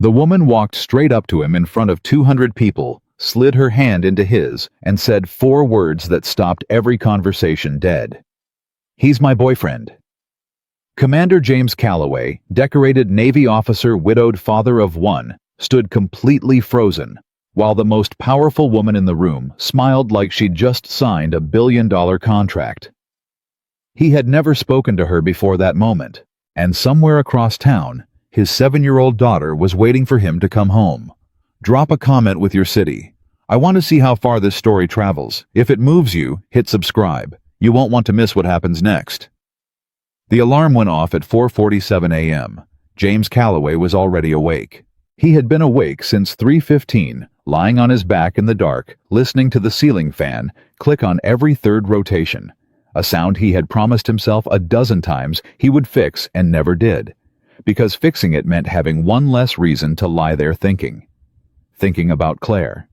The woman walked straight up to him in front of 200 people, slid her hand into his, and said 4 words that stopped every conversation dead. "He's my boyfriend." Commander James Calloway, decorated Navy officer, widowed father of 1, stood completely frozen, while the most powerful woman in the room smiled like she'd just signed a billion-dollar contract. He had never spoken to her before that moment, and somewhere across town, his 7-year-old daughter was waiting for him to come home. Drop a comment with your city. I want to see how far this story travels. If it moves you, hit subscribe. You won't want to miss what happens next. The alarm went off at 4:47 a.m. James Calloway was already awake. He had been awake since 3:15, lying on his back in the dark, listening to the ceiling fan click on every 3rd rotation, a sound he had promised himself a dozen times he would fix and never did, because fixing it meant having one less reason to lie there thinking. Thinking about Claire.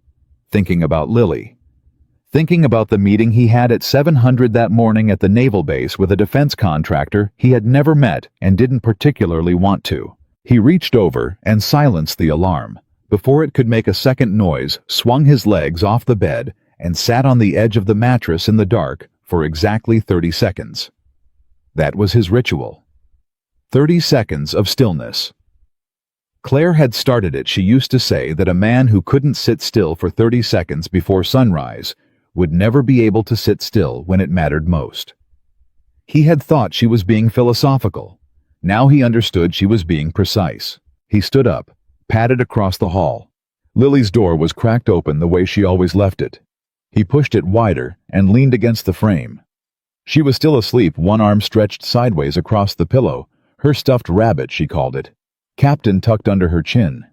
Thinking about Lily. Thinking about the meeting he had at 700 that morning at the naval base with a defense contractor he had never met and didn't particularly want to. He reached over and silenced the alarm. Before it could make a second noise, swung his legs off the bed and sat on the edge of the mattress in the dark for exactly 30 seconds. That was his ritual. 30 seconds of stillness. Claire had started it. She used to say that a man who couldn't sit still for 30 seconds before sunrise would never be able to sit still when it mattered most. He had thought she was being philosophical. Now he understood she was being precise. He stood up, padded across the hall. Lily's door was cracked open the way she always left it. He pushed it wider and leaned against the frame. She was still asleep, one arm stretched sideways across the pillow, her stuffed rabbit, she called it, Captain tucked under her chin.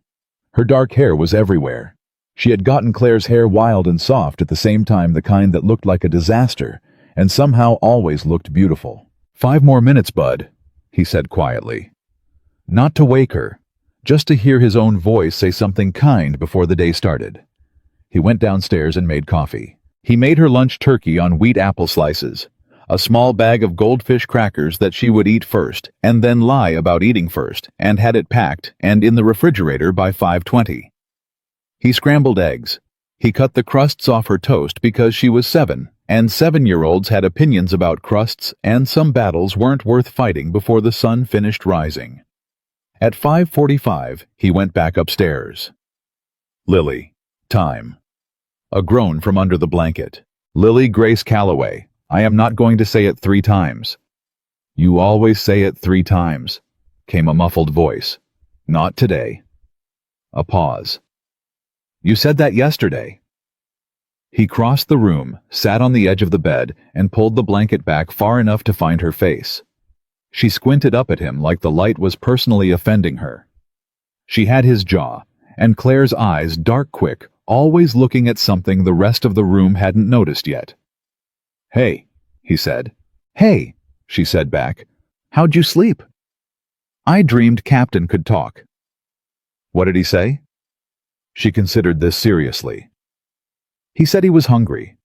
Her dark hair was everywhere. She had gotten Claire's hair wild and soft at the same time, the kind that looked like a disaster, and somehow always looked beautiful. 5 more minutes, bud, he said quietly. Not to wake her, just to hear his own voice say something kind before the day started. He went downstairs and made coffee. He made her lunch turkey on wheat apple slices, a small bag of goldfish crackers that she would eat first and then lie about eating first, and had it packed and in the refrigerator by 5:20. He scrambled eggs. He cut the crusts off her toast because she was 7, and 7-year-olds had opinions about crusts, and some battles weren't worth fighting before the sun finished rising. At 5:45, he went back upstairs. Lily. Time. A groan from under the blanket. Lily Grace Calloway. I am not going to say it 3 times. You always say it 3 times, came a muffled voice. Not today. A pause. You said that yesterday. He crossed the room, sat on the edge of the bed, and pulled the blanket back far enough to find her face. She squinted up at him like the light was personally offending her. She had his jaw, and Claire's eyes, dark quick, always looking at something the rest of the room hadn't noticed yet. Hey, he said. Hey, she said back. How'd you sleep? I dreamed Captain could talk. What did he say? She considered this seriously. He said he was hungry,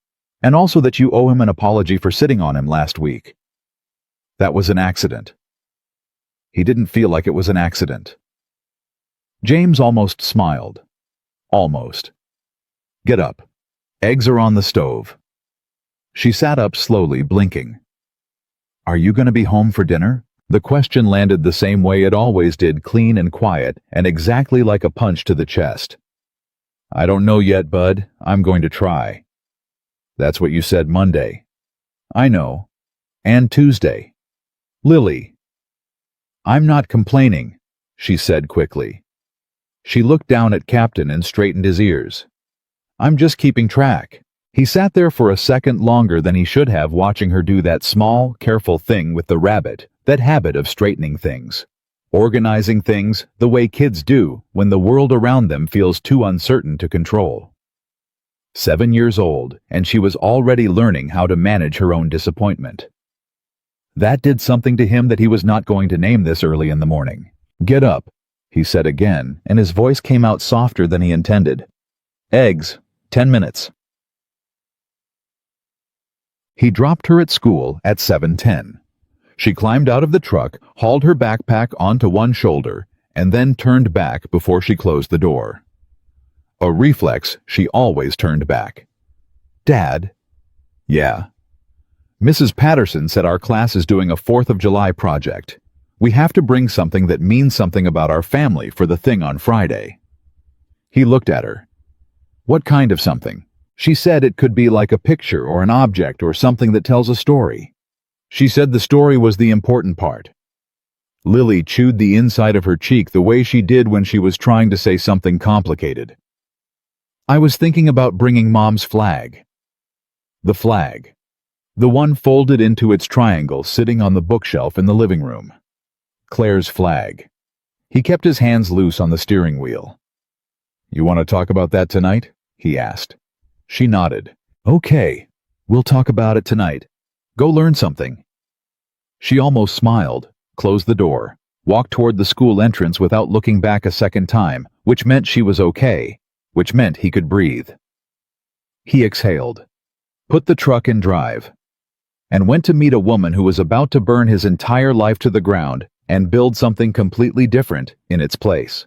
and also that you owe him an apology for sitting on him last week. That was an accident. He didn't feel like it was an accident. James almost smiled. Almost. Get up. Eggs are on the stove. She sat up slowly, blinking. Are you going to be home for dinner? The question landed the same way it always did, clean and quiet, and exactly like a punch to the chest. I don't know yet, bud. I'm going to try. That's what you said Monday. I know. And Tuesday. Lily. I'm not complaining, she said quickly. She looked down at Captain and straightened his ears. I'm just keeping track. He sat there for a second longer than he should have, watching her do that small, careful thing with the rabbit, that habit of straightening things. Organizing things the way kids do when the world around them feels too uncertain to control. 7 years old, and she was already learning how to manage her own disappointment. That did something to him that he was not going to name this early in the morning. Get up, he said again, and his voice came out softer than he intended. Eggs, 10 minutes. He dropped her at school at 7:10. She climbed out of the truck, hauled her backpack onto one shoulder, and then turned back before she closed the door. A reflex, she always turned back. "Dad?" "Yeah." "Mrs. Patterson said our class is doing a 4th of July project. We have to bring something that means something about our family for the thing on Friday." He looked at her. "What kind of something?" She said it could be like a picture or an object or something that tells a story. She said the story was the important part. Lily chewed the inside of her cheek the way she did when she was trying to say something complicated. "I was thinking about bringing Mom's flag." The flag. The one folded into its triangle sitting on the bookshelf in the living room. Claire's flag. He kept his hands loose on the steering wheel. "You want to talk about that tonight?" he asked. She nodded. "Okay, we'll talk about it tonight. Go learn something." She almost smiled, closed the door, walked toward the school entrance without looking back a second time, which meant she was okay, which meant he could breathe. He exhaled, put the truck in drive, and went to meet a woman who was about to burn his entire life to the ground and build something completely different in its place.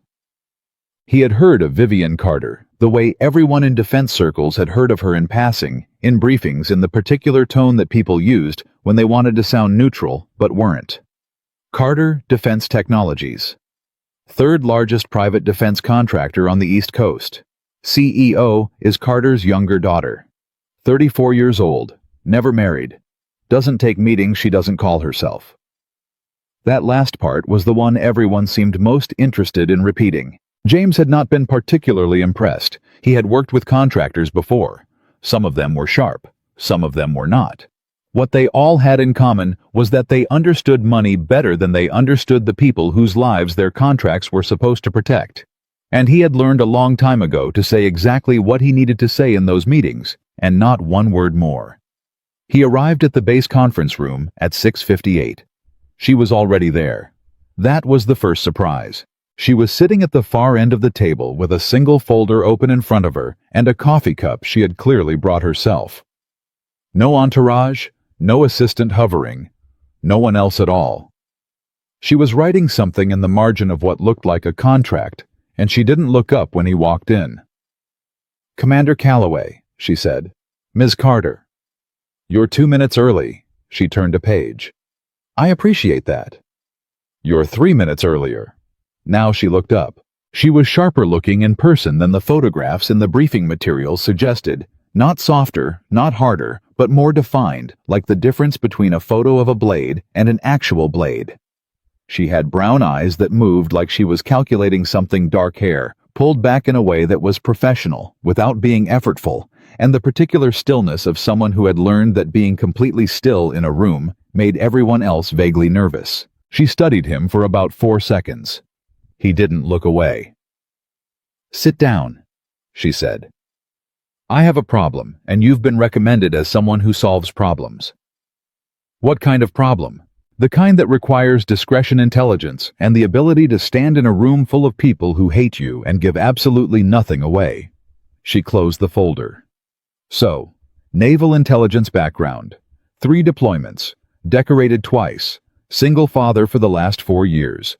He had heard of Vivian Carter, the way everyone in defense circles had heard of her in passing, in briefings in the particular tone that people used when they wanted to sound neutral but weren't. Carter Defense Technologies. Third largest private defense contractor on the East Coast. CEO is Carter's younger daughter. 34 years old, never married. Doesn't take meetings she doesn't call herself. That last part was the one everyone seemed most interested in repeating. James had not been particularly impressed. He had worked with contractors before. Some of them were sharp, some of them were not. What they all had in common was that they understood money better than they understood the people whose lives their contracts were supposed to protect. And he had learned a long time ago to say exactly what he needed to say in those meetings, and not one word more. He arrived at the base conference room at 6:58. She was already there. That was the first surprise. She was sitting at the far end of the table with a single folder open in front of her and a coffee cup she had clearly brought herself. No entourage, no assistant hovering, no one else at all. She was writing something in the margin of what looked like a contract, and she didn't look up when he walked in. "Commander Calloway," she said. "Ms. Carter." "You're 2 minutes early." She turned a page. "I appreciate that." "You're 3 minutes earlier." Now she looked up. She was sharper looking in person than the photographs in the briefing materials suggested. Not softer, not harder, but more defined, like the difference between a photo of a blade and an actual blade. She had brown eyes that moved like she was calculating something, dark hair, pulled back in a way that was professional, without being effortful, and the particular stillness of someone who had learned that being completely still in a room made everyone else vaguely nervous. She studied him for about 4 seconds. He didn't look away. "Sit down," she said. "I have a problem, and you've been recommended as someone who solves problems." "What kind of problem?" "The kind that requires discretion, intelligence, and the ability to stand in a room full of people who hate you and give absolutely nothing away." She closed the folder. "So, naval intelligence background, 3 deployments, decorated twice, single father for the last 4 years.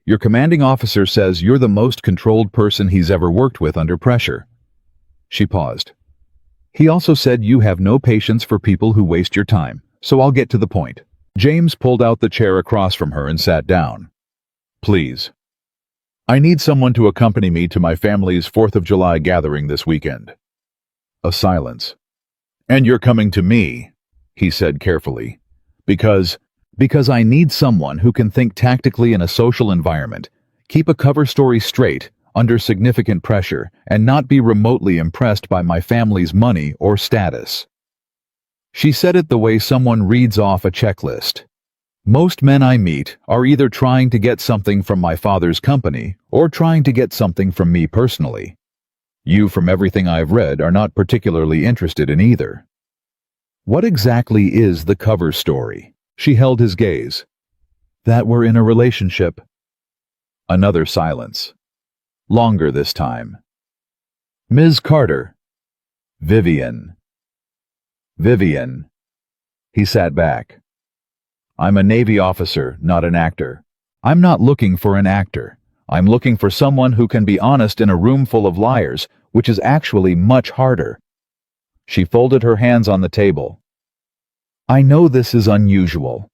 Your commanding officer says you're the most controlled person he's ever worked with under pressure." She paused. "He also said you have no patience for people who waste your time, so I'll get to the point." James pulled out the chair across from her and sat down. "Please. I need someone to accompany me to my family's 4th of July gathering this weekend." A silence. "And you're coming to me," he said carefully, because I need someone who can think tactically in a social environment, keep a cover story straight, under significant pressure, and not be remotely impressed by my family's money or status." She said it the way someone reads off a checklist. "Most men I meet are either trying to get something from my father's company or trying to get something from me personally. You, from everything I've read, are not particularly interested in either." "What exactly is the cover story?" She held his gaze. "That we're in a relationship." Another silence. Longer this time. "Ms. Carter." "Vivian." "Vivian." He sat back. "I'm a Navy officer, not an actor. I'm not looking for an actor. I'm looking for someone who can be honest in a room full of liars, which is actually much harder. She folded her hands on the table. I know this is unusual.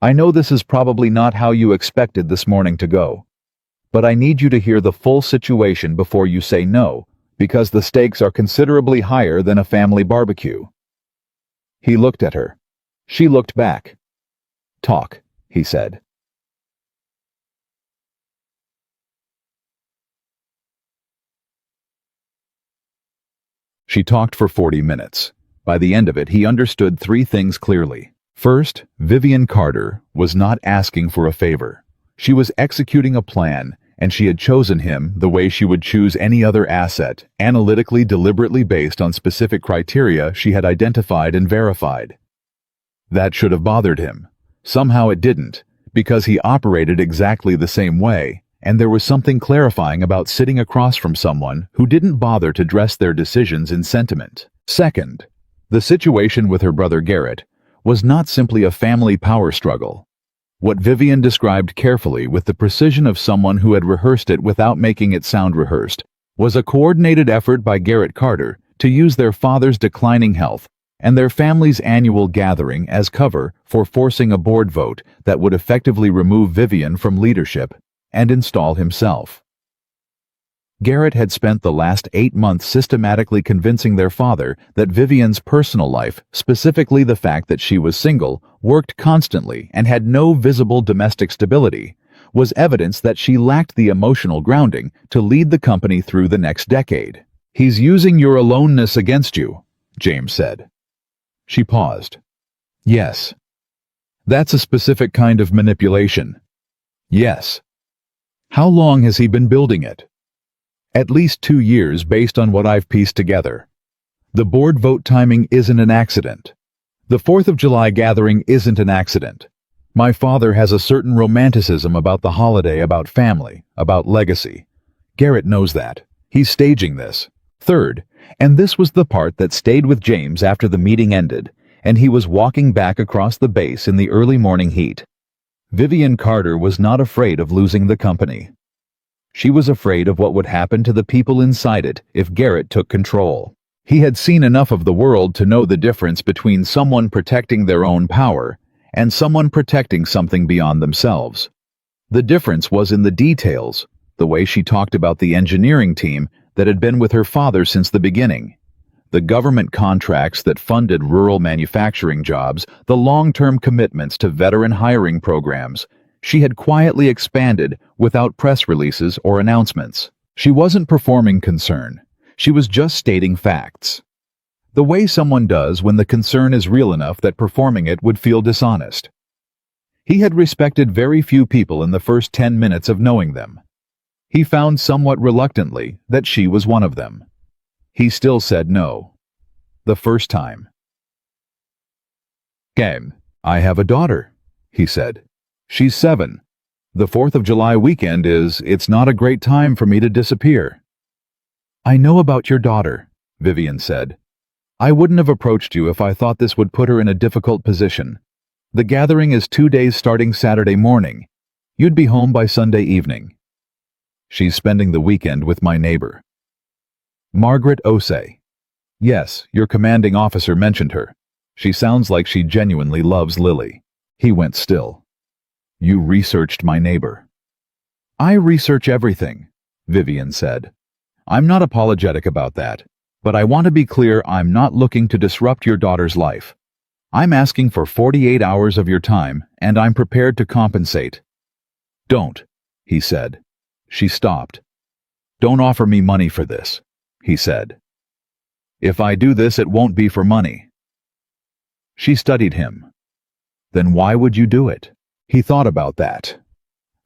I know this is probably not how you expected this morning to go. But I need you to hear the full situation before you say no, because the stakes are considerably higher than a family barbecue. He looked at her. She looked back. Talk, he said. She talked for 40 minutes. By the end of it, he understood 3 things clearly. First, Vivian Carter was not asking for a favor. She was executing a plan, and she had chosen him the way she would choose any other asset, analytically, deliberately based on specific criteria she had identified and verified. That should have bothered him. Somehow it didn't, because he operated exactly the same way, and there was something clarifying about sitting across from someone who didn't bother to dress their decisions in sentiment. Second, the situation with her brother Garrett was not simply a family power struggle. What Vivian described carefully with the precision of someone who had rehearsed it without making it sound rehearsed was a coordinated effort by Garrett Carter to use their father's declining health and their family's annual gathering as cover for forcing a board vote that would effectively remove Vivian from leadership and install himself. Garrett had spent the last 8 months systematically convincing their father that Vivian's personal life, specifically the fact that she was single, worked constantly, and had no visible domestic stability, was evidence that she lacked the emotional grounding to lead the company through the next decade. He's using your aloneness against you, James said. She paused. Yes. That's a specific kind of manipulation. Yes. How long has he been building it? At least 2 years based on what I've pieced together. The board vote timing isn't an accident. The 4th of July gathering isn't an accident. My father has a certain romanticism about the holiday, about family, about legacy. Garrett knows that. He's staging this. Third, and this was the part that stayed with James after the meeting ended, and he was walking back across the base in the early morning heat. Vivian Carter was not afraid of losing the company. She was afraid of what would happen to the people inside it if Garrett took control. He had seen enough of the world to know the difference between someone protecting their own power and someone protecting something beyond themselves. The difference was in the details, the way she talked about the engineering team that had been with her father since the beginning, the government contracts that funded rural manufacturing jobs, the long-term commitments to veteran hiring programs. She had quietly expanded without press releases or announcements. She wasn't performing concern. She was just stating facts. The way someone does when the concern is real enough that performing it would feel dishonest. He had respected very few people in the first 10 minutes of knowing them. He found somewhat reluctantly that she was one of them. He still said no. The first time. "Game, I have a daughter," he said. "She's 7. The 4th of July weekend it's not a great time for me to disappear." "I know about your daughter," Vivian said. "I wouldn't have approached you if I thought this would put her in a difficult position. The gathering is 2 days starting Saturday morning. You'd be home by Sunday evening." "She's spending the weekend with my neighbor." "Margaret Osei." "Yes, your commanding officer mentioned her. She sounds like she genuinely loves Lily." He went still. "You researched my neighbor." "I research everything," Vivian said. "I'm not apologetic about that, but I want to be clear I'm not looking to disrupt your daughter's life. I'm asking for 48 hours of your time, and I'm prepared to compensate." "Don't," he said. She stopped. "Don't offer me money for this," he said. "If I do this, it won't be for money." She studied him. "Then why would you do it?" He thought about that.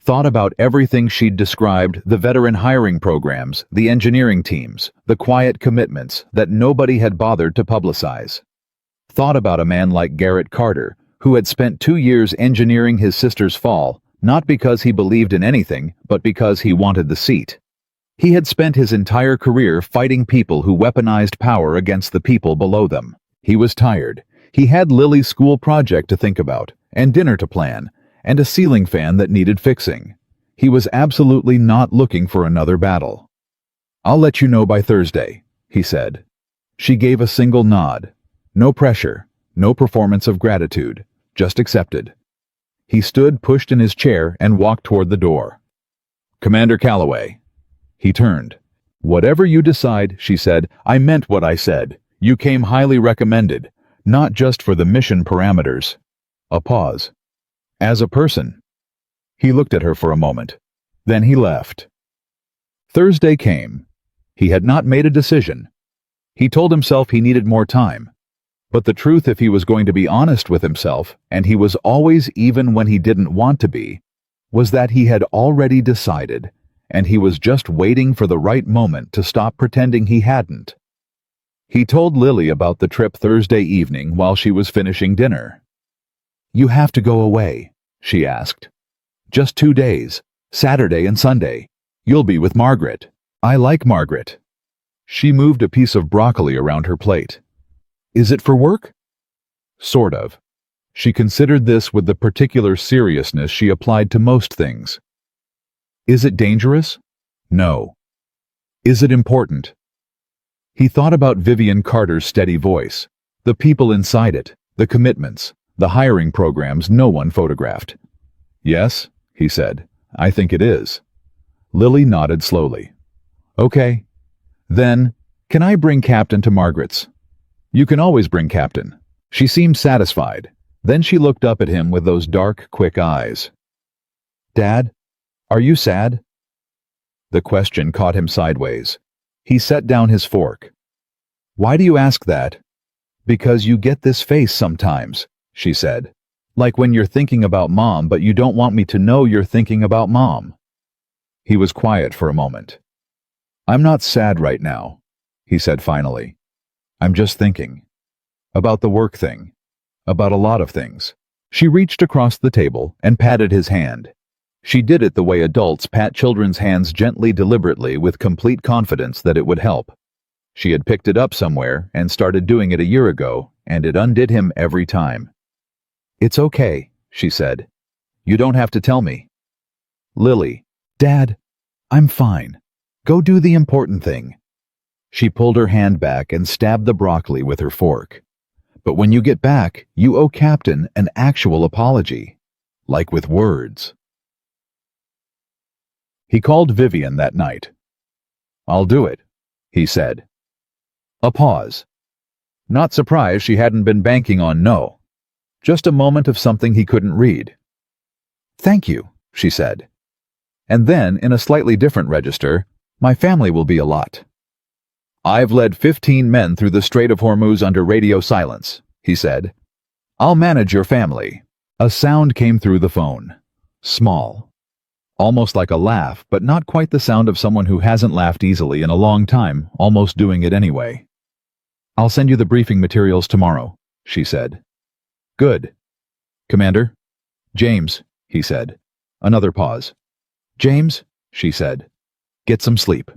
Thought about everything she'd described, the veteran hiring programs, the engineering teams, the quiet commitments that nobody had bothered to publicize. Thought about a man like Garrett Carter, who had spent 2 years engineering his sister's fall, not because he believed in anything, but because he wanted the seat. He had spent his entire career fighting people who weaponized power against the people below them. He was tired. He had Lily's school project to think about, and dinner to plan, and a ceiling fan that needed fixing. He was absolutely not looking for another battle. "I'll let you know by Thursday," he said. She gave a single nod. No pressure, no performance of gratitude, just accepted. He stood pushed in his chair and walked toward the door. "Commander Calloway." He turned. "Whatever you decide," she said, "I meant what I said. You came highly recommended, not just for the mission parameters." A pause. "As a person." He looked at her for a moment. Then he left. Thursday came. He had not made a decision. He told himself he needed more time. But the truth, if he was going to be honest with himself, and he was always even when he didn't want to be, was that he had already decided, and he was just waiting for the right moment to stop pretending he hadn't. He told Lily about the trip Thursday evening while she was finishing dinner. "You have to go away," she asked. "Just 2 days, Saturday and Sunday. You'll be with Margaret. I like Margaret." She moved a piece of broccoli around her plate. "Is it for work?" Sort of. She considered this with the particular seriousness she applied to most things. "Is it dangerous?" "No." "Is it important?" He thought about Vivian Carter's steady voice, the people inside it, the commitments, the hiring programs no one photographed. "Yes," he said, "I think it is." Lily nodded slowly. "Okay. Then, can I bring Captain to Margaret's?" "You can always bring Captain." She seemed satisfied. Then she looked up at him with those dark, quick eyes. "Dad, are you sad?" The question caught him sideways. He set down his fork. "Why do you ask that?" "Because you get this face sometimes," she said. "Like when you're thinking about Mom, but you don't want me to know you're thinking about Mom." He was quiet for a moment. "I'm not sad right now," he said finally. "I'm just thinking. About the work thing. About a lot of things." She reached across the table and patted his hand. She did it the way adults pat children's hands gently, deliberately, with complete confidence that it would help. She had picked it up somewhere and started doing it a year ago, and it undid him every time. "It's okay," she said. "You don't have to tell me." "Lily." "Dad, I'm fine. Go do the important thing." She pulled her hand back and stabbed the broccoli with her fork. "But when you get back, you owe Captain an actual apology. Like with words." He called Vivian that night. "I'll do it," he said. A pause. Not surprised she hadn't been banking on no. Just a moment of something he couldn't read. "Thank you," she said. And then, in a slightly different register, "My family will be a lot." "I've led 15 men through the Strait of Hormuz under radio silence," he said. "I'll manage your family." A sound came through the phone. Small. Almost like a laugh, but not quite the sound of someone who hasn't laughed easily in a long time, almost doing it anyway. "I'll send you the briefing materials tomorrow," she said. "Good." "Commander?" "James," he said. Another pause. "James," she said. "Get some sleep."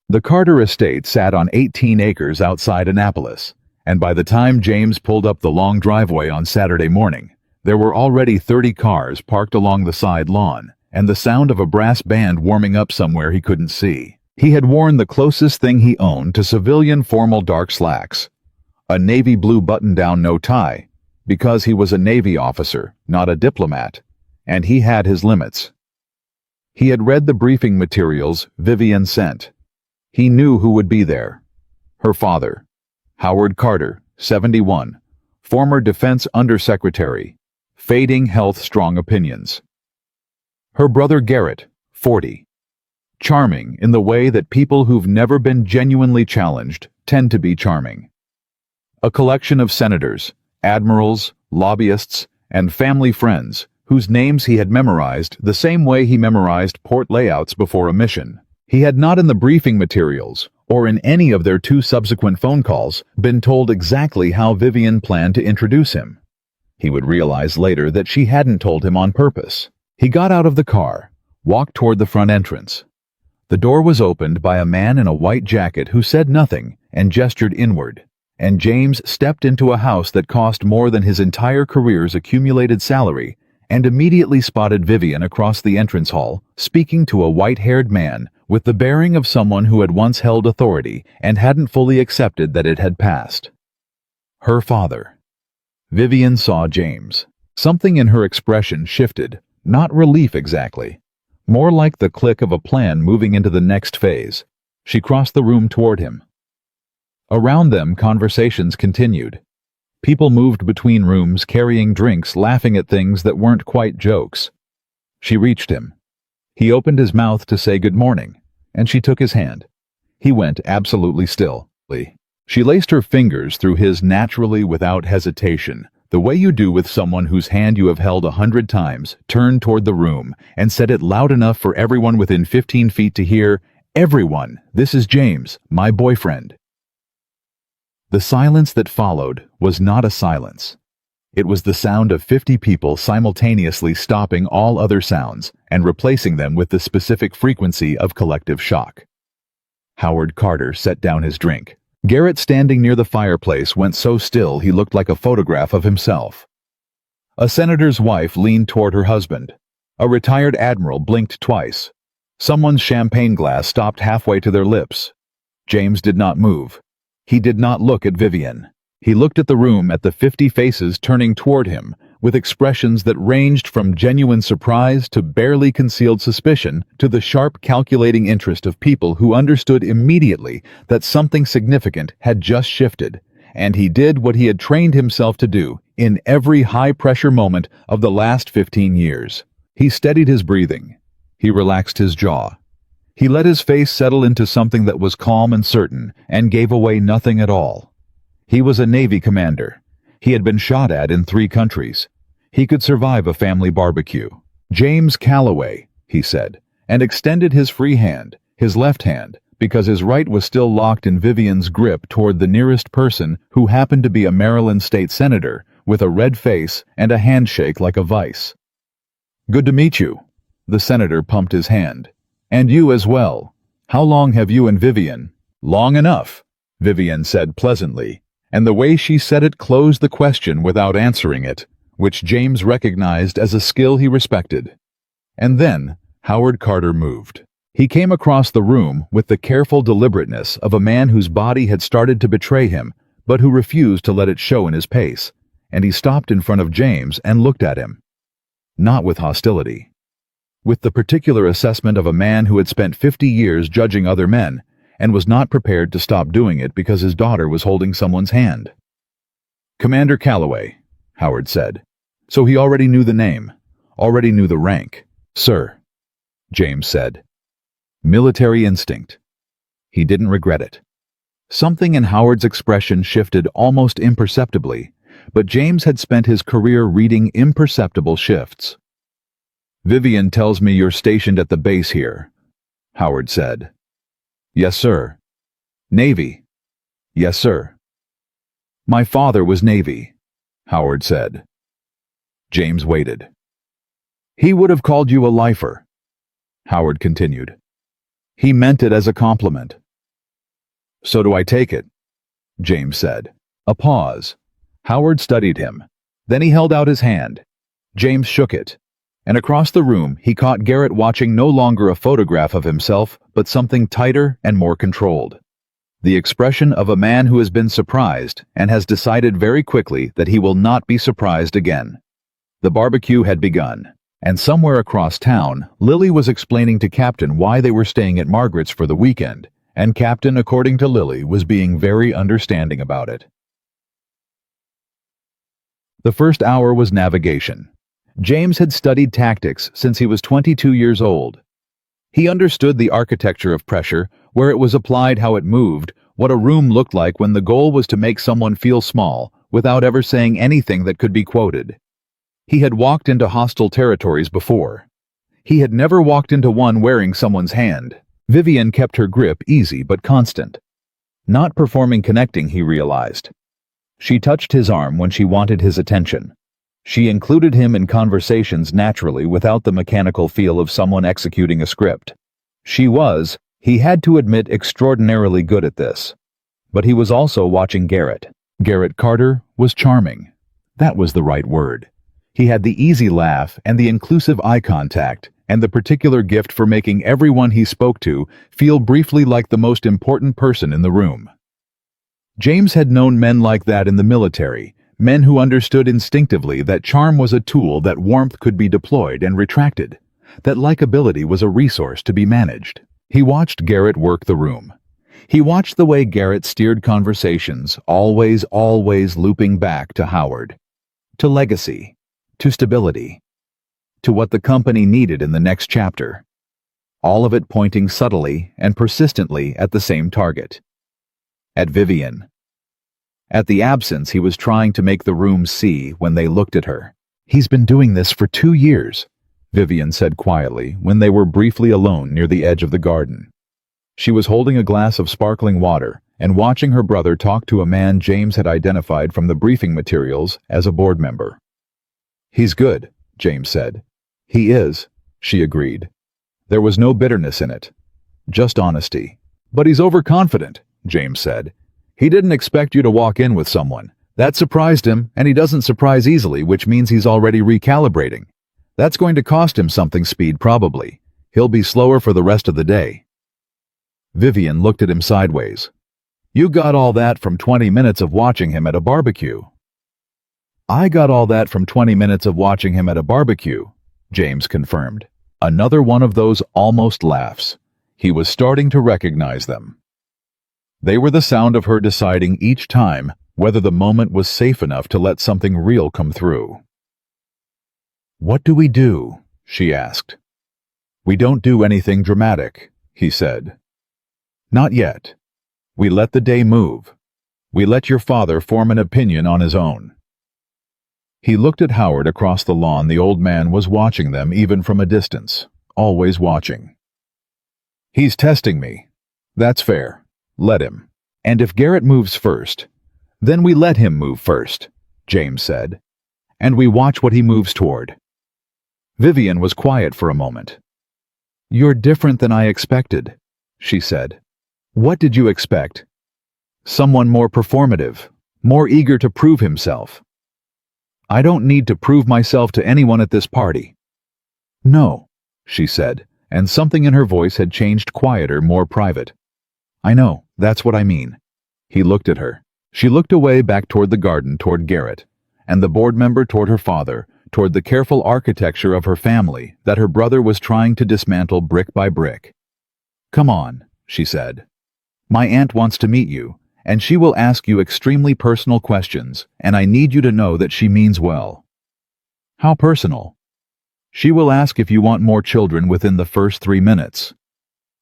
The Carter estate sat on 18 acres outside Annapolis, and by the time James pulled up the long driveway on Saturday morning, there were already 30 cars parked along the side lawn, and the sound of a brass band warming up somewhere he couldn't see. He had worn the closest thing he owned to civilian formal dark slacks, a navy blue button-down no tie, because he was a Navy officer, not a diplomat, and he had his limits. He had read the briefing materials Vivian sent. He knew who would be there. Her father, Howard Carter, 71, former Defense Undersecretary, fading health, strong opinions. Her brother Garrett, 40, charming in the way that people who've never been genuinely challenged tend to be charming. A collection of senators, admirals, lobbyists, and family friends whose names he had memorized the same way he memorized port layouts before a mission. He had not in the briefing materials, or in any of their 2 subsequent phone calls, been told exactly how Vivian planned to introduce him. He would realize later that she hadn't told him on purpose. He got out of the car, walked toward the front entrance. The door was opened by a man in a white jacket who said nothing and gestured inward, and James stepped into a house that cost more than his entire career's accumulated salary and immediately spotted Vivian across the entrance hall, speaking to a white-haired man with the bearing of someone who had once held authority and hadn't fully accepted that it had passed. Her father. Vivian saw James. Something in her expression shifted, not relief exactly, more like the click of a plan moving into the next phase. She crossed the room toward him. Around them, conversations continued. People moved between rooms, carrying drinks, laughing at things that weren't quite jokes. She reached him. He opened his mouth to say good morning, and she took his hand. He went absolutely still. She laced her fingers through his naturally without hesitation, the way you do with someone whose hand you have held 100 times, turned toward the room, and said it loud enough for everyone within 15 feet to hear, "Everyone, this is James, my boyfriend." The silence that followed was not a silence. It was the sound of 50 people simultaneously stopping all other sounds and replacing them with the specific frequency of collective shock. Howard Carter set down his drink. Garrett, standing near the fireplace, went so still he looked like a photograph of himself. A senator's wife leaned toward her husband. A retired admiral blinked twice. Someone's champagne glass stopped halfway to their lips. James did not move. He did not look at Vivian. He looked at the room, at the 50 faces turning toward him, with expressions that ranged from genuine surprise to barely concealed suspicion to the sharp, calculating interest of people who understood immediately that something significant had just shifted, and he did what he had trained himself to do in every high-pressure moment of the last 15 years. He steadied his breathing. He relaxed his jaw. He let his face settle into something that was calm and certain, and gave away nothing at all. He was a Navy commander. He had been shot at in 3 countries. He could survive a family barbecue. "James Calloway," he said, and extended his free hand, his left hand, because his right was still locked in Vivian's grip toward the nearest person, who happened to be a Maryland state senator, with a red face and a handshake like a vice. "Good to meet you." The senator pumped his hand. "And you as well. How long have you and Vivian?" "Long enough," Vivian said pleasantly, and the way she said it closed the question without answering it, which James recognized as a skill he respected. And then Howard Carter moved. He came across the room with the careful deliberateness of a man whose body had started to betray him, but who refused to let it show in his pace, and he stopped in front of James and looked at him. Not with hostility. With the particular assessment of a man who had spent 50 years judging other men, and was not prepared to stop doing it because his daughter was holding someone's hand. "Commander Calloway," Howard said. So he already knew the name, already knew the rank. "Sir," James said. Military instinct. He didn't regret it. Something in Howard's expression shifted almost imperceptibly, but James had spent his career reading imperceptible shifts. "Vivian tells me you're stationed at the base here," Howard said. "Yes, sir." "Navy?" "Yes, sir." "My father was Navy," Howard said. James waited. "He would have called you a lifer," Howard continued. "He meant it as a compliment." "So do I take it," James said. A pause. Howard studied him. Then he held out his hand. James shook it. And across the room he caught Garrett watching no longer a photograph of himself, but something tighter and more controlled. The expression of a man who has been surprised and has decided very quickly that he will not be surprised again. The barbecue had begun, and somewhere across town, Lily was explaining to Captain why they were staying at Margaret's for the weekend, and Captain, according to Lily, was being very understanding about it. The first hour was navigation. James had studied tactics since he was 22 years old. He understood the architecture of pressure, where it was applied, how it moved, what a room looked like when the goal was to make someone feel small, without ever saying anything that could be quoted. He had walked into hostile territories before. He had never walked into one wearing someone's hand. Vivian kept her grip easy but constant. Not performing connecting, he realized. She touched his arm when she wanted his attention. She included him in conversations naturally without the mechanical feel of someone executing a script. She was, he had to admit, extraordinarily good at this. But he was also watching Garrett. Garrett Carter was charming. That was the right word. He had the easy laugh and the inclusive eye contact, and the particular gift for making everyone he spoke to feel briefly like the most important person in the room. James had known men like that in the military, men who understood instinctively that charm was a tool, that warmth could be deployed and retracted, that likability was a resource to be managed. He watched Garrett work the room. He watched the way Garrett steered conversations, always looping back to Howard, to legacy, to stability, to what the company needed in the next chapter. All of it pointing subtly and persistently at the same target. At Vivian. At the absence he was trying to make the room see when they looked at her. "He's been doing this for 2 years, Vivian said quietly when they were briefly alone near the edge of the garden. She was holding a glass of sparkling water and watching her brother talk to a man James had identified from the briefing materials as a board member. "He's good," James said. "He is," she agreed. There was no bitterness in it, just honesty. "But he's overconfident," James said. "He didn't expect you to walk in with someone. That surprised him, and he doesn't surprise easily, which means he's already recalibrating. That's going to cost him something speed, probably. He'll be slower for the rest of the day." Vivian looked at him sideways. "You got all that from 20 minutes of watching him at a barbecue." "I got all that from 20 minutes of watching him at a barbecue," James confirmed. Another one of those almost laughs. He was starting to recognize them. They were the sound of her deciding each time whether the moment was safe enough to let something real come through. "What do we do?" she asked. "We don't do anything dramatic," he said. "Not yet. We let the day move. We let your father form an opinion on his own." He looked at Howard across the lawn. The old man was watching them even from a distance, always watching. "He's testing me. That's fair. Let him. And if Garrett moves first, then we let him move first," James said. "And we watch what he moves toward." Vivian was quiet for a moment. "You're different than I expected," she said. "What did you expect?" "Someone more performative, more eager to prove himself." "I don't need to prove myself to anyone at this party." "No," she said, and something in her voice had changed, quieter, more private. "I know, that's what I mean." He looked at her. She looked away, back toward the garden, toward Garrett, and the board member toward her father, toward the careful architecture of her family that her brother was trying to dismantle brick by brick. "Come on," she said. "My aunt wants to meet you, and she will ask you extremely personal questions, and I need you to know that she means well." "How personal?" "She will ask if you want more children within the first 3 minutes."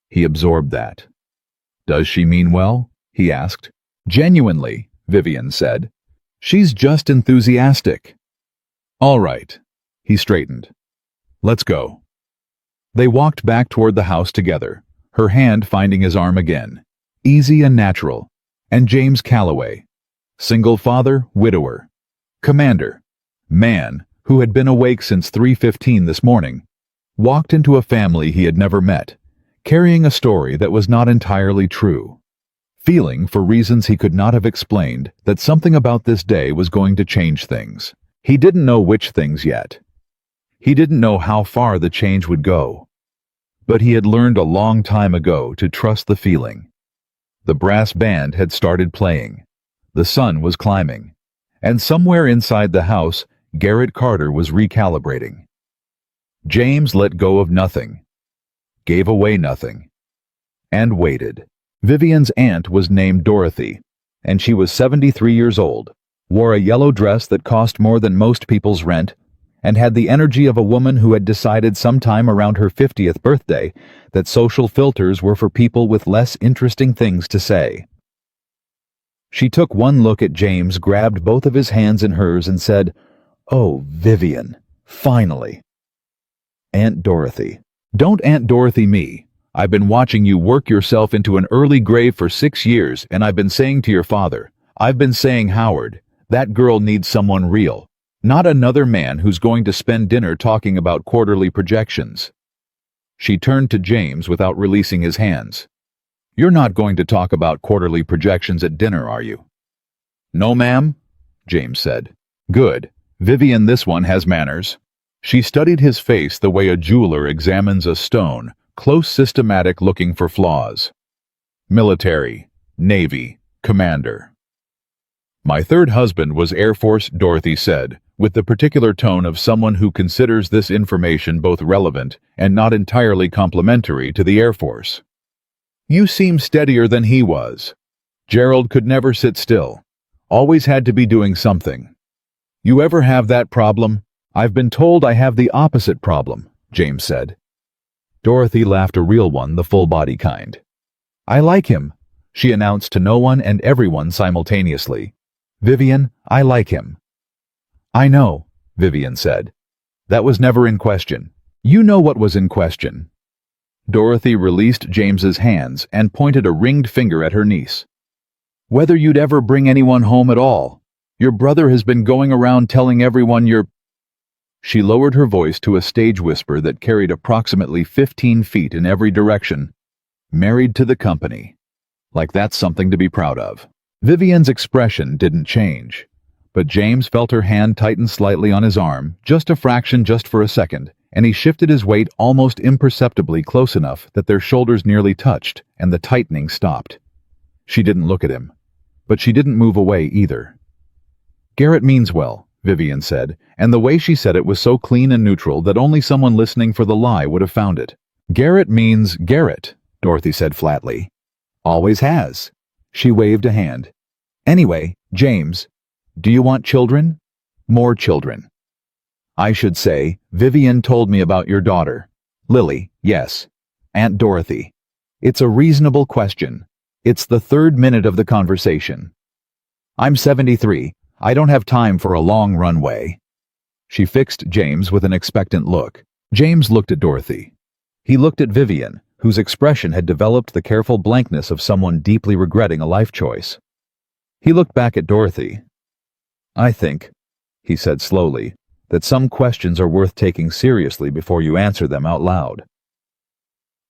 He absorbed that. "Does she mean well?" he asked. "Genuinely," Vivian said. "She's just enthusiastic." "All right." He straightened. "Let's go." They walked back toward the house together, her hand finding his arm again. Easy and natural. And James Calloway. Single father, widower. Commander. Man, who had been awake since 3:15 this morning. Walked into a family he had never met, carrying a story that was not entirely true. Feeling, for reasons he could not have explained, that something about this day was going to change things. He didn't know which things yet. He didn't know how far the change would go. But he had learned a long time ago to trust the feeling. The brass band had started playing. The sun was climbing. And somewhere inside the house, Garrett Carter was recalibrating. James let go of nothing, gave away nothing, and waited. Vivian's aunt was named Dorothy, and she was 73 years old, wore a yellow dress that cost more than most people's rent, and had the energy of a woman who had decided sometime around her 50th birthday that social filters were for people with less interesting things to say. She took one look at James, grabbed both of his hands in hers, and said, "Oh, Vivian, finally." "Aunt Dorothy." "Don't Aunt Dorothy me. I've been watching you work yourself into an early grave for 6 years, and I've been saying to your father, I've been saying, Howard, that girl needs someone real. Not another man who's going to spend dinner talking about quarterly projections." She turned to James without releasing his hands. "You're not going to talk about quarterly projections at dinner, are you?" "No, ma'am," James said. "Good. Vivian, this one has manners. She studied his face the way a jeweler examines a stone, close, systematic, looking for flaws. Military, Navy, Commander. My third husband was Air Force, Dorothy said, with the particular tone of someone who considers this information both relevant and not entirely complimentary to the Air Force. You seem steadier than he was. Gerald could never sit still. Always had to be doing something. You ever have that problem? I've been told I have the opposite problem, James said. Dorothy laughed, a real one, the full-body kind. I like him, she announced to no one and everyone simultaneously. Vivian, I like him. I know, Vivian said. That was never in question. You know what was in question. Dorothy released James's hands and pointed a ringed finger at her niece. Whether you'd ever bring anyone home at all. Your brother has been going around telling everyone you're... She lowered her voice to a stage whisper that carried approximately 15 feet in every direction. Married to the company. Like that's something to be proud of. Vivian's expression didn't change, but James felt her hand tighten slightly on his arm, just a fraction, just for a second, and he shifted his weight almost imperceptibly close enough that their shoulders nearly touched, and the tightening stopped. She didn't look at him, but she didn't move away either. Garrett means well, Vivian said, and the way she said it was so clean and neutral that only someone listening for the lie would have found it. Garrett means Garrett, Dorothy said flatly. Always has. She waved a hand. Anyway, James, do you want children? More children. I should say, Vivian told me about your daughter. Lily, yes. Aunt Dorothy. It's a reasonable question. It's the third minute of the conversation. I'm 73. I don't have time for a long runway. She fixed James with an expectant look. James looked at Dorothy. He looked at Vivian, whose expression had developed the careful blankness of someone deeply regretting a life choice. He looked back at Dorothy. I think, he said slowly, that some questions are worth taking seriously before you answer them out loud.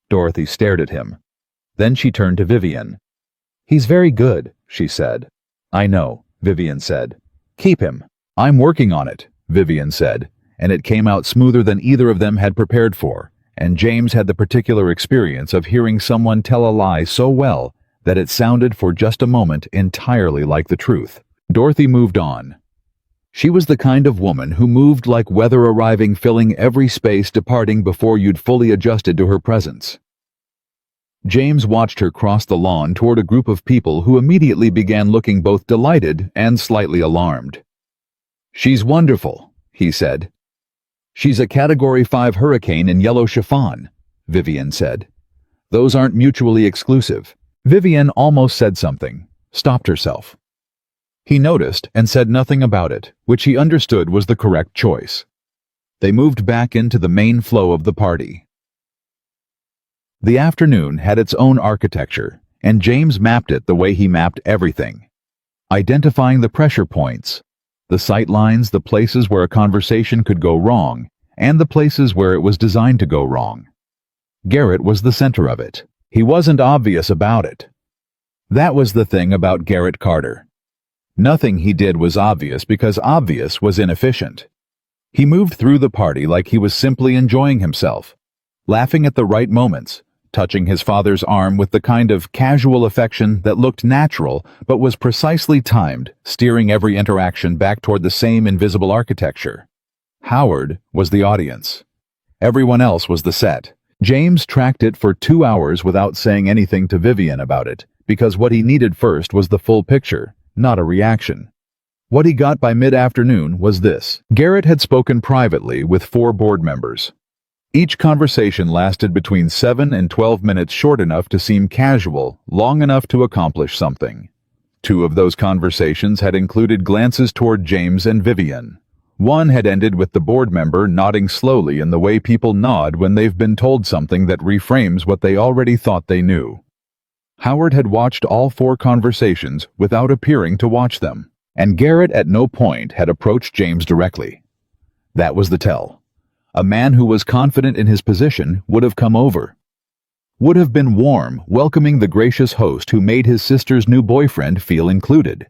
Dorothy stared at him. Then she turned to Vivian. He's very good, she said. I know, Vivian said. Keep him. I'm working on it, Vivian said, and it came out smoother than either of them had prepared for, and James had the particular experience of hearing someone tell a lie so well that it sounded for just a moment entirely like the truth. Dorothy moved on. She was the kind of woman who moved like weather arriving, filling every space, departing before you'd fully adjusted to her presence. James watched her cross the lawn toward a group of people who immediately began looking both delighted and slightly alarmed. She's wonderful, he said. She's a Category 5 hurricane in yellow chiffon, Vivian said. Those aren't mutually exclusive. Vivian almost said something, stopped herself. He noticed and said nothing about it, which he understood was the correct choice. They moved back into the main flow of the party. The afternoon had its own architecture, and James mapped it the way he mapped everything, identifying the pressure points, the sight lines, the places where a conversation could go wrong, and the places where it was designed to go wrong. Garrett was the center of it. He wasn't obvious about it. That was the thing about Garrett Carter. Nothing he did was obvious because obvious was inefficient. He moved through the party like he was simply enjoying himself, laughing at the right moments, touching his father's arm with the kind of casual affection that looked natural but was precisely timed, steering every interaction back toward the same invisible architecture. Howard was the audience. Everyone else was the set. James tracked it for 2 hours without saying anything to Vivian about it, because what he needed first was the full picture, not a reaction. What he got by mid-afternoon was this. Garrett had spoken privately with 4 board members. Each conversation lasted between 7 and 12 minutes, short enough to seem casual, long enough to accomplish something. 2 of those conversations had included glances toward James and Vivian. One had ended with the board member nodding slowly in the way people nod when they've been told something that reframes what they already thought they knew. Howard had watched all 4 conversations without appearing to watch them, and Garrett at no point had approached James directly. That was the tell. A man who was confident in his position would have come over. Would have been warm, welcoming the gracious host who made his sister's new boyfriend feel included.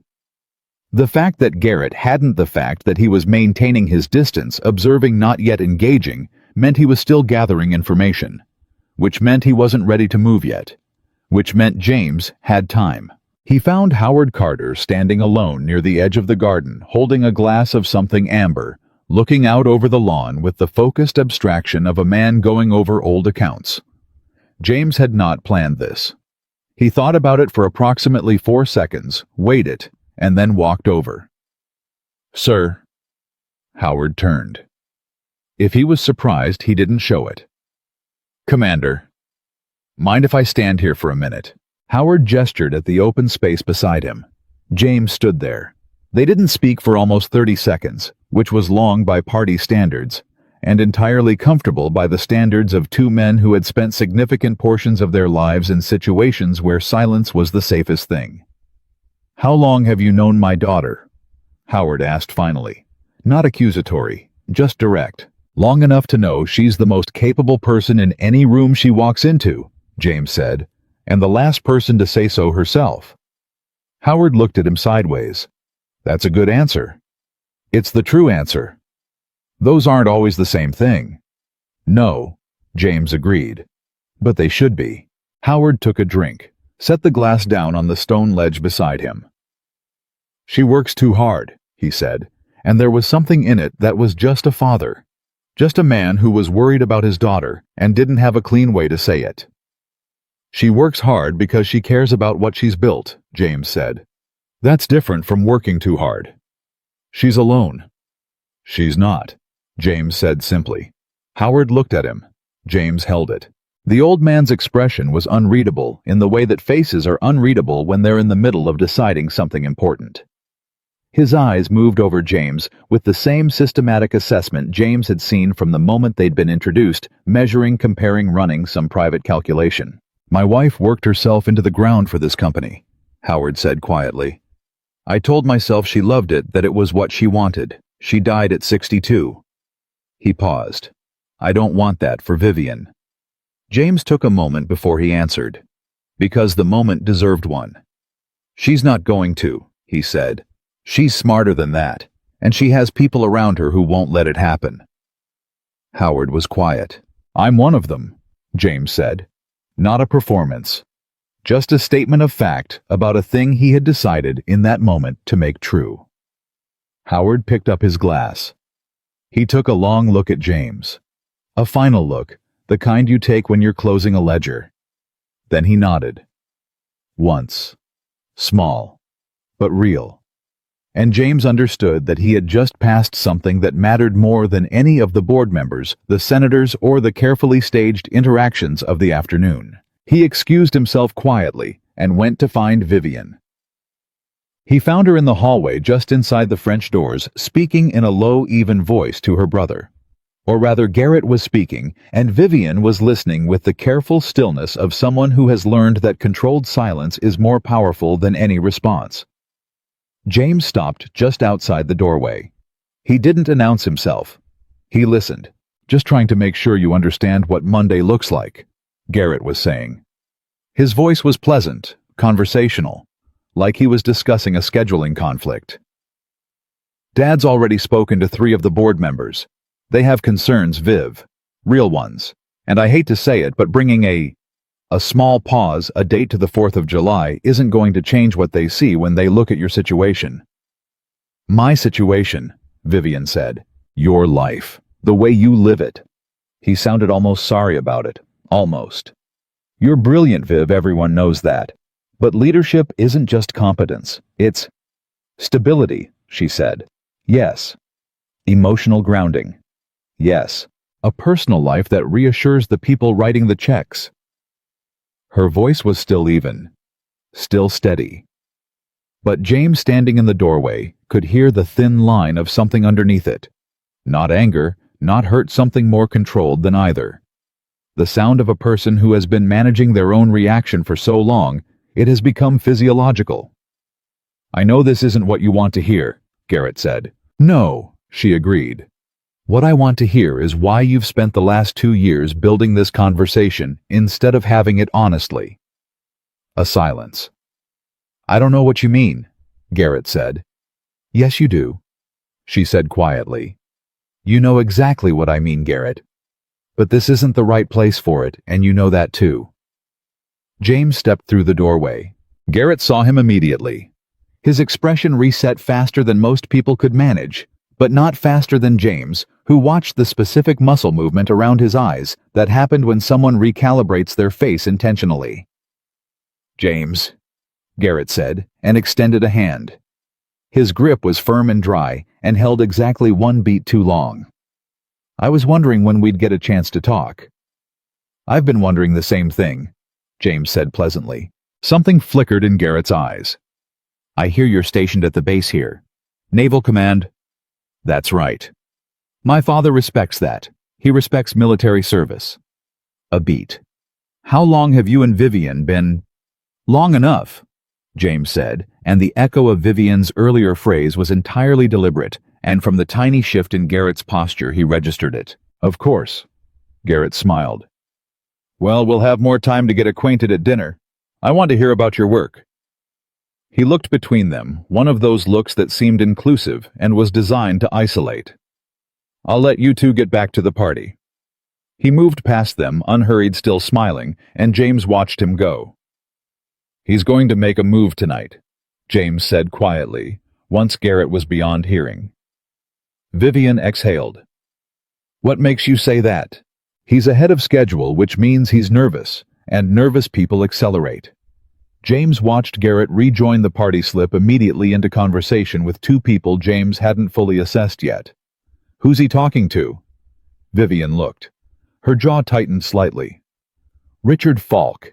The fact that Garrett hadn't the fact that he was maintaining his distance, observing not yet engaging, meant he was still gathering information, which meant he wasn't ready to move yet, which meant James had time. He found Howard Carter standing alone near the edge of the garden, holding a glass of something amber, looking out over the lawn with the focused abstraction of a man going over old accounts. James had not planned this. He thought about it for approximately 4 seconds, waited, and then walked over. "Sir." Howard turned. If he was surprised, he didn't show it. "Commander. Mind if I stand here for a minute?" Howard gestured at the open space beside him. James stood there. They didn't speak for almost 30 seconds, which was long by party standards, and entirely comfortable by the standards of two men who had spent significant portions of their lives in situations where silence was the safest thing. "How long have you known my daughter?" Howard asked finally. Not accusatory, just direct. "Long enough to know she's the most capable person in any room she walks into," James said, "and the last person to say so herself." Howard looked at him sideways. "That's a good answer." "It's the true answer." "Those aren't always the same thing." "No," James agreed. "But they should be." Howard took a drink, set the glass down on the stone ledge beside him. "She works too hard," he said, and there was something in it that was just a father, just a man who was worried about his daughter and didn't have a clean way to say it. "She works hard because she cares about what she's built," James said. "That's different from working too hard." "She's alone." "She's not," James said simply. Howard looked at him. James held it. The old man's expression was unreadable in the way that faces are unreadable when they're in the middle of deciding something important. His eyes moved over James with the same systematic assessment James had seen from the moment they'd been introduced, measuring, comparing, running some private calculation. "My wife worked herself into the ground for this company," Howard said quietly. "I told myself she loved it, that it was what she wanted. She died at 62. He paused. "I don't want that for Vivian." James took a moment before he answered, because the moment deserved one. "She's not going to," he said. "She's smarter than that, and she has people around her who won't let it happen." Howard was quiet. "I'm one of them," James said. Not a performance. Just a statement of fact about a thing he had decided in that moment to make true. Howard picked up his glass. He took a long look at James. A final look, the kind you take when you're closing a ledger. Then he nodded. Once. Small. But real. And James understood that he had just passed something that mattered more than any of the board members, the senators, or the carefully staged interactions of the afternoon. He excused himself quietly and went to find Vivian. He found her in the hallway just inside the French doors, speaking in a low, even voice to her brother. Or rather, Garrett was speaking, and Vivian was listening with the careful stillness of someone who has learned that controlled silence is more powerful than any response. James stopped just outside the doorway. He didn't announce himself. He listened, just trying to make sure you understand what Monday looks like, Garrett was saying. His voice was pleasant, conversational, like he was discussing a scheduling conflict. "Dad's already spoken to 3 of the board members. They have concerns, Viv. Real ones. And I hate to say it, but bringing a small pause, a date to the 4th of July, isn't going to change what they see when they look at your situation." "My situation," Vivian said. "Your life. The way you live it." He sounded almost sorry about it. Almost. "You're brilliant, Viv, everyone knows that. But leadership isn't just competence. It's stability," she said. "Yes. Emotional grounding. Yes. A personal life that reassures the people writing the checks." Her voice was still even, still steady. But James, standing in the doorway, could hear the thin line of something underneath it. Not anger, not hurt, something more controlled than either. The sound of a person who has been managing their own reaction for so long, it has become physiological. "I know this isn't what you want to hear," Garrett said. "No," she agreed. "What I want to hear is why you've spent the last 2 years building this conversation instead of having it honestly." A silence. "I don't know what you mean," Garrett said. Yes, you do, she said quietly. You know exactly what I mean, Garrett. But this isn't the right place for it, and you know that too. James stepped through the doorway. Garrett saw him immediately. His expression reset faster than most people could manage, but not faster than James, who watched the specific muscle movement around his eyes that happened when someone recalibrates their face intentionally. James, Garrett said, and extended a hand. His grip was firm and dry, and held exactly 1 beat too long. I was wondering when we'd get a chance to talk. I've been wondering the same thing, James said pleasantly. Something flickered in Garrett's eyes. I hear you're stationed at the base here. Naval Command? That's right. My father respects that. He respects military service. A beat. How long have you and Vivian been? Long enough, James said, and the echo of Vivian's earlier phrase was entirely deliberate, and from the tiny shift in Garrett's posture he registered it. Of course. Garrett smiled. Well, we'll have more time to get acquainted at dinner. I want to hear about your work. He looked between them, one of those looks that seemed inclusive and was designed to isolate. I'll let you two get back to the party. He moved past them, unhurried, still smiling, and James watched him go. He's going to make a move tonight, James said quietly, once Garrett was beyond hearing. Vivian exhaled. What makes you say that? He's ahead of schedule, which means he's nervous, and nervous people accelerate. James watched Garrett rejoin the party, slip immediately into conversation with two people James hadn't fully assessed yet. Who's he talking to? Vivian looked. Her jaw tightened slightly. Richard Falk.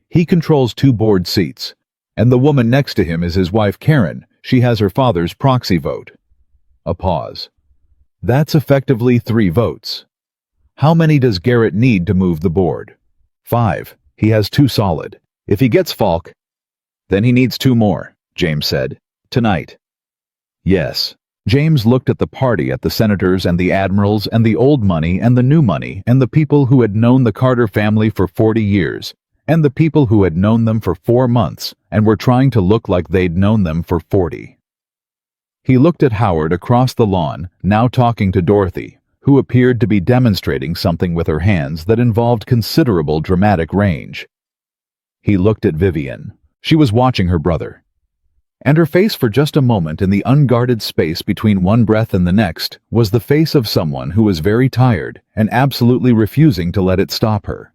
He controls 2 board seats, and the woman next to him is his wife Karen. She has her father's proxy vote. A pause. That's effectively 3 votes. How many does Garrett need to move the board? 5. He has 2 solid. If he gets Falk, then he needs 2 more, James said. Tonight. Yes. James looked at the party, at the senators and the admirals and the old money and the new money and the people who had known the Carter family for 40 years and the people who had known them for 4 months and were trying to look like they'd known them for 40. He looked at Howard across the lawn, now talking to Dorothy, who appeared to be demonstrating something with her hands that involved considerable dramatic range. He looked at Vivian. She was watching her brother. And her face, for just a moment in the unguarded space between one breath and the next, was the face of someone who was very tired and absolutely refusing to let it stop her.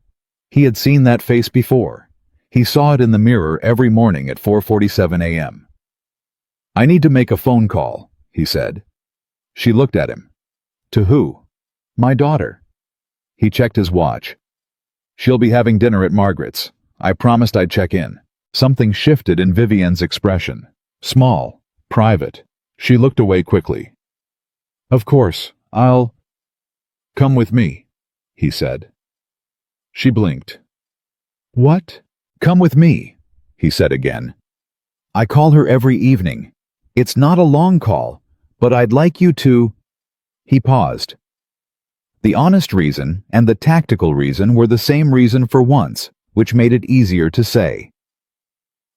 He had seen that face before. He saw it in the mirror every morning at 4:47 a.m. I need to make a phone call, he said. She looked at him. To who? My daughter. He checked his watch. She'll be having dinner at Margaret's. I promised I'd check in. Something shifted in Vivian's expression. Small, private. She looked away quickly. Of course, I'll... Come with me, he said. She blinked. What? Come with me, he said again. I call her every evening. It's not a long call, but I'd like you to... He paused. The honest reason and the tactical reason were the same reason for once, which made it easier to say.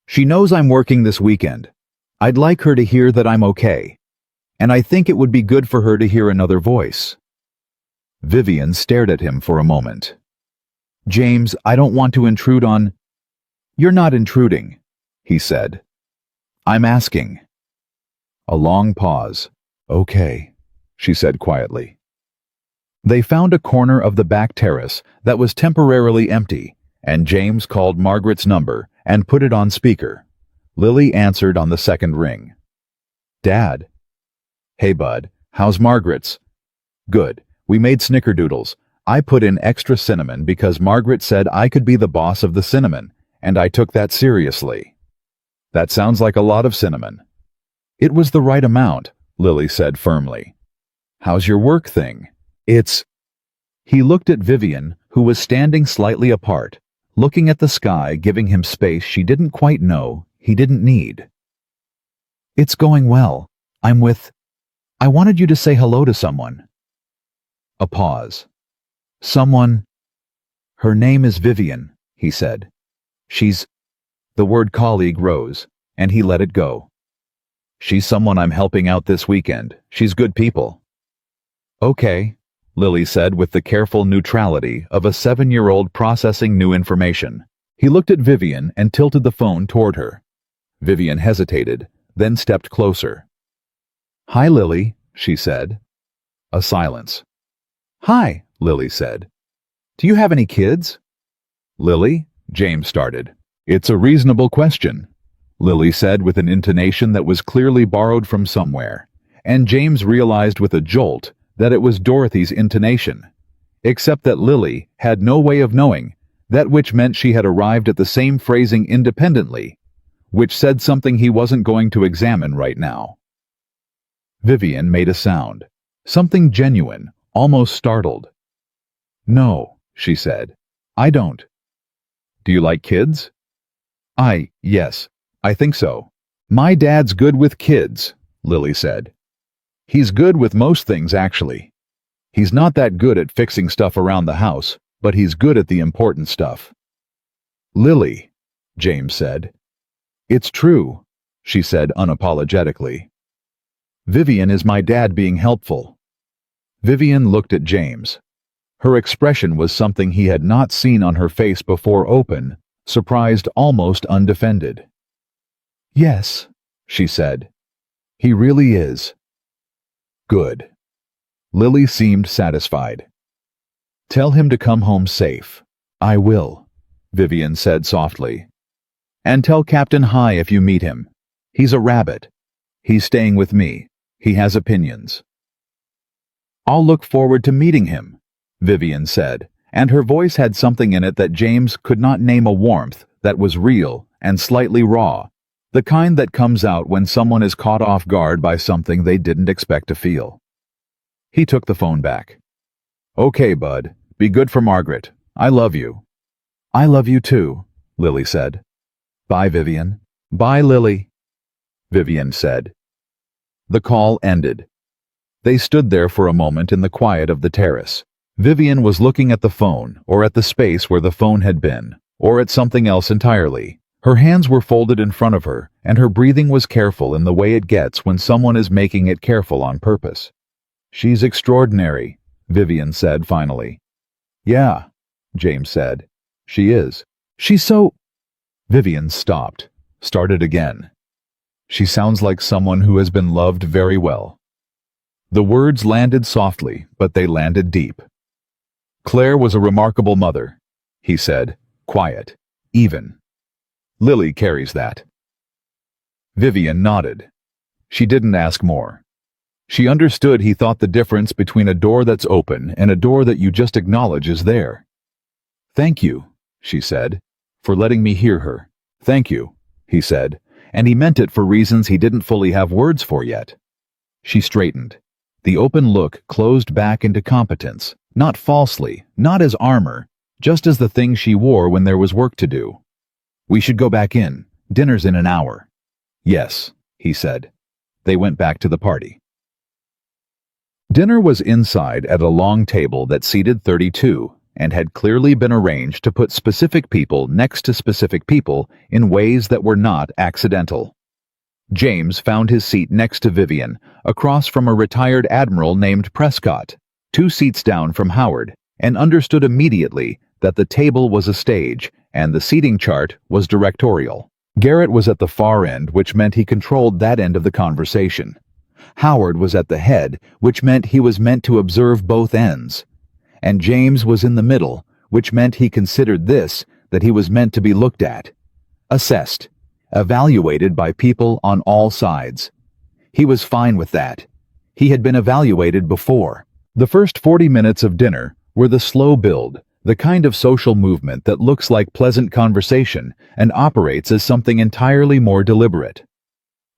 She knows I'm working this weekend. I'd like her to hear that I'm okay. And I think it would be good for her to hear another voice. Vivian stared at him for a moment. James, I don't want to intrude on... You're not intruding, he said. I'm asking. A long pause. Okay, she said quietly. They found a corner of the back terrace that was temporarily empty, and James called Margaret's number and put it on speaker. Lily answered on the second ring. Dad. Hey, bud, how's Margaret's? Good. We made snickerdoodles. I put in extra cinnamon because Margaret said I could be the boss of the cinnamon, and I took that seriously. That sounds like a lot of cinnamon. It was the right amount, Lily said firmly. How's your work thing? It's... He looked at Vivian, who was standing slightly apart, looking at the sky, giving him space she didn't quite know he didn't need. It's going well. I'm with... I wanted you to say hello to someone. A pause. Someone... Her name is Vivian, he said. She's... The word colleague rose, and he let it go. She's someone I'm helping out this weekend. She's good people. Okay, Lily said with the careful neutrality of a 7-year-old processing new information. He looked at Vivian and tilted the phone toward her. Vivian hesitated, then stepped closer. Hi, Lily, she said. A silence. Hi, Lily said. Do you have any kids? Lily, James started. It's a reasonable question, Lily said with an intonation that was clearly borrowed from somewhere, and James realized with a jolt that it was Dorothy's intonation, except that Lily had no way of knowing that, which meant she had arrived at the same phrasing independently, which said something he wasn't going to examine right now. Vivian made a sound, something genuine, almost startled. No, she said. I don't. Do you like kids? Yes, I think so. My dad's good with kids, Lily said. He's good with most things, actually. He's not that good at fixing stuff around the house, but he's good at the important stuff. Lily, James said. It's true, she said unapologetically. Vivian is my dad being helpful. Vivian looked at James. Her expression was something he had not seen on her face before, open, surprised, almost undefended. Yes, she said. He really is. Good. Lily seemed satisfied. Tell him to come home safe. I will, Vivian said softly. And tell Captain High if you meet him. He's a rabbit. He's staying with me. He has opinions. I'll look forward to meeting him, Vivian said, and her voice had something in it that James could not name, a warmth that was real and slightly raw, the kind that comes out when someone is caught off guard by something they didn't expect to feel. He took the phone back. Okay, bud. Be good for Margaret. I love you. I love you too, Lily said. Bye, Vivian. Bye, Lily, Vivian said. The call ended. They stood there for a moment in the quiet of the terrace. Vivian was looking at the phone, or at the space where the phone had been, or at something else entirely. Her hands were folded in front of her, and her breathing was careful in the way it gets when someone is making it careful on purpose. She's extraordinary, Vivian said finally. Yeah, James said. She is. She's so... Vivian stopped, started again. She sounds like someone who has been loved very well. The words landed softly, but they landed deep. Claire was a remarkable mother, he said, quiet, even. Lily carries that. Vivian nodded. She didn't ask more. She understood he thought the difference between a door that's open and a door that you just acknowledge is there. Thank you, she said, for letting me hear her. Thank you, he said, and he meant it for reasons he didn't fully have words for yet. She straightened. The open look closed back into competence, not falsely, not as armor, just as the thing she wore when there was work to do. We should go back in. Dinner's in an hour. Yes, he said. They went back to the party. Dinner was inside at a long table that seated 32 and had clearly been arranged to put specific people next to specific people in ways that were not accidental. James found his seat next to Vivian, across from a retired admiral named Prescott, 2 seats down from Howard, and understood immediately that the table was a stage and the seating chart was directorial. Garrett was at the far end, which meant he controlled that end of the conversation. Howard was at the head, which meant he was meant to observe both ends. And James was in the middle, which meant he considered this, that he was meant to be looked at, assessed, evaluated by people on all sides. He was fine with that. He had been evaluated before. The first 40 minutes of dinner were the slow build, the kind of social movement that looks like pleasant conversation and operates as something entirely more deliberate.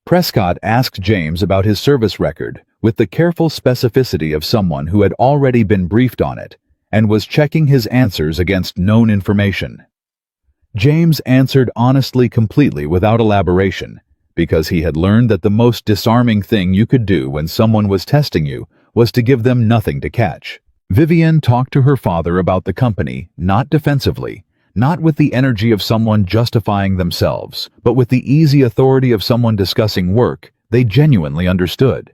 Prescott asked James about his service record with the careful specificity of someone who had already been briefed on it and was checking his answers against known information. James answered honestly, completely without elaboration, because he had learned that the most disarming thing you could do when someone was testing you was to give them nothing to catch. Vivian talked to her father about the company, not defensively, not with the energy of someone justifying themselves, but with the easy authority of someone discussing work They genuinely understood.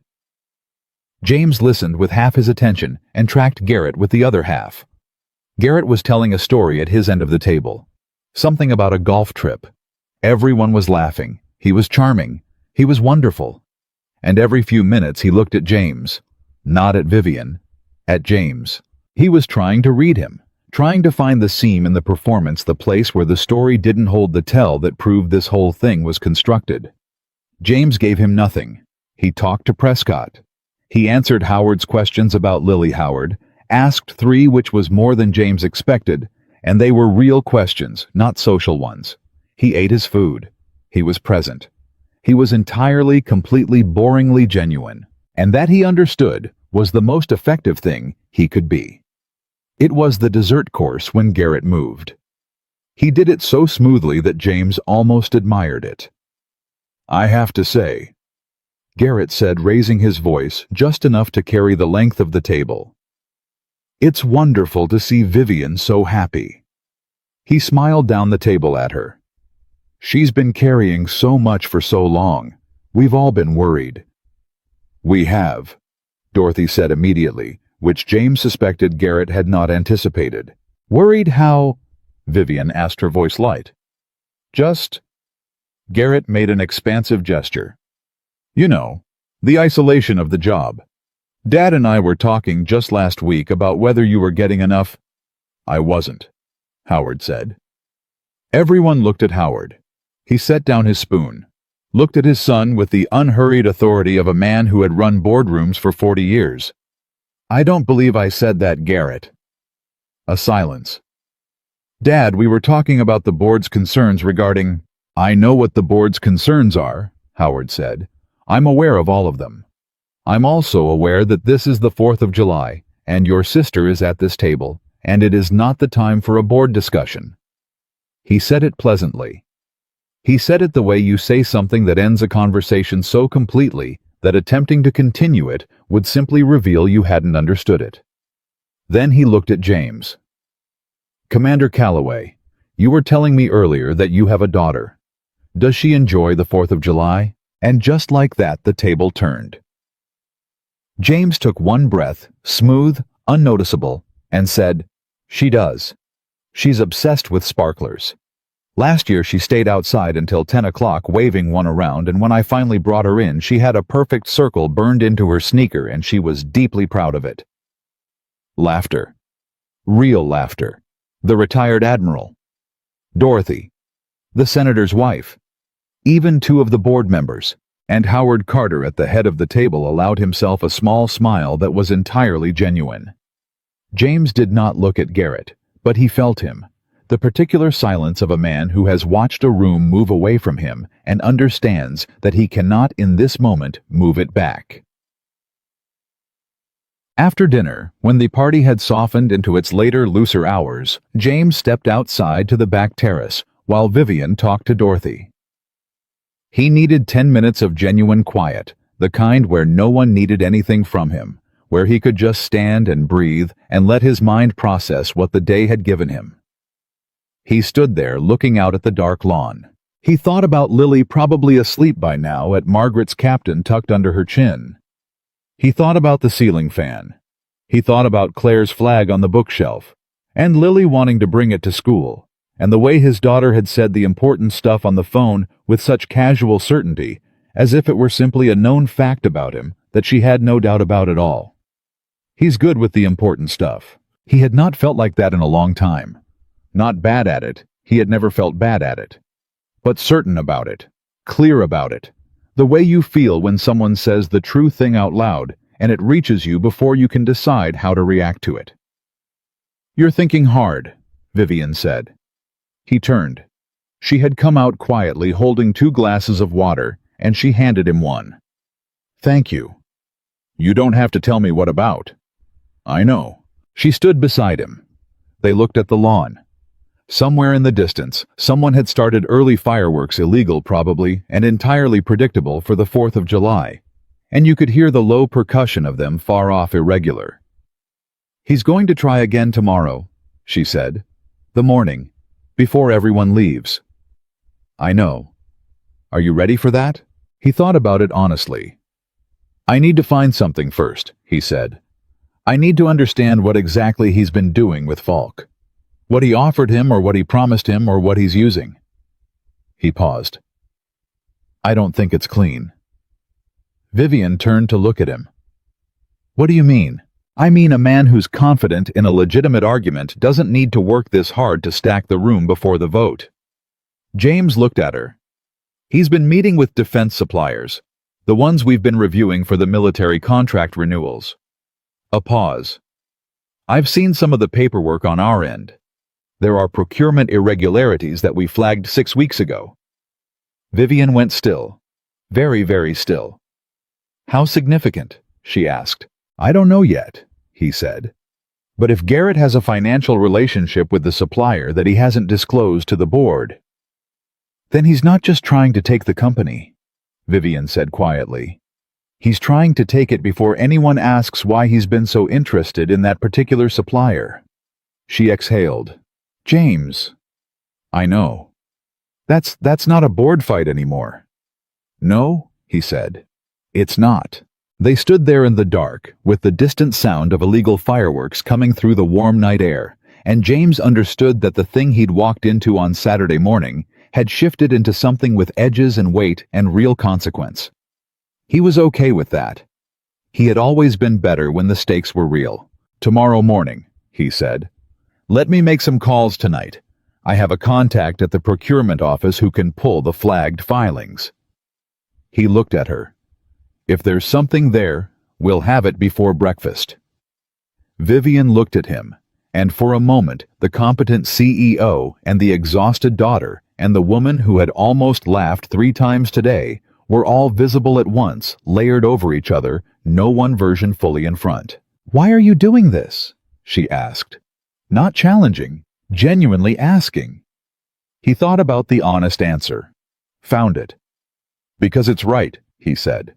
James listened with half his attention and tracked Garrett with the other half. Garrett was telling a story at his end of the table. Something about a golf trip. Everyone was laughing. He was charming. He was wonderful. And every few minutes he looked at James. Not at Vivian. At James. He was trying to read him. Trying to find the seam in the performance, the place where the story didn't hold the tell that proved this whole thing was constructed. James gave him nothing. He talked to Prescott. He answered Howard's questions about Lily Howard, asked 3 which was more than James expected, and they were real questions, not social ones. He ate his food. He was present. He was entirely, completely, boringly genuine, and that he understood was the most effective thing he could be. It was the dessert course when Garrett moved. He did it so smoothly that James almost admired it. "I have to say," Garrett said, raising his voice just enough to carry the length of the table, "it's wonderful to see Vivian so happy." He smiled down the table at her. "She's been carrying so much for so long. We've all been worried." "We have," Dorothy said immediately, which James suspected Garrett had not anticipated. "Worried how?" Vivian asked, her voice light. "Just..." Garrett made an expansive gesture. "You know, the isolation of the job. Dad and I were talking just last week about whether you were getting enough." "I wasn't," Howard said. Everyone looked at Howard. He set down his spoon, looked at his son with the unhurried authority of a man who had run boardrooms for 40 years. "I don't believe I said that, Garrett." A silence. "Dad, we were talking about the board's concerns regarding..." "I know what the board's concerns are," Howard said. "I'm aware of all of them. I'm also aware that this is the 4th of July, and your sister is at this table, and it is not the time for a board discussion." He said it pleasantly. He said it the way you say something that ends a conversation so completely that attempting to continue it would simply reveal you hadn't understood it. Then he looked at James. "Commander Calloway, you were telling me earlier that you have a daughter. Does she enjoy the 4th of July?" And just like that, the table turned. James took one breath, smooth, unnoticeable, and said, "She does. She's obsessed with sparklers. Last year she stayed outside until 10 o'clock waving one around, and when I finally brought her in, she had a perfect circle burned into her sneaker and she was deeply proud of it." Laughter. Real laughter. The retired admiral. Dorothy. The senator's wife. Even 2 of the board members, and Howard Carter at the head of the table allowed himself a small smile that was entirely genuine. James did not look at Garrett, but he felt him. The particular silence of a man who has watched a room move away from him and understands that he cannot in this moment move it back. After dinner, when the party had softened into its later, looser hours, James stepped outside to the back terrace while Vivian talked to Dorothy. He needed 10 minutes of genuine quiet, the kind where no one needed anything from him, where he could just stand and breathe and let his mind process what the day had given him. He stood there looking out at the dark lawn. He thought about Lily, probably asleep by now, at Margaret's captain tucked under her chin. He thought about the ceiling fan. He thought about Claire's flag on the bookshelf, and Lily wanting to bring it to school, and the way his daughter had said the important stuff on the phone with such casual certainty, as if it were simply a known fact about him that she had no doubt about at all. He's good with the important stuff. He had not felt like that in a long time. Not bad at it, he had never felt bad at it. But certain about it, clear about it, the way you feel when someone says the true thing out loud and it reaches you before you can decide how to react to it. "You're thinking hard," Vivian said. He turned. She had come out quietly holding 2 glasses of water, and she handed him one. "Thank you." "You don't have to tell me what about." "I know." She stood beside him. They looked at the lawn. Somewhere in the distance, someone had started early fireworks, illegal probably, and entirely predictable for the 4th of July, and you could hear the low percussion of them far off, irregular. "He's going to try again tomorrow," she said. "The morning, before everyone leaves." "I know. Are you ready for that?" He thought about it honestly. I need to find something first, he said. I need to understand what exactly he's been doing with Falk. What he offered him or what he promised him or what he's using. He paused. I don't think it's clean. Vivian turned to look at him. What do you mean? I mean a man who's confident in a legitimate argument doesn't need to work this hard to stack the room before the vote. James looked at her. He's been meeting with defense suppliers, the ones we've been reviewing for the military contract renewals. A pause. I've seen some of the paperwork on our end. There are procurement irregularities that we flagged 6 weeks ago. Vivian went still. Very, very still. How significant? She asked. I don't know yet, he said. But if Garrett has a financial relationship with the supplier that he hasn't disclosed to the board, then he's not just trying to take the company, Vivian said quietly. He's trying to take it before anyone asks why he's been so interested in that particular supplier. She exhaled. James. I know. That's not a board fight anymore. No, he said. It's not. They stood there in the dark, with the distant sound of illegal fireworks coming through the warm night air, and James understood that the thing he'd walked into on Saturday morning had shifted into something with edges and weight and real consequence. He was okay with that. He had always been better when the stakes were real. Tomorrow morning, he said. Let me make some calls tonight. I have a contact at the procurement office who can pull the flagged filings. He looked at her. If there's something there, we'll have it before breakfast. Vivian looked at him, and for a moment the competent CEO and the exhausted daughter and the woman who had almost laughed 3 times today were all visible at once, layered over each other, no one version fully in front. Why are you doing this? She asked. Not challenging, genuinely asking. He thought about the honest answer. Found it. Because it's right, he said.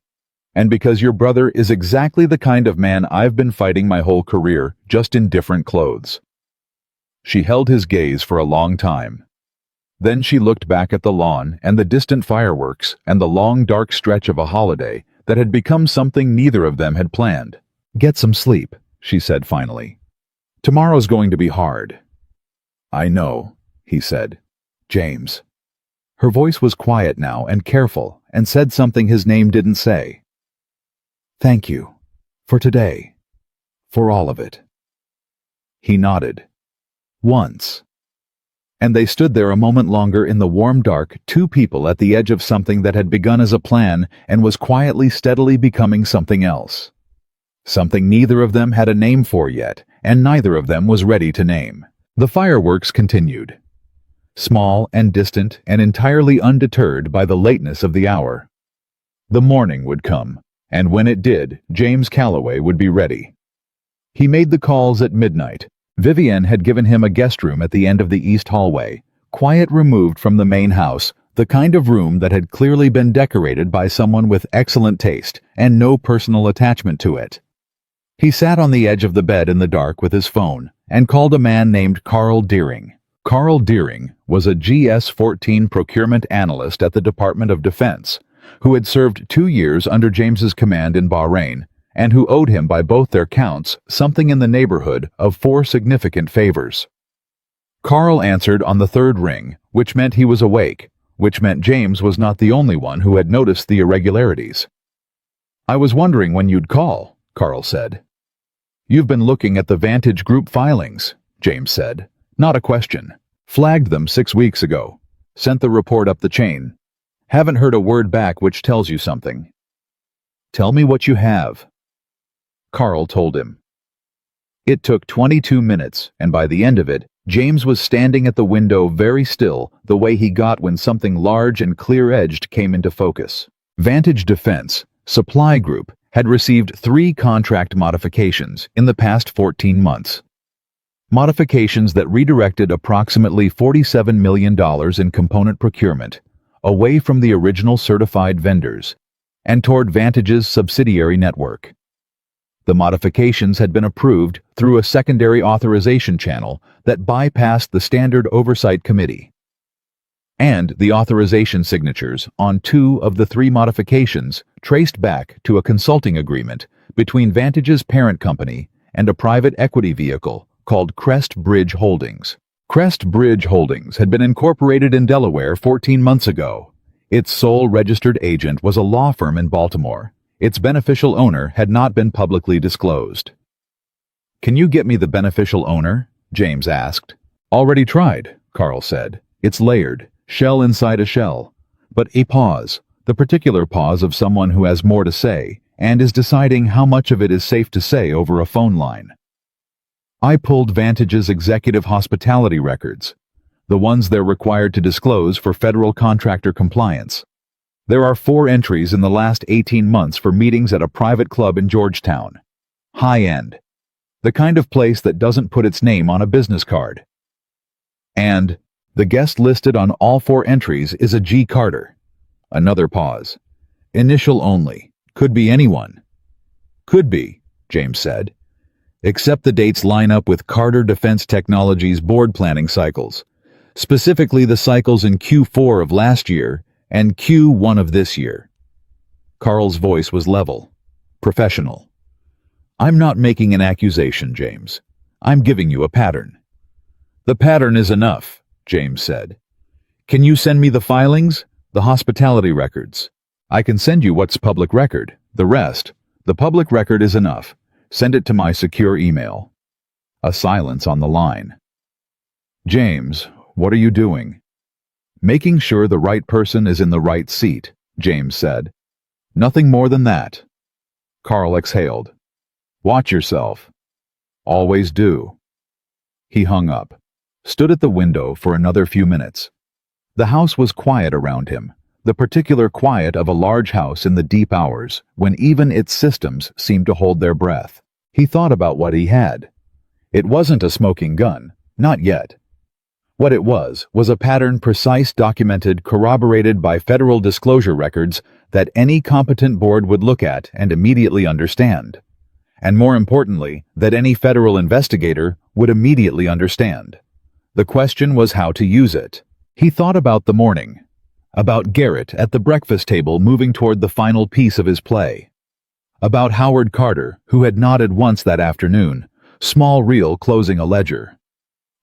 And because your brother is exactly the kind of man I've been fighting my whole career, just in different clothes. She held his gaze for a long time. Then she looked back at the lawn and the distant fireworks and the long dark stretch of a holiday that had become something neither of them had planned. Get some sleep, she said finally. Tomorrow's going to be hard. I know, he said. James. Her voice was quiet now and careful, and said something his name didn't say. Thank you. For today. For all of it. He nodded. Once. And they stood there a moment longer in the warm dark, 2 people at the edge of something that had begun as a plan and was quietly, steadily becoming something else. Something neither of them had a name for yet, and neither of them was ready to name. The fireworks continued. Small and distant and entirely undeterred by the lateness of the hour. The morning would come, and when it did, James Calloway would be ready. He made the calls at midnight. Vivian had given him a guest room at the end of the east hallway, quiet, removed from the main house, the kind of room that had clearly been decorated by someone with excellent taste and no personal attachment to it. He sat on the edge of the bed in the dark with his phone and called a man named Carl Deering. Carl Deering was a GS-14 procurement analyst at the Department of Defense, who had served 2 years under James's command in Bahrain, and who owed him by both their counts something in the neighborhood of 4 significant favors. Carl answered on the 3rd ring, which meant he was awake, which meant James was not the only one who had noticed the irregularities. I was wondering when you'd call, Carl said. You've been looking at the Vantage Group filings, James said. Not a question. Flagged them 6 weeks ago. Sent the report up the chain. Haven't heard a word back, which tells you something. Tell me what you have. Carl told him. It took 22 minutes, and by the end of it, James was standing at the window very still, the way he got when something large and clear-edged came into focus. Vantage Defense Supply Group had received 3 contract modifications in the past 14 months. Modifications that redirected approximately $47 million in component procurement away from the original certified vendors and toward Vantage's subsidiary network. The modifications had been approved through a secondary authorization channel that bypassed the standard oversight committee. and the authorization signatures on 2 of the 3 modifications traced back to a consulting agreement between Vantage's parent company and a private equity vehicle called Crest Bridge Holdings. Crest Bridge Holdings had been incorporated in Delaware 14 months ago. Its sole registered agent was a law firm in Baltimore. Its beneficial owner had not been publicly disclosed. "Can you get me the beneficial owner?" James asked. "Already tried," Carl said. "It's layered, shell inside a shell." But a pause, the particular pause of someone who has more to say and is deciding how much of it is safe to say over a phone line. "I pulled Vantage's executive hospitality records, the ones they're required to disclose for federal contractor compliance. There are 4 entries in the last 18 months for meetings at a private club in Georgetown. High-end. The kind of place that doesn't put its name on a business card. And the guest listed on all 4 entries is a G. Carter." Another pause. "Initial only. Could be anyone." "Could be," James said. "Except the dates line up with Carter Defense Technologies board planning cycles, specifically the cycles in Q4 of last year and Q1 of this year." Carl's voice was level, professional. "I'm not making an accusation, James. I'm giving you a pattern." "The pattern is enough," James said. "Can you send me the filings? The hospitality records? I can send you what's public record. The rest, the public record is enough. Send it to my secure email." A silence on the line. "James, what are you doing?" "Making sure the right person is in the right seat," James said. "Nothing more than that." Carl exhaled. "Watch yourself." "Always do." He hung up, stood at the window for another few minutes. The house was quiet around him, the particular quiet of a large house in the deep hours when even its systems seemed to hold their breath. He thought about what he had. It wasn't a smoking gun, not yet. What it was a pattern precise, documented, corroborated by federal disclosure records that any competent board would look at and immediately understand. And more importantly, that any federal investigator would immediately understand. The question was how to use it. He thought about the morning, about Garrett at the breakfast table moving toward the final piece of his play, about Howard Carter, who had nodded once that afternoon, small reel closing a ledger,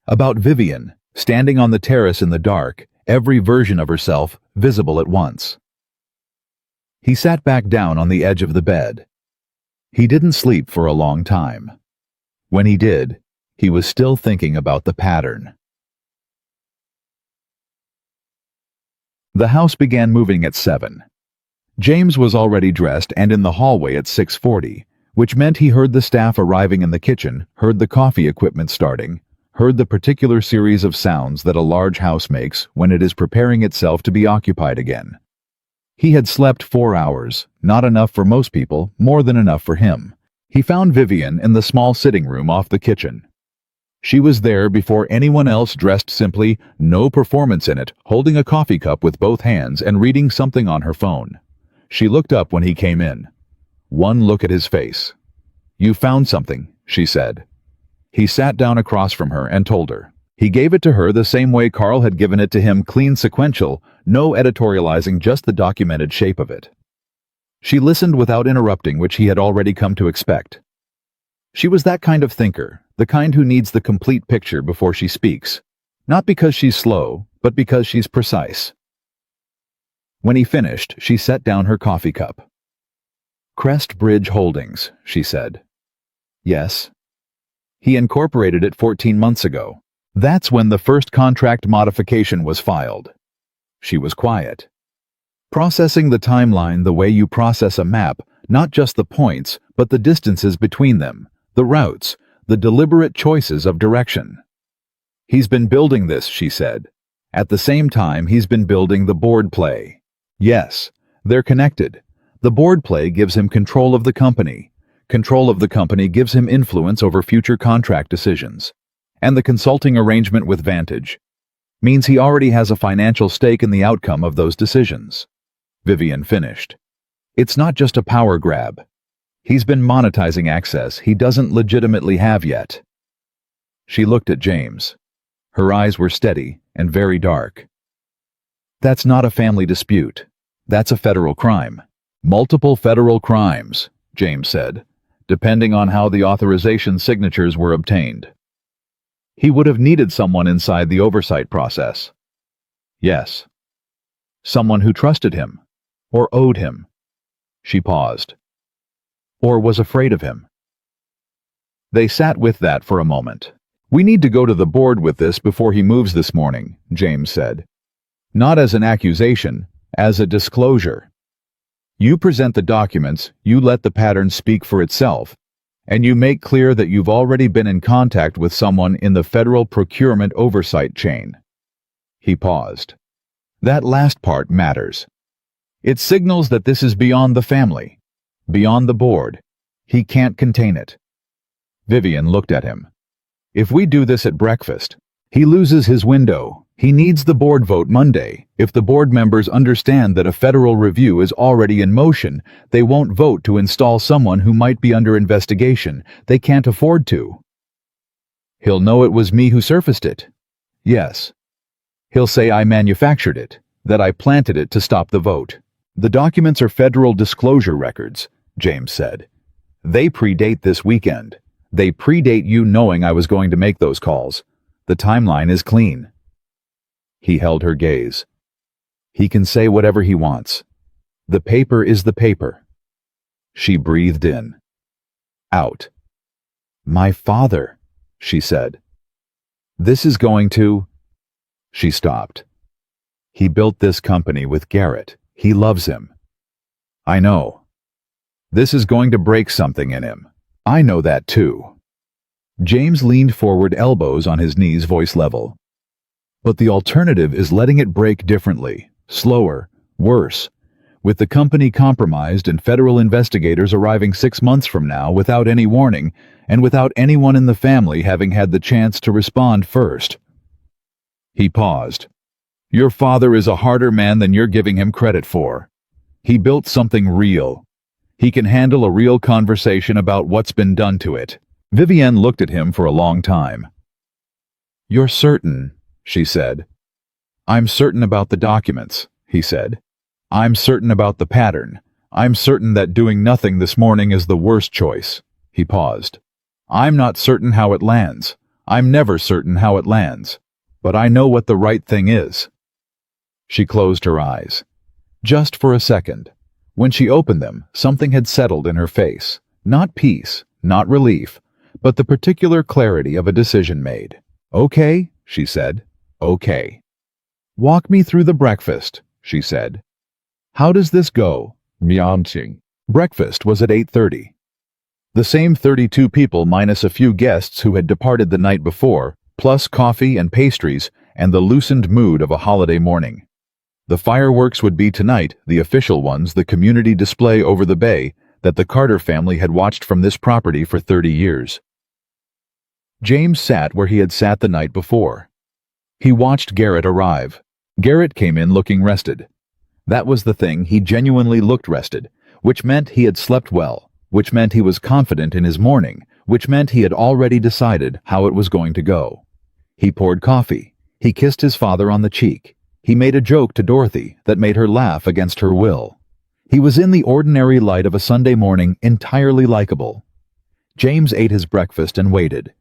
about Vivian, standing on the terrace in the dark, every version of herself visible at once. He sat back down on the edge of the bed. He didn't sleep for a long time. When he did, he was still thinking about the pattern. The house began moving at 7. James was already dressed and in the hallway at 6:40, which meant he heard the staff arriving in the kitchen, heard the coffee equipment starting, heard the particular series of sounds that a large house makes when it is preparing itself to be occupied again. He had slept 4 hours, not enough for most people, more than enough for him. He found Vivian in the small sitting room off the kitchen. She was there before anyone else, dressed simply, no performance in it, holding a coffee cup with both hands and reading something on her phone. She looked up when he came in. One look at his face. "You found something," she said. He sat down across from her and told her. He gave it to her the same way Carl had given it to him, clean, sequential, no editorializing, just the documented shape of it. She listened without interrupting, which he had already come to expect. She was that kind of thinker, the kind who needs the complete picture before she speaks, not because she's slow, but because she's precise. When he finished, she set down her coffee cup. "Crest Bridge Holdings," she said. "Yes." "He incorporated it 14 months ago. That's when the first contract modification was filed." She was quiet. "Processing the timeline the way you process a map, not just the points, but the distances between them, the routes, the deliberate choices of direction." "He's been building this," she said. "At the same time, he's been building the board play." "Yes, they're connected. The board play gives him control of the company. Control of the company gives him influence over future contract decisions. And the consulting arrangement with Vantage means he already has a financial stake in the outcome of those decisions." Vivian finished. "It's not just a power grab. He's been monetizing access he doesn't legitimately have yet." She looked at James. Her eyes were steady and very dark. That's not a family dispute. That's a federal crime. Multiple federal crimes, James said, depending on how the authorization signatures were obtained. He would have needed someone inside the oversight process. Yes. Someone who trusted him, or owed him. She paused. Or was afraid of him. They sat with that for a moment. We need to go to the board with this before he moves this morning, James said. Not as an accusation, as a disclosure. You present the documents, you let the pattern speak for itself, and you make clear that you've already been in contact with someone in the federal procurement oversight chain. He paused. That last part matters. It signals that this is beyond the family, beyond the board. He can't contain it. Vivian looked at him. If we do this at breakfast, he loses his window. He needs the board vote Monday. If the board members understand that a federal review is already in motion, they won't vote to install someone who might be under investigation. They can't afford to. He'll know it was me who surfaced it. Yes. He'll say I manufactured it, that I planted it to stop the vote. The documents are federal disclosure records, James said. They predate this weekend. They predate you knowing I was going to make those calls. The timeline is clean. He held her gaze. He can say whatever he wants. The paper is the paper. She breathed in. Out. My father, she said. This is going to... She stopped. He built this company with Garrett. He loves him. I know. This is going to break something in him. I know that too. James leaned forward, elbows on his knees, voice level. But the alternative is letting it break differently, slower, worse, with the company compromised and federal investigators arriving 6 months from now without any warning and without anyone in the family having had the chance to respond first. He paused. Your father is a harder man than you're giving him credit for. He built something real. He can handle a real conversation about what's been done to it. Vivienne looked at him for a long time. You're certain, she said. I'm certain about the documents, he said. I'm certain about the pattern. I'm certain that doing nothing this morning is the worst choice. He paused. I'm not certain how it lands. I'm never certain how it lands. But I know what the right thing is. She closed her eyes. Just for a second. When she opened them, something had settled in her face. Not peace, not relief, but the particular clarity of a decision made. Okay, she said. Okay. Walk me through the breakfast, she said. How does this go? Mianqing. Breakfast was at 8:30. The same 32 people minus a few guests who had departed the night before, plus coffee and pastries and the loosened mood of a holiday morning. The fireworks would be tonight, the official ones, the community display over the bay that the Carter family had watched from this property for 30 years. James sat where he had sat the night before. He watched Garrett arrive. Garrett came in looking rested. That was the thing, he genuinely looked rested, which meant he had slept well, which meant he was confident in his morning, which meant he had already decided how it was going to go. He poured coffee. He kissed his father on the cheek. He made a joke to Dorothy that made her laugh against her will. He was in the ordinary light of a Sunday morning entirely likable. James ate his breakfast and waited.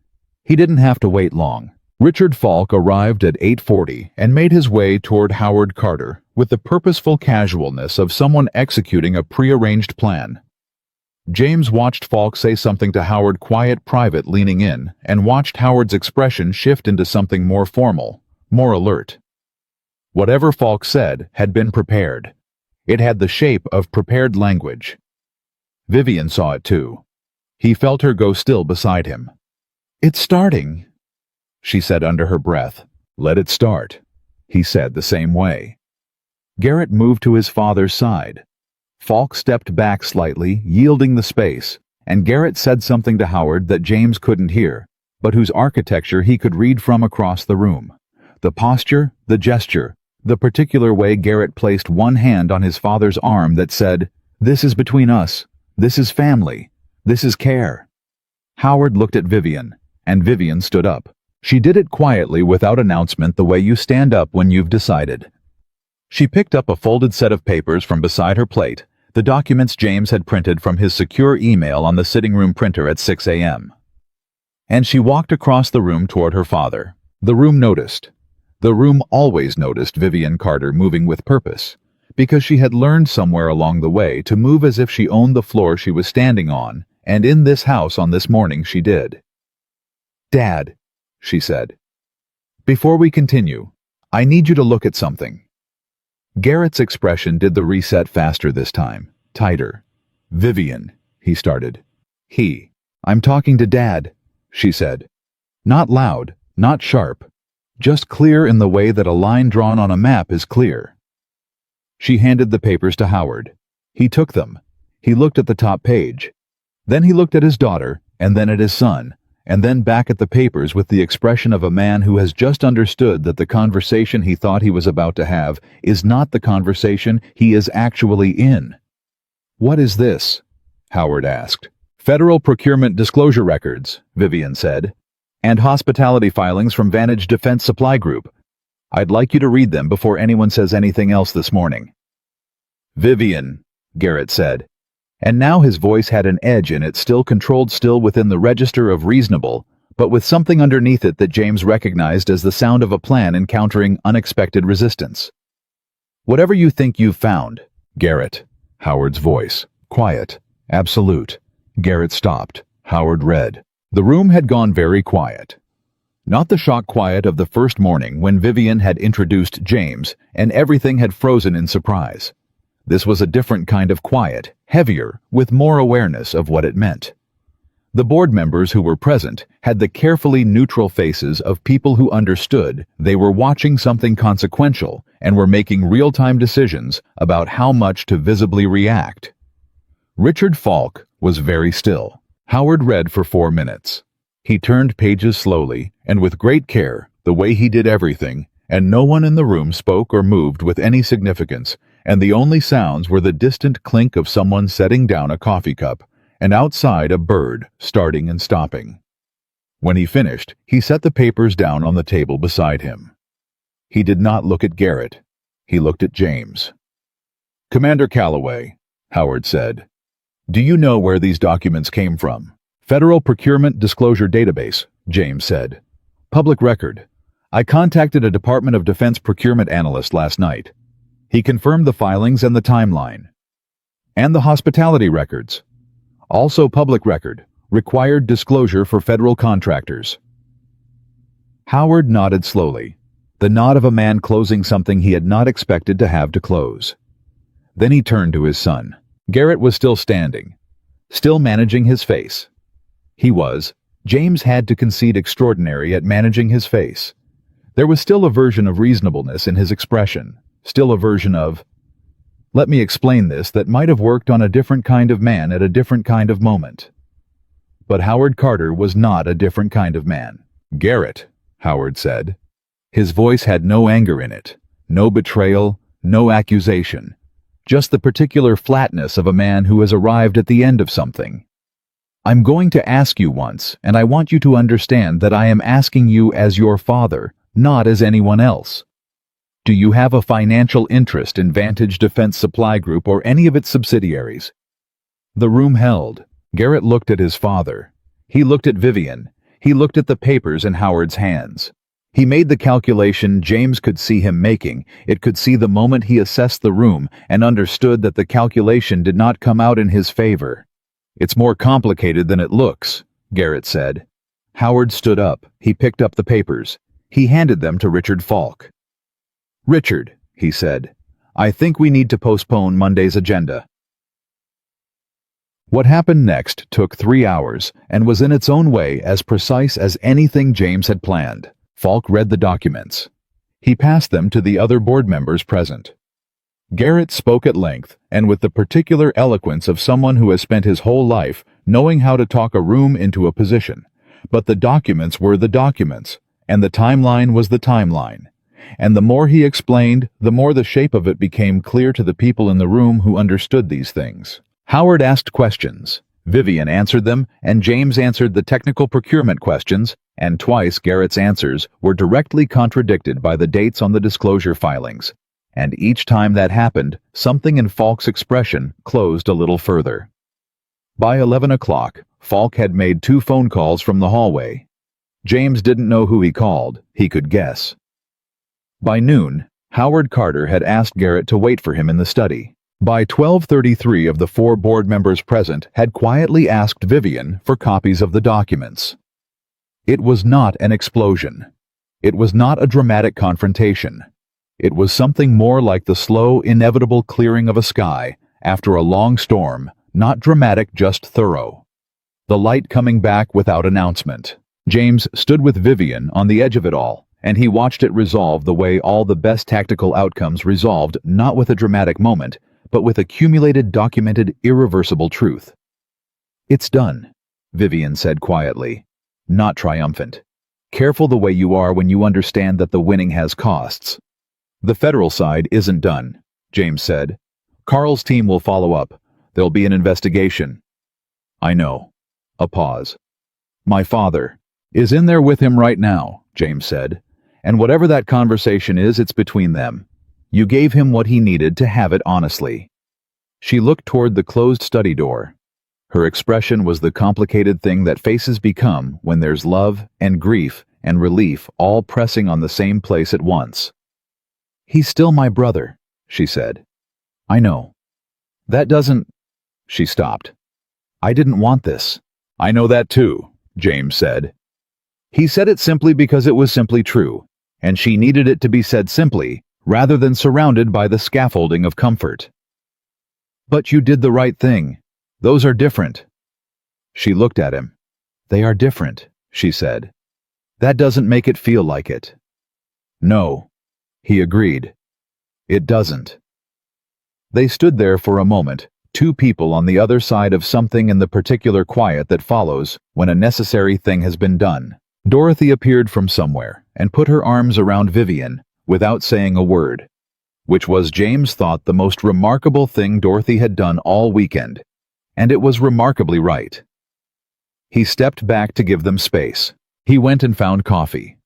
He didn't have to wait long. Richard Falk arrived at 8:40 and made his way toward Howard Carter with the purposeful casualness of someone executing a prearranged plan. James watched Falk say something to Howard, quiet, private, leaning in, and watched Howard's expression shift into something more formal, more alert. Whatever Falk said had been prepared. It had the shape of prepared language. Vivian saw it too. He felt her go still beside him. It's starting, she said under her breath. Let it start, he said the same way. Garrett moved to his father's side. Falk stepped back slightly, yielding the space, and Garrett said something to Howard that James couldn't hear, but whose architecture he could read from across the room. The posture, the gesture, the particular way Garrett placed one hand on his father's arm that said, "This is between us. This is family. This is care." Howard looked at Vivian, and Vivian stood up. She did it quietly without announcement, the way you stand up when you've decided. She picked up a folded set of papers from beside her plate, the documents James had printed from his secure email on the sitting room printer at 6 a.m. And she walked across the room toward her father. The room noticed. The room always noticed Vivian Carter moving with purpose, because she had learned somewhere along the way to move as if she owned the floor she was standing on, and in this house on this morning she did. "Dad," she said, "before we continue, I need you to look at something." Garrett's expression did the reset faster this time, tighter. "Vivian," he started. "I'm talking to Dad," she said. Not loud, not sharp, just clear in the way that a line drawn on a map is clear. She handed the papers to Howard. He took them. He looked at the top page. Then he looked at his daughter, and then at his son, and then back at the papers with the expression of a man who has just understood that the conversation he thought he was about to have is not the conversation he is actually in. "What is this?" Howard asked. "Federal procurement disclosure records," Vivian said, "and hospitality filings from Vantage Defense Supply Group. I'd like you to read them before anyone says anything else this morning." "Vivian," Garrett said, and now his voice had an edge in it, still controlled, still within the register of reasonable, but with something underneath it that James recognized as the sound of a plan encountering unexpected resistance. "Whatever you think you've found, Garrett." Howard's voice, quiet, absolute. Garrett stopped. Howard read. The room had gone very quiet. Not the shock quiet of the first morning when Vivian had introduced James and everything had frozen in surprise. This was a different kind of quiet, heavier, with more awareness of what it meant. The board members who were present had the carefully neutral faces of people who understood they were watching something consequential and were making real-time decisions about how much to visibly react. Richard Falk was very still. Howard read for 4 minutes. He turned pages slowly and with great care, the way he did everything, and no one in the room spoke or moved with any significance, and the only sounds were the distant clink of someone setting down a coffee cup, and outside a bird starting and stopping. When he finished, he set the papers down on the table beside him. He did not look at Garrett. He looked at James. "Commander Calloway," Howard said, "do you know where these documents came from?" "Federal Procurement Disclosure Database," James said. "Public record. I contacted a Department of Defense procurement analyst last night. He confirmed the filings and the timeline. And the hospitality records. Also public record. Required disclosure for federal contractors." Howard nodded slowly, the nod of a man closing something he had not expected to have to close. Then he turned to his son. Garrett was still standing, still managing his face. James had to concede extraordinary at managing his face. There was still a version of reasonableness in his expression, still a version of, "Let me explain this," that might have worked on a different kind of man at a different kind of moment. But Howard Carter was not a different kind of man. "Garrett," Howard said. His voice had no anger in it, no betrayal, no accusation, just the particular flatness of a man who has arrived at the end of something. "I'm going to ask you once, and I want you to understand that I am asking you as your father, not as anyone else. Do you have a financial interest in Vantage Defense Supply Group or any of its subsidiaries?" The room held. Garrett looked at his father. He looked at Vivian. He looked at the papers in Howard's hands. He made the calculation James could see him making. It could see the moment he assessed the room and understood that the calculation did not come out in his favor. "It's more complicated than it looks," Garrett said. Howard stood up. He picked up the papers. He handed them to Richard Falk. "Richard," he said, "I think we need to postpone Monday's agenda." What happened next took 3 hours and was in its own way as precise as anything James had planned. Falk read the documents. He passed them to the other board members present. Garrett spoke at length and with the particular eloquence of someone who has spent his whole life knowing how to talk a room into a position. But the documents were the documents, and the timeline was the timeline. And the more he explained, the more the shape of it became clear to the people in the room who understood these things. Howard asked questions. Vivian answered them, and James answered the technical procurement questions, and twice Garrett's answers were directly contradicted by the dates on the disclosure filings. and each time that happened, something in Falk's expression closed a little further. By 11 o'clock, Falk had made 2 phone calls from the hallway. James didn't know who he called, he could guess. By noon, Howard Carter had asked Garrett to wait for him in the study. By 12:33 of the 4 board members present had quietly asked Vivian for copies of the documents. It was not an explosion. It was not a dramatic confrontation. It was something more like the slow, inevitable clearing of a sky after a long storm, not dramatic, just thorough. The light coming back without announcement. James stood with Vivian on the edge of it all, and he watched it resolve the way all the best tactical outcomes resolved, not with a dramatic moment, but with accumulated, documented, irreversible truth. "It's done," Vivian said quietly, not triumphant. "Careful the way you are when you understand that the winning has costs." "The federal side isn't done," James said. "Carl's team will follow up. There'll be an investigation." "I know." A pause. "My father is in there with him right now," James said. "And whatever that conversation is, it's between them. You gave him what he needed to have it honestly." She looked toward the closed study door. Her expression was the complicated thing that faces become when there's love and grief and relief all pressing on the same place at once. "He's still my brother," she said. "I know. That doesn't—" She stopped. "I didn't want this." "I know that too," James said. He said it simply because it was simply true, and she needed it to be said simply, rather than surrounded by the scaffolding of comfort. "But you did the right thing. Those are different." She looked at him. "They are different," she said. "That doesn't make it feel like it." "No," he agreed. "It doesn't." They stood there for a moment, 2 people on the other side of something in the particular quiet that follows when a necessary thing has been done. Dorothy appeared from somewhere and put her arms around Vivian without saying a word, which was, James thought, the most remarkable thing Dorothy had done all weekend, and it was remarkably right. He stepped back to give them space. He went and found coffee.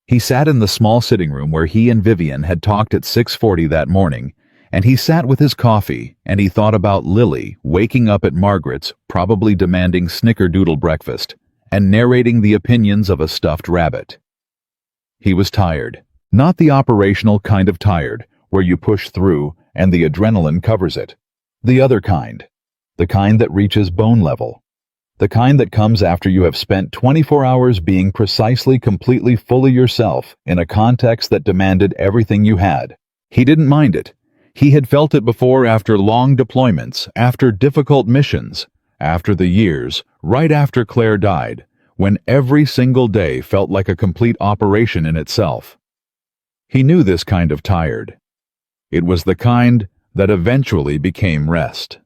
He sat in the small sitting room where he and Vivian had talked at 6:40 that morning, and he sat with his coffee and he thought about Lily waking up at Margaret's, probably demanding snickerdoodle breakfast, and narrating the opinions of a stuffed rabbit. He was tired. Not the operational kind of tired, where you push through and the adrenaline covers it. The other kind. The kind that reaches bone level. The kind that comes after you have spent 24 hours being precisely, completely, fully yourself in a context that demanded everything you had. He didn't mind it. He had felt it before, after long deployments, after difficult missions, after the years, right after Claire died, when every single day felt like a complete operation in itself. He knew this kind of tired. It was the kind that eventually became rest.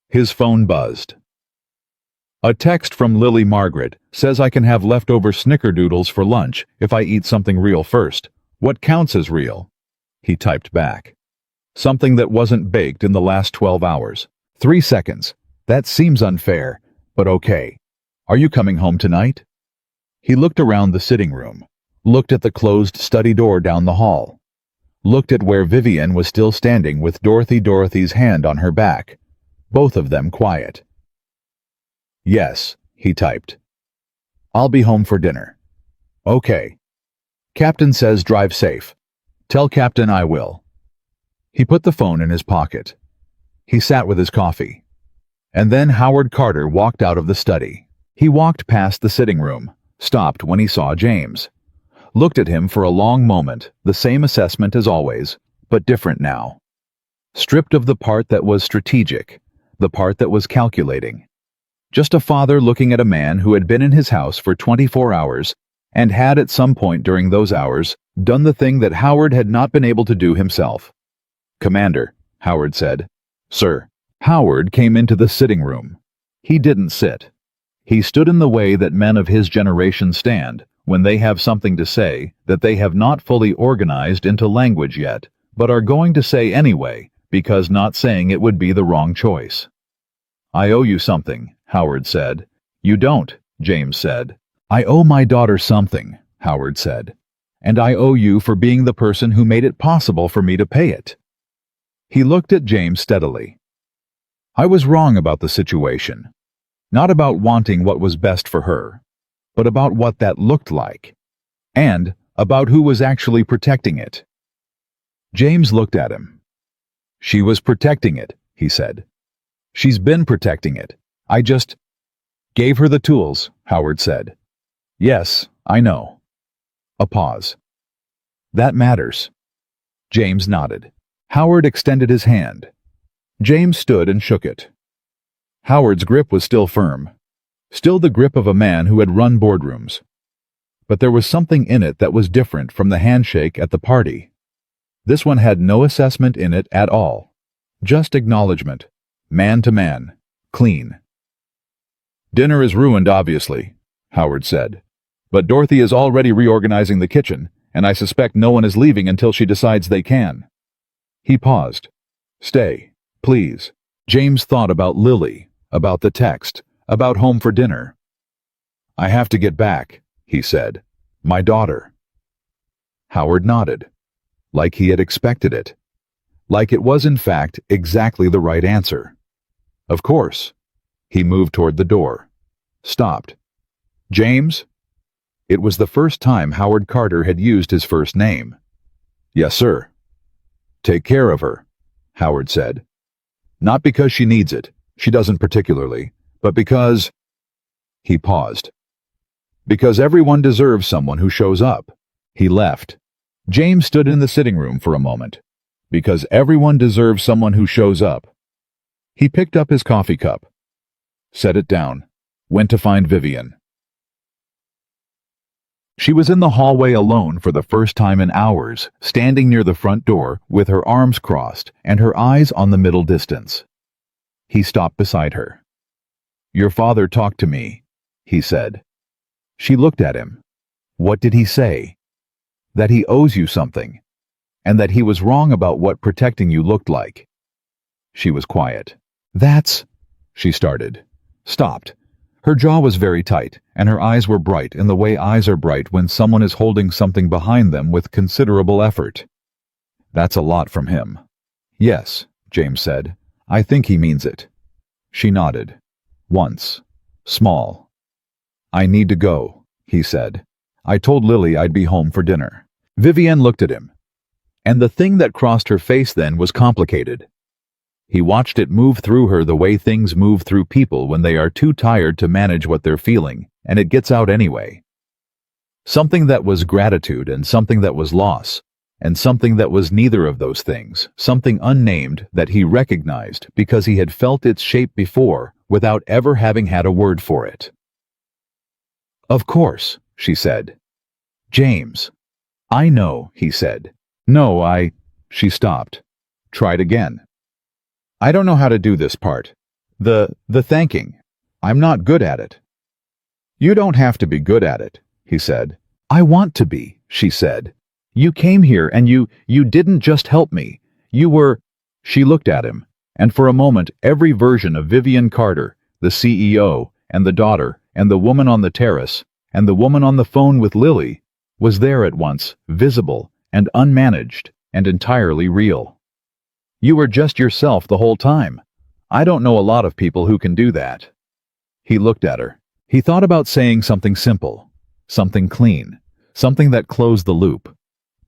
His phone buzzed. "A text from Lily Margaret says I can have leftover snickerdoodles for lunch if I eat something real first. What counts as real?" He typed back. "Something that wasn't baked in the last 12 hours. 3 seconds. That seems unfair, but okay. Are you coming home tonight?" He looked around the sitting room, looked at the closed study door down the hall, looked at where Vivian was still standing with Dorothy's hand on her back, both of them quiet. "Yes," he typed. "I'll be home for dinner." "Okay. Captain says drive safe. Tell Captain I will." He put the phone in his pocket. He sat with his coffee. And then Howard Carter walked out of the study. He walked past the sitting room, stopped when he saw James. Looked at him for a long moment, the same assessment as always, but different now. Stripped of the part that was strategic, the part that was calculating. Just a father looking at a man who had been in his house for 24 hours and had at some point during those hours done the thing that Howard had not been able to do himself. "Commander," Howard said. "Sir." Howard came into the sitting room. He didn't sit. He stood in the way that men of his generation stand when they have something to say that they have not fully organized into language yet, but are going to say anyway, because not saying it would be the wrong choice. "I owe you something," Howard said. "You don't," James said. "I owe my daughter something," Howard said. and I owe you for being the person who made it possible for me to pay it." He looked at James steadily. "I was wrong about the situation. Not about wanting what was best for her, but about what that looked like, and about who was actually protecting it." James looked at him. "She was protecting it," he said. "She's been protecting it. I just gave her the tools," Howard said. "Yes, I know." A pause. "That matters." James nodded. Howard extended his hand. James stood and shook it. Howard's grip was still firm, still the grip of a man who had run boardrooms. But there was something in it that was different from the handshake at the party. This one had no assessment in it at all. Just acknowledgement, man to man, clean. "Dinner is ruined, obviously," Howard said. "But Dorothy is already reorganizing the kitchen, and I suspect no one is leaving until she decides they can." He paused. "Stay, please." James thought about Lily, about the text, about home for dinner. "I have to get back," he said. "My daughter." Howard nodded, like he had expected it, like it was in fact exactly the right answer. "Of course." He moved toward the door. Stopped. "James?" It was the first time Howard Carter had used his first name. "Yes, sir." "Take care of her," Howard said. "Not because she needs it, she doesn't particularly, but because—" He paused. "Because everyone deserves someone who shows up." He left. James stood in the sitting room for a moment. Because everyone deserves someone who shows up. He picked up his coffee cup, set it down, went to find Vivian. She was in the hallway alone for the first time in hours, standing near the front door with her arms crossed and her eyes on the middle distance. He stopped beside her. "Your father talked to me," he said. She looked at him. What did he say? That he owes you something, and that he was wrong about what protecting you looked like. She was quiet. "That's—" she started. Stopped. Her jaw was very tight, and her eyes were bright in the way eyes are bright when someone is holding something behind them with considerable effort. "That's a lot from him." "Yes," James said. "I think he means it." She nodded. "Once. Small." "I need to go," he said. "I told Lily I'd be home for dinner." Vivian looked at him. And the thing that crossed her face then was complicated. He watched it move through her the way things move through people when they are too tired to manage what they're feeling, and it gets out anyway. Something that was gratitude and something that was loss, and something that was neither of those things, something unnamed that he recognized because he had felt its shape before without ever having had a word for it. "Of course," she said. "James." "I know," he said. "No, She stopped. Tried again. "I don't know how to do this part. The thanking. I'm not good at it." "You don't have to be good at it," he said. "I want to be," she said. "You came here and you didn't just help me. You were—" She looked at him, and for a moment every version of Vivian Carter, the CEO, and the daughter, and the woman on the terrace, and the woman on the phone with Lily, was there at once, visible and unmanaged and entirely real. "You were just yourself the whole time. I don't know a lot of people who can do that." He looked at her. He thought about saying something simple, something clean, something that closed the loop.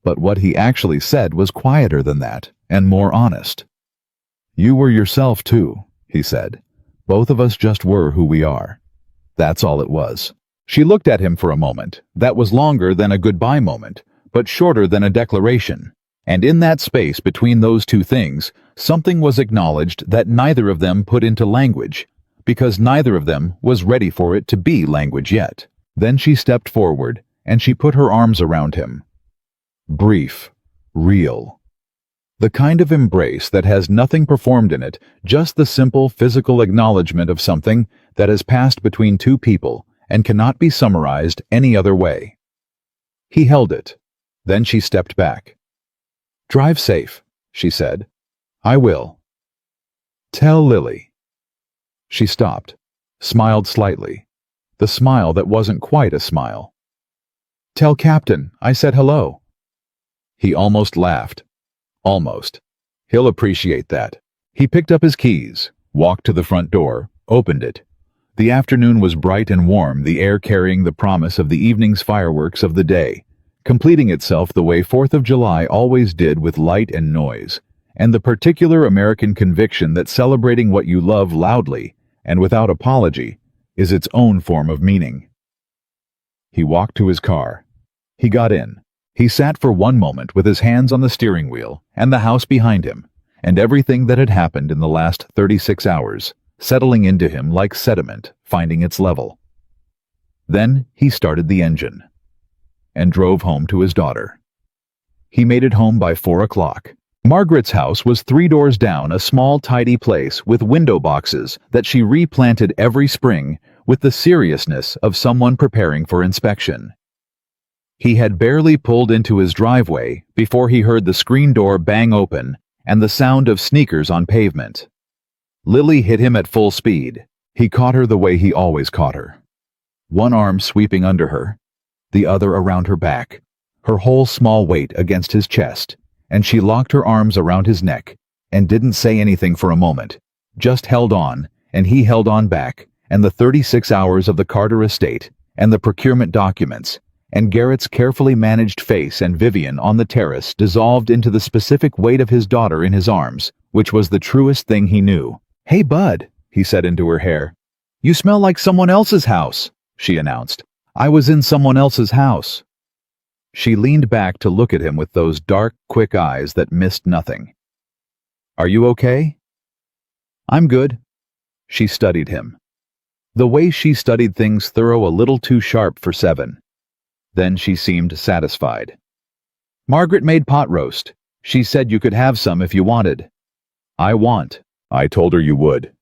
But what he actually said was quieter than that, and more honest. "You were yourself too," he said. "Both of us just were who we are." That's all it was. She looked at him for a moment. That was longer than a goodbye moment, but shorter than a declaration. And in that space between those two things, something was acknowledged that neither of them put into language, because neither of them was ready for it to be language yet. Then she stepped forward, and she put her arms around him. Brief. Real. The kind of embrace that has nothing performed in it, just the simple physical acknowledgement of something that has passed between two people and cannot be summarized any other way. He held it. Then she stepped back. "Drive safe," she said. "I will." "Tell Lily." She stopped, smiled slightly, the smile that wasn't quite a smile. "Tell Captain I said hello." He almost laughed. Almost. He'll appreciate that. He picked up his keys, walked to the front door, opened it. The afternoon was bright and warm, the air carrying the promise of the evening's fireworks of the day, completing itself the way 4th of July always did, with light and noise, and the particular American conviction that celebrating what you love loudly and without apology is its own form of meaning. He walked to his car. He got in. He sat for one moment with his hands on the steering wheel and the house behind him, and everything that had happened in the last 36 hours, settling into him like sediment, finding its level. Then he started the engine and drove home to his daughter. He made it home by 4 o'clock. Margaret's house was 3 doors down, a small, tidy place with window boxes that she replanted every spring with the seriousness of someone preparing for inspection. He had barely pulled into his driveway before he heard the screen door bang open and the sound of sneakers on pavement. Lily hit him at full speed. He caught her the way he always caught her. One arm sweeping under her, the other around her back, her whole small weight against his chest, and she locked her arms around his neck and didn't say anything for a moment, just held on, and he held on back, and the 36 hours of the Carter estate, and the procurement documents, and Garrett's carefully managed face and Vivian on the terrace dissolved into the specific weight of his daughter in his arms, which was the truest thing he knew. "Hey, bud," he said into her hair. "You smell like someone else's house," she announced. "I was in someone else's house." She leaned back to look at him with those dark, quick eyes that missed nothing. "Are you okay?" "I'm good." She studied him. The way she studied things thorough, a little too sharp for 7. Then she seemed satisfied. "Margaret made pot roast. She said you could have some if you wanted." I told her you would."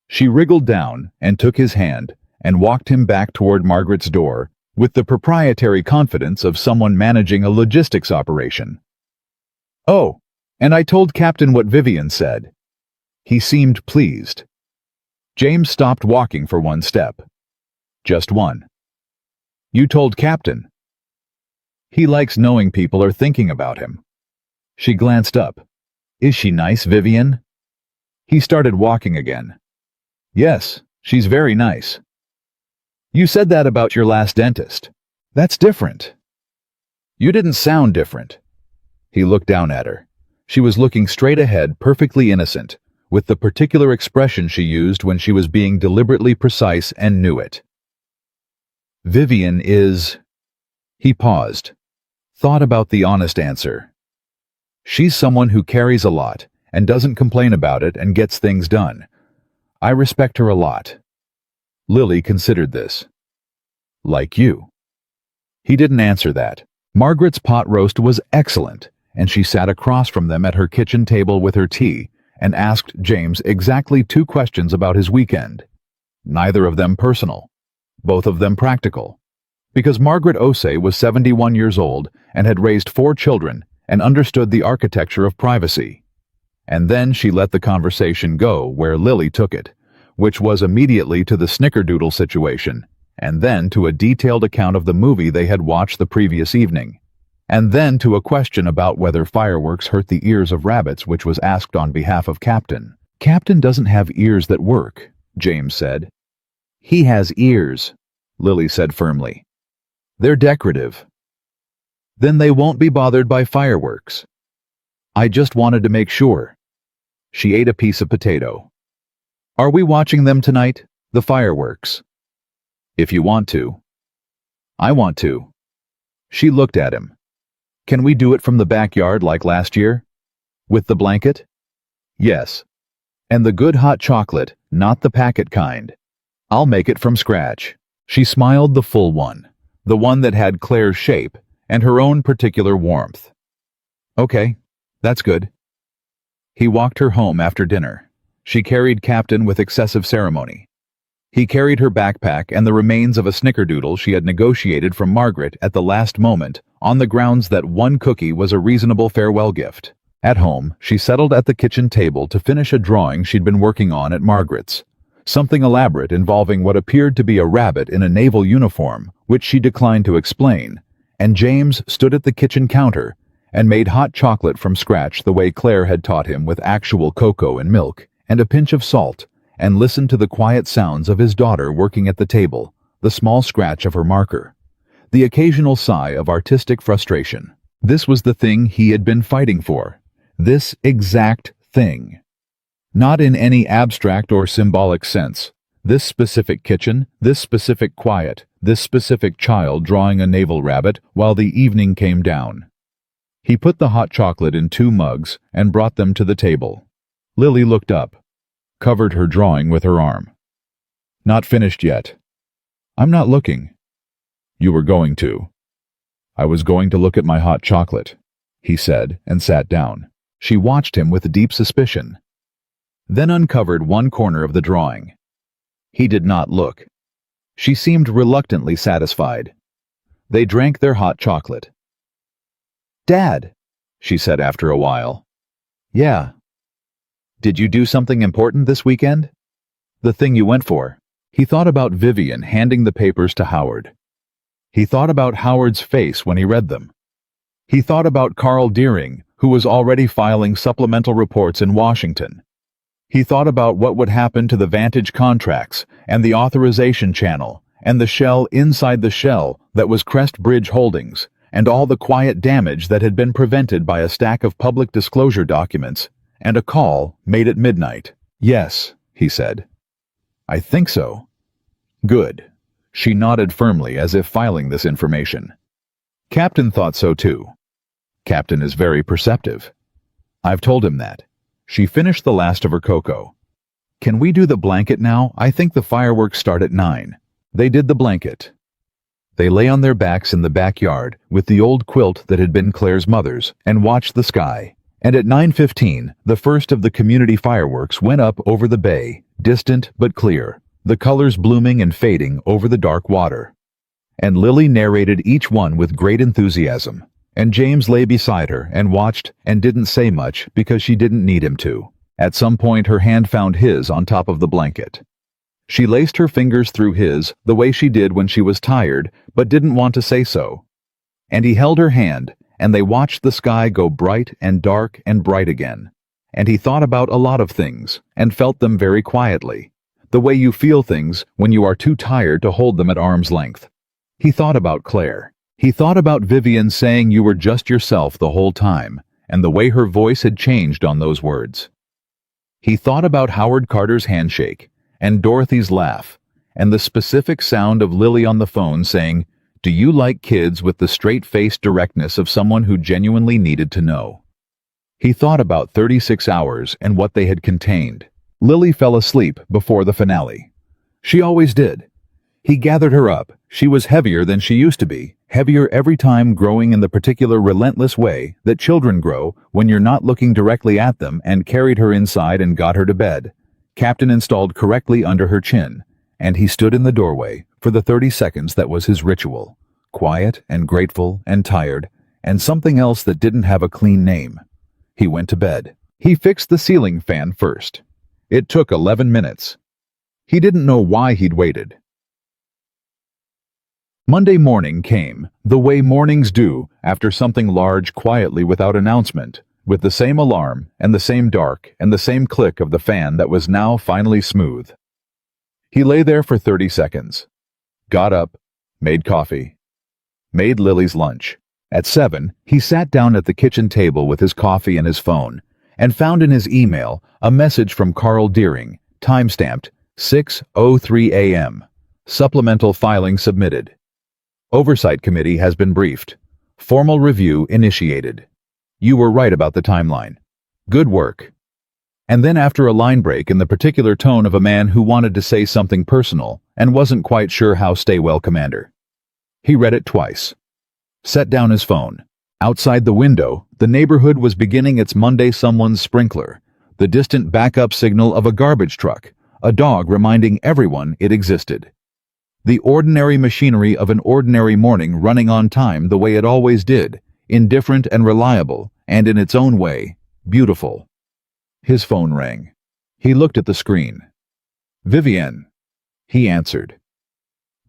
She wriggled down and took his hand and walked him back toward Margaret's door with the proprietary confidence of someone managing a logistics operation. "Oh, and I told Captain what Vivian said." He seemed pleased. James stopped walking for one step. Just one. "You told Captain." "He likes knowing people are thinking about him." She glanced up. "Is she nice, Vivian?" He started walking again. "Yes, she's very nice." "You said that about your last dentist." "That's different." "You didn't sound different." He looked down at her. She was looking straight ahead, perfectly innocent, with the particular expression she used when she was being deliberately precise and knew it. "Vivian is..." He paused, thought about the honest answer. "She's someone who carries a lot and doesn't complain about it and gets things done. I respect her a lot." Lily considered this. "Like you." He didn't answer that. Margaret's pot roast was excellent, and she sat across from them at her kitchen table with her tea and asked James exactly 2 questions about his weekend. Neither of them personal. Both of them practical. Because Margaret Osei was 71 years old and had raised 4 children and understood the architecture of privacy. And then she let the conversation go where Lily took it, which was immediately to the snickerdoodle situation, and then to a detailed account of the movie they had watched the previous evening, and then to a question about whether fireworks hurt the ears of rabbits, which was asked on behalf of Captain. "Captain doesn't have ears that work," James said. "He has ears," Lily said firmly. "They're decorative." "Then they won't be bothered by fireworks." "I just wanted to make sure." She ate a piece of potato. "Are we watching them tonight, the fireworks?" "If you want to." "I want to." She looked at him. "Can we do it from the backyard like last year? With the blanket?" "Yes. And the good hot chocolate, not the packet kind. I'll make it from scratch." She smiled, the full one, the one that had Claire's shape and her own particular warmth. "Okay, that's good." He walked her home after dinner. She carried Captain with excessive ceremony. He carried her backpack and the remains of a snickerdoodle she had negotiated from Margaret at the last moment on the grounds that 1 cookie was a reasonable farewell gift. At home, she settled at the kitchen table to finish a drawing she'd been working on at Margaret's. Something elaborate involving what appeared to be a rabbit in a naval uniform, which she declined to explain, and James stood at the kitchen counter and made hot chocolate from scratch the way Claire had taught him, with actual cocoa and milk and a pinch of salt, and listened to the quiet sounds of his daughter working at the table, the small scratch of her marker, the occasional sigh of artistic frustration. This was the thing he had been fighting for. This exact thing. Not in any abstract or symbolic sense. This specific kitchen, this specific quiet, this specific child drawing a navel rabbit while the evening came down. He put the hot chocolate in 2 mugs and brought them to the table. Lily looked up, covered her drawing with her arm. "Not finished yet." "I'm not looking." "You were going to." "I was going to look at my hot chocolate," he said, and sat down. She watched him with deep suspicion, then uncovered one corner of the drawing. He did not look. She seemed reluctantly satisfied. They drank their hot chocolate. "Dad," she said after a while. "Yeah." "Did you do something important this weekend?" "The thing you went for." He thought about Vivian handing the papers to Howard. He thought about Howard's face when he read them. He thought about Carl Deering, who was already filing supplemental reports in Washington. He thought about what would happen to the Vantage contracts and the authorization channel and the shell inside the shell that was Crest Bridge Holdings, and all the quiet damage that had been prevented by a stack of public disclosure documents and a call made at midnight. "Yes," he said. "I think so." "Good." She nodded firmly, as if filing this information. Captain thought so too. Captain is very perceptive. I've told him that. She finished the last of her cocoa. "Can we do the blanket now? I think the fireworks start at 9. They did the blanket. They lay on their backs in the backyard with the old quilt that had been Claire's mother's and watched the sky. And at 9:15, the first of the community fireworks went up over the bay, distant but clear, the colors blooming and fading over the dark water. And Lily narrated each one with great enthusiasm, and James lay beside her and watched and didn't say much because she didn't need him to. At some point her hand found his on top of the blanket. She laced her fingers through his the way she did when she was tired but didn't want to say so. And he held her hand, and they watched the sky go bright and dark and bright again. And he thought about a lot of things, and felt them very quietly, the way you feel things when you are too tired to hold them at arm's length. He thought about Claire. He thought about Vivian saying you were just yourself the whole time, and the way her voice had changed on those words. He thought about Howard Carter's handshake, and Dorothy's laugh, and the specific sound of Lily on the phone saying, "Do you like kids?" with the straight-faced directness of someone who genuinely needed to know. He thought about 36 hours and what they had contained. Lily fell asleep before the finale. She always did. He gathered her up. She was heavier than she used to be, heavier every time, growing in the particular relentless way that children grow when you're not looking directly at them, and carried her inside and got her to bed. Captain installed correctly under her chin, and he stood in the doorway for the 30 seconds that was his ritual, quiet and grateful and tired, and something else that didn't have a clean name. He went to bed. He fixed the ceiling fan first. It took 11 minutes. He didn't know why he'd waited. Monday morning came, the way mornings do after something large, quietly without announcement, with the same alarm and the same dark and the same click of the fan that was now finally smooth. He lay there for 30 seconds, got up, made coffee, made Lily's lunch. At 7, he sat down at the kitchen table with his coffee and his phone, and found in his email a message from Carl Deering, time-stamped 6:03 a.m. Supplemental filing submitted. Oversight Committee has been briefed. Formal review initiated. You were right about the timeline. Good work. And then, after a line break in the particular tone of a man who wanted to say something personal and wasn't quite sure how, "Stay well, Commander." He read it twice. Set down his phone. Outside the window, the neighborhood was beginning its Monday someone's sprinkler, the distant backup signal of a garbage truck, a dog reminding everyone it existed. The ordinary machinery of an ordinary morning running on time the way it always did, indifferent and reliable, and in its own way, beautiful. His phone rang. He looked at the screen. "Vivian." He answered.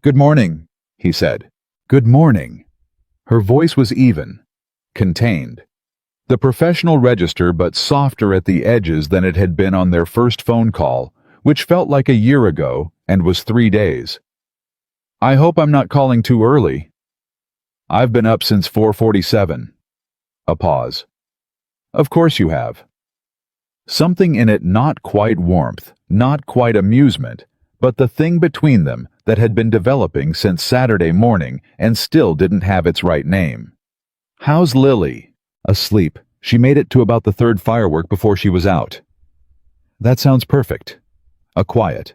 "Good morning," he said. "Good morning." Her voice was even, contained. The professional register, but softer at the edges than it had been on their first phone call, which felt like a year ago and was 3 days. I hope I'm not calling too early. I've been up since 4:47. A pause. Of course you have. Something in it, not quite warmth, not quite amusement, but the thing between them that had been developing since Saturday morning and still didn't have its right name. How's Lily? Asleep. She made it to about the third firework before she was out. That sounds perfect. A quiet.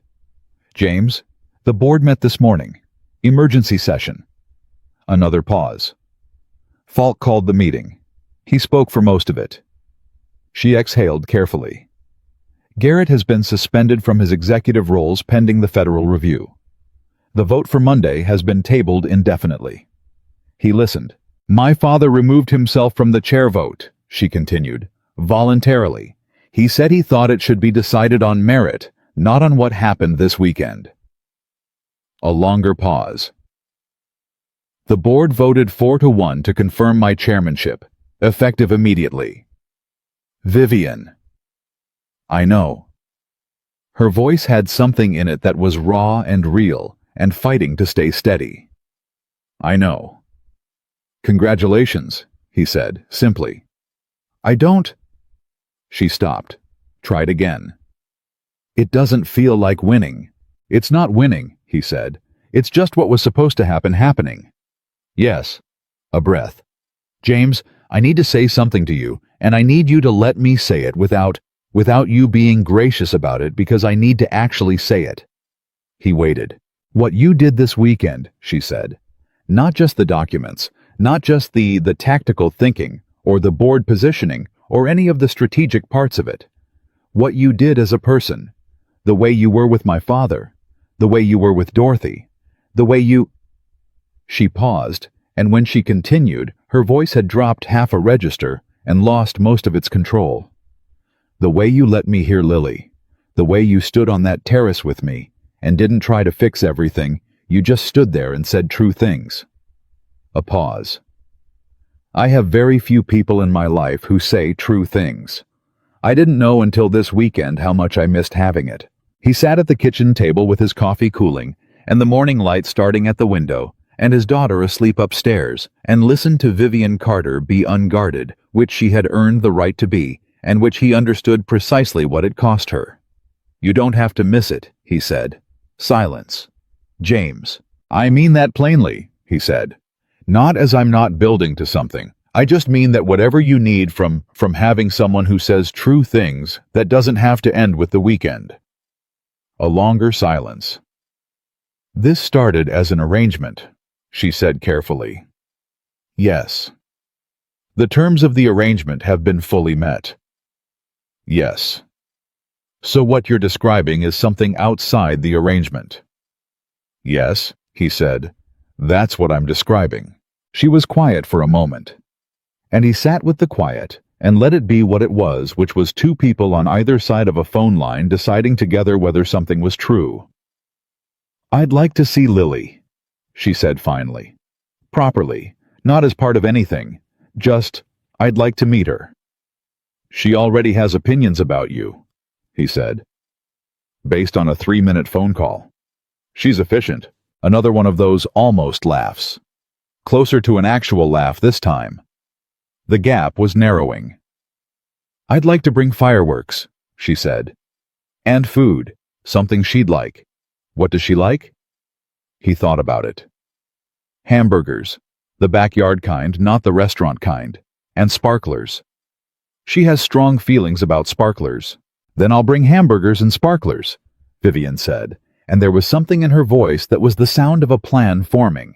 James, the board met this morning. Emergency session. Another pause. Falk called the meeting. He spoke for most of it. She exhaled carefully. Garrett has been suspended from his executive roles pending the federal review. The vote for Monday has been tabled indefinitely. He listened. My father removed himself from the chair vote, she continued, voluntarily. He said he thought it should be decided on merit, not on what happened this weekend. A longer pause. The board voted 4-1 to confirm my chairmanship, effective immediately. Vivian. I know. Her voice had something in it that was raw and real, and fighting to stay steady. I know. Congratulations, he said, simply. I don't... She stopped. Tried again. It doesn't feel like winning. It's not winning, he said. It's just what was supposed to happen happening. Yes. A breath. James, I need to say something to you, and I need you to let me say it without you being gracious about it, because I need to actually say it. He waited. What you did this weekend, she said. Not just the documents, not just the tactical thinking, or the board positioning, or any of the strategic parts of it. What you did as a person, the way you were with my father, the way you were with Dorothy, the way you... She paused, and when she continued, her voice had dropped half a register and lost most of its control. The way you let me hear Lily, the way you stood on that terrace with me, and didn't try to fix everything, you just stood there and said true things. A pause. I have very few people in my life who say true things. I didn't know until this weekend how much I missed having it. He sat at the kitchen table with his coffee cooling, and the morning light starting at the window, and his daughter asleep upstairs, and listened to Vivian Carter be unguarded, which she had earned the right to be, and which he understood precisely what it cost her. You don't have to miss it, he said. Silence. James. I mean that plainly, he said. Not as I'm not building to something. I just mean that whatever you need from having someone who says true things, that doesn't have to end with the weekend. A longer silence. This started as an arrangement, she said carefully. Yes. The terms of the arrangement have been fully met. Yes. So what you're describing is something outside the arrangement. Yes, he said. That's what I'm describing. She was quiet for a moment. And he sat with the quiet and let it be what it was, which was two people on either side of a phone line deciding together whether something was true. I'd like to see Lily, she said finally. Properly, not as part of anything. Just, I'd like to meet her. She already has opinions about you, he said. Based on a 3-minute phone call. She's efficient. Another one of those almost laughs. Closer to an actual laugh this time. The gap was narrowing. I'd like to bring fireworks, she said. And food, something she'd like. What does she like? He thought about it. Hamburgers, the backyard kind, not the restaurant kind, and sparklers. She has strong feelings about sparklers. Then I'll bring hamburgers and sparklers, Vivian said, and there was something in her voice that was the sound of a plan forming.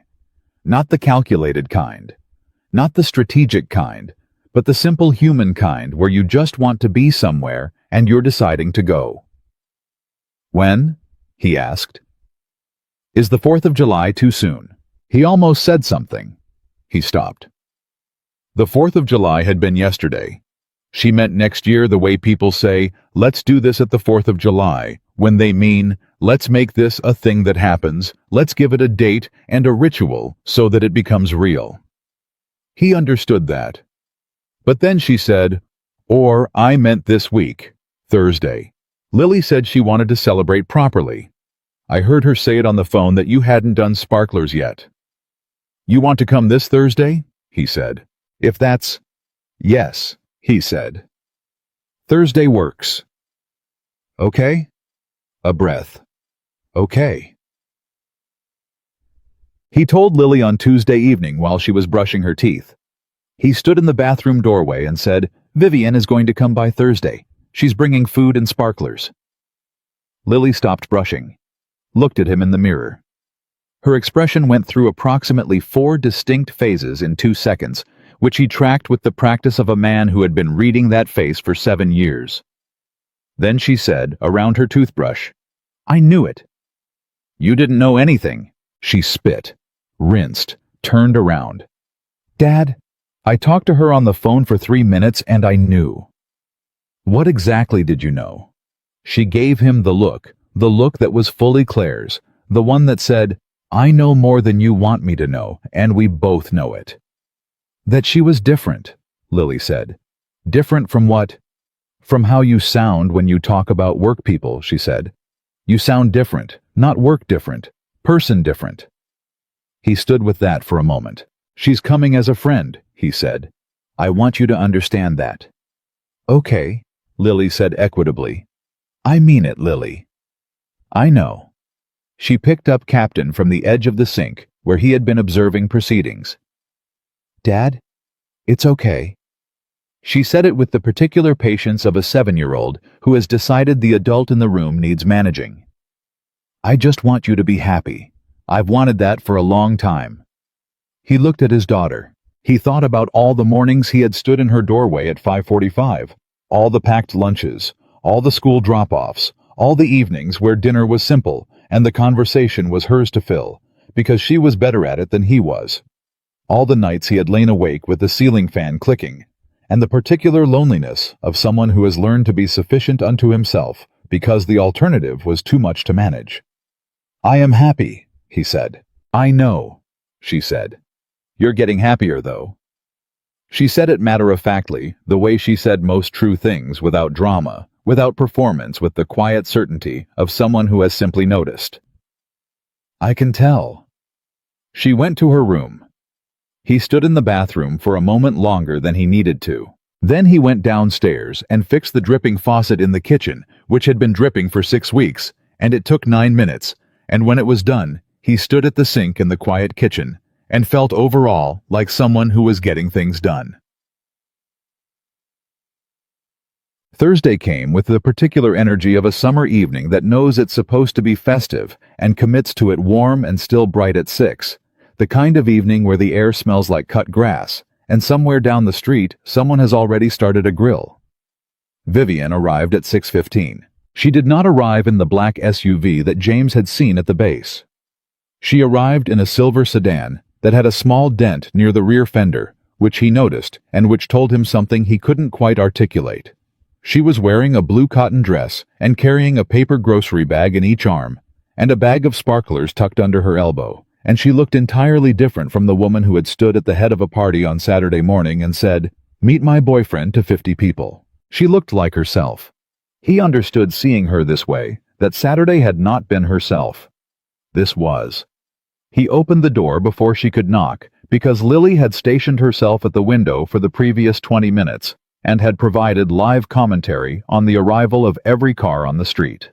Not the calculated kind, not the strategic kind, but the simple human kind where you just want to be somewhere and you're deciding to go. When? He asked. Is the 4th of July too soon? He almost said something. He stopped. The 4th of July had been yesterday. She meant next year the way people say, let's do this at the 4th of July, when they mean, let's make this a thing that happens, let's give it a date and a ritual so that it becomes real. He understood that. But then she said, "Or I meant this week, Thursday." Lily said she wanted to celebrate properly. "I heard her say it on the phone that you hadn't done sparklers yet." "You want to come this Thursday?" he said. "If that's—" "Yes," he said. "Thursday works." "Okay?" A breath. "Okay." He told Lily on Tuesday evening while she was brushing her teeth. He stood in the bathroom doorway and said, "Vivian is going to come by Thursday. She's bringing food and sparklers." Lily stopped brushing, looked at him in the mirror. Her expression went through approximately 4 distinct phases in 2 seconds, which he tracked with the practice of a man who had been reading that face for 7 years. Then she said, around her toothbrush, "I knew it." "You didn't know anything." She spit, rinsed, turned around. "Dad, I talked to her on the phone for 3 minutes and I knew." "What exactly did you know?" She gave him the look that was fully Claire's, the one that said, "I know more than you want me to know, and we both know it." "That she was different," Lily said. "Different from what?" "From how you sound when you talk about work people," she said. "You sound different, not work different, person different." He stood with that for a moment. "She's coming as a friend," he said. "I want you to understand that." "Okay," Lily said equitably. "I mean it, Lily." "I know." She picked up Captain from the edge of the sink, where he had been observing proceedings. "Dad, it's okay." She said it with the particular patience of a 7-year-old who has decided the adult in the room needs managing. "I just want you to be happy. I've wanted that for a long time." He looked at his daughter. He thought about all the mornings he had stood in her doorway at 5:45, all the packed lunches, all the school drop-offs, all the evenings where dinner was simple and the conversation was hers to fill, because she was better at it than he was. All the nights he had lain awake with the ceiling fan clicking, and the particular loneliness of someone who has learned to be sufficient unto himself because the alternative was too much to manage. "I am happy," he said. "I know," she said. "You're getting happier, though." She said it matter-of-factly, the way she said most true things, without drama, without performance, with the quiet certainty of someone who has simply noticed. "I can tell." She went to her room. He stood in the bathroom for a moment longer than he needed to. Then he went downstairs and fixed the dripping faucet in the kitchen, which had been dripping for 6 weeks, and it took 9 minutes, and when it was done, he stood at the sink in the quiet kitchen and felt overall like someone who was getting things done. Thursday came with the particular energy of a summer evening that knows it's supposed to be festive and commits to it warm and still bright at 6, the kind of evening where the air smells like cut grass, and somewhere down the street someone has already started a grill. Vivian arrived at 6:15. She did not arrive in the black SUV that James had seen at the base. She arrived in a silver sedan that had a small dent near the rear fender, which he noticed and which told him something he couldn't quite articulate. She was wearing a blue cotton dress and carrying a paper grocery bag in each arm, and a bag of sparklers tucked under her elbow, and she looked entirely different from the woman who had stood at the head of a party on Saturday morning and said, "Meet my boyfriend," to 50 people. She looked like herself. He understood, seeing her this way, that Saturday had not been herself. This was. He opened the door before she could knock, because Lily had stationed herself at the window for the previous 20 minutes and had provided live commentary on the arrival of every car on the street.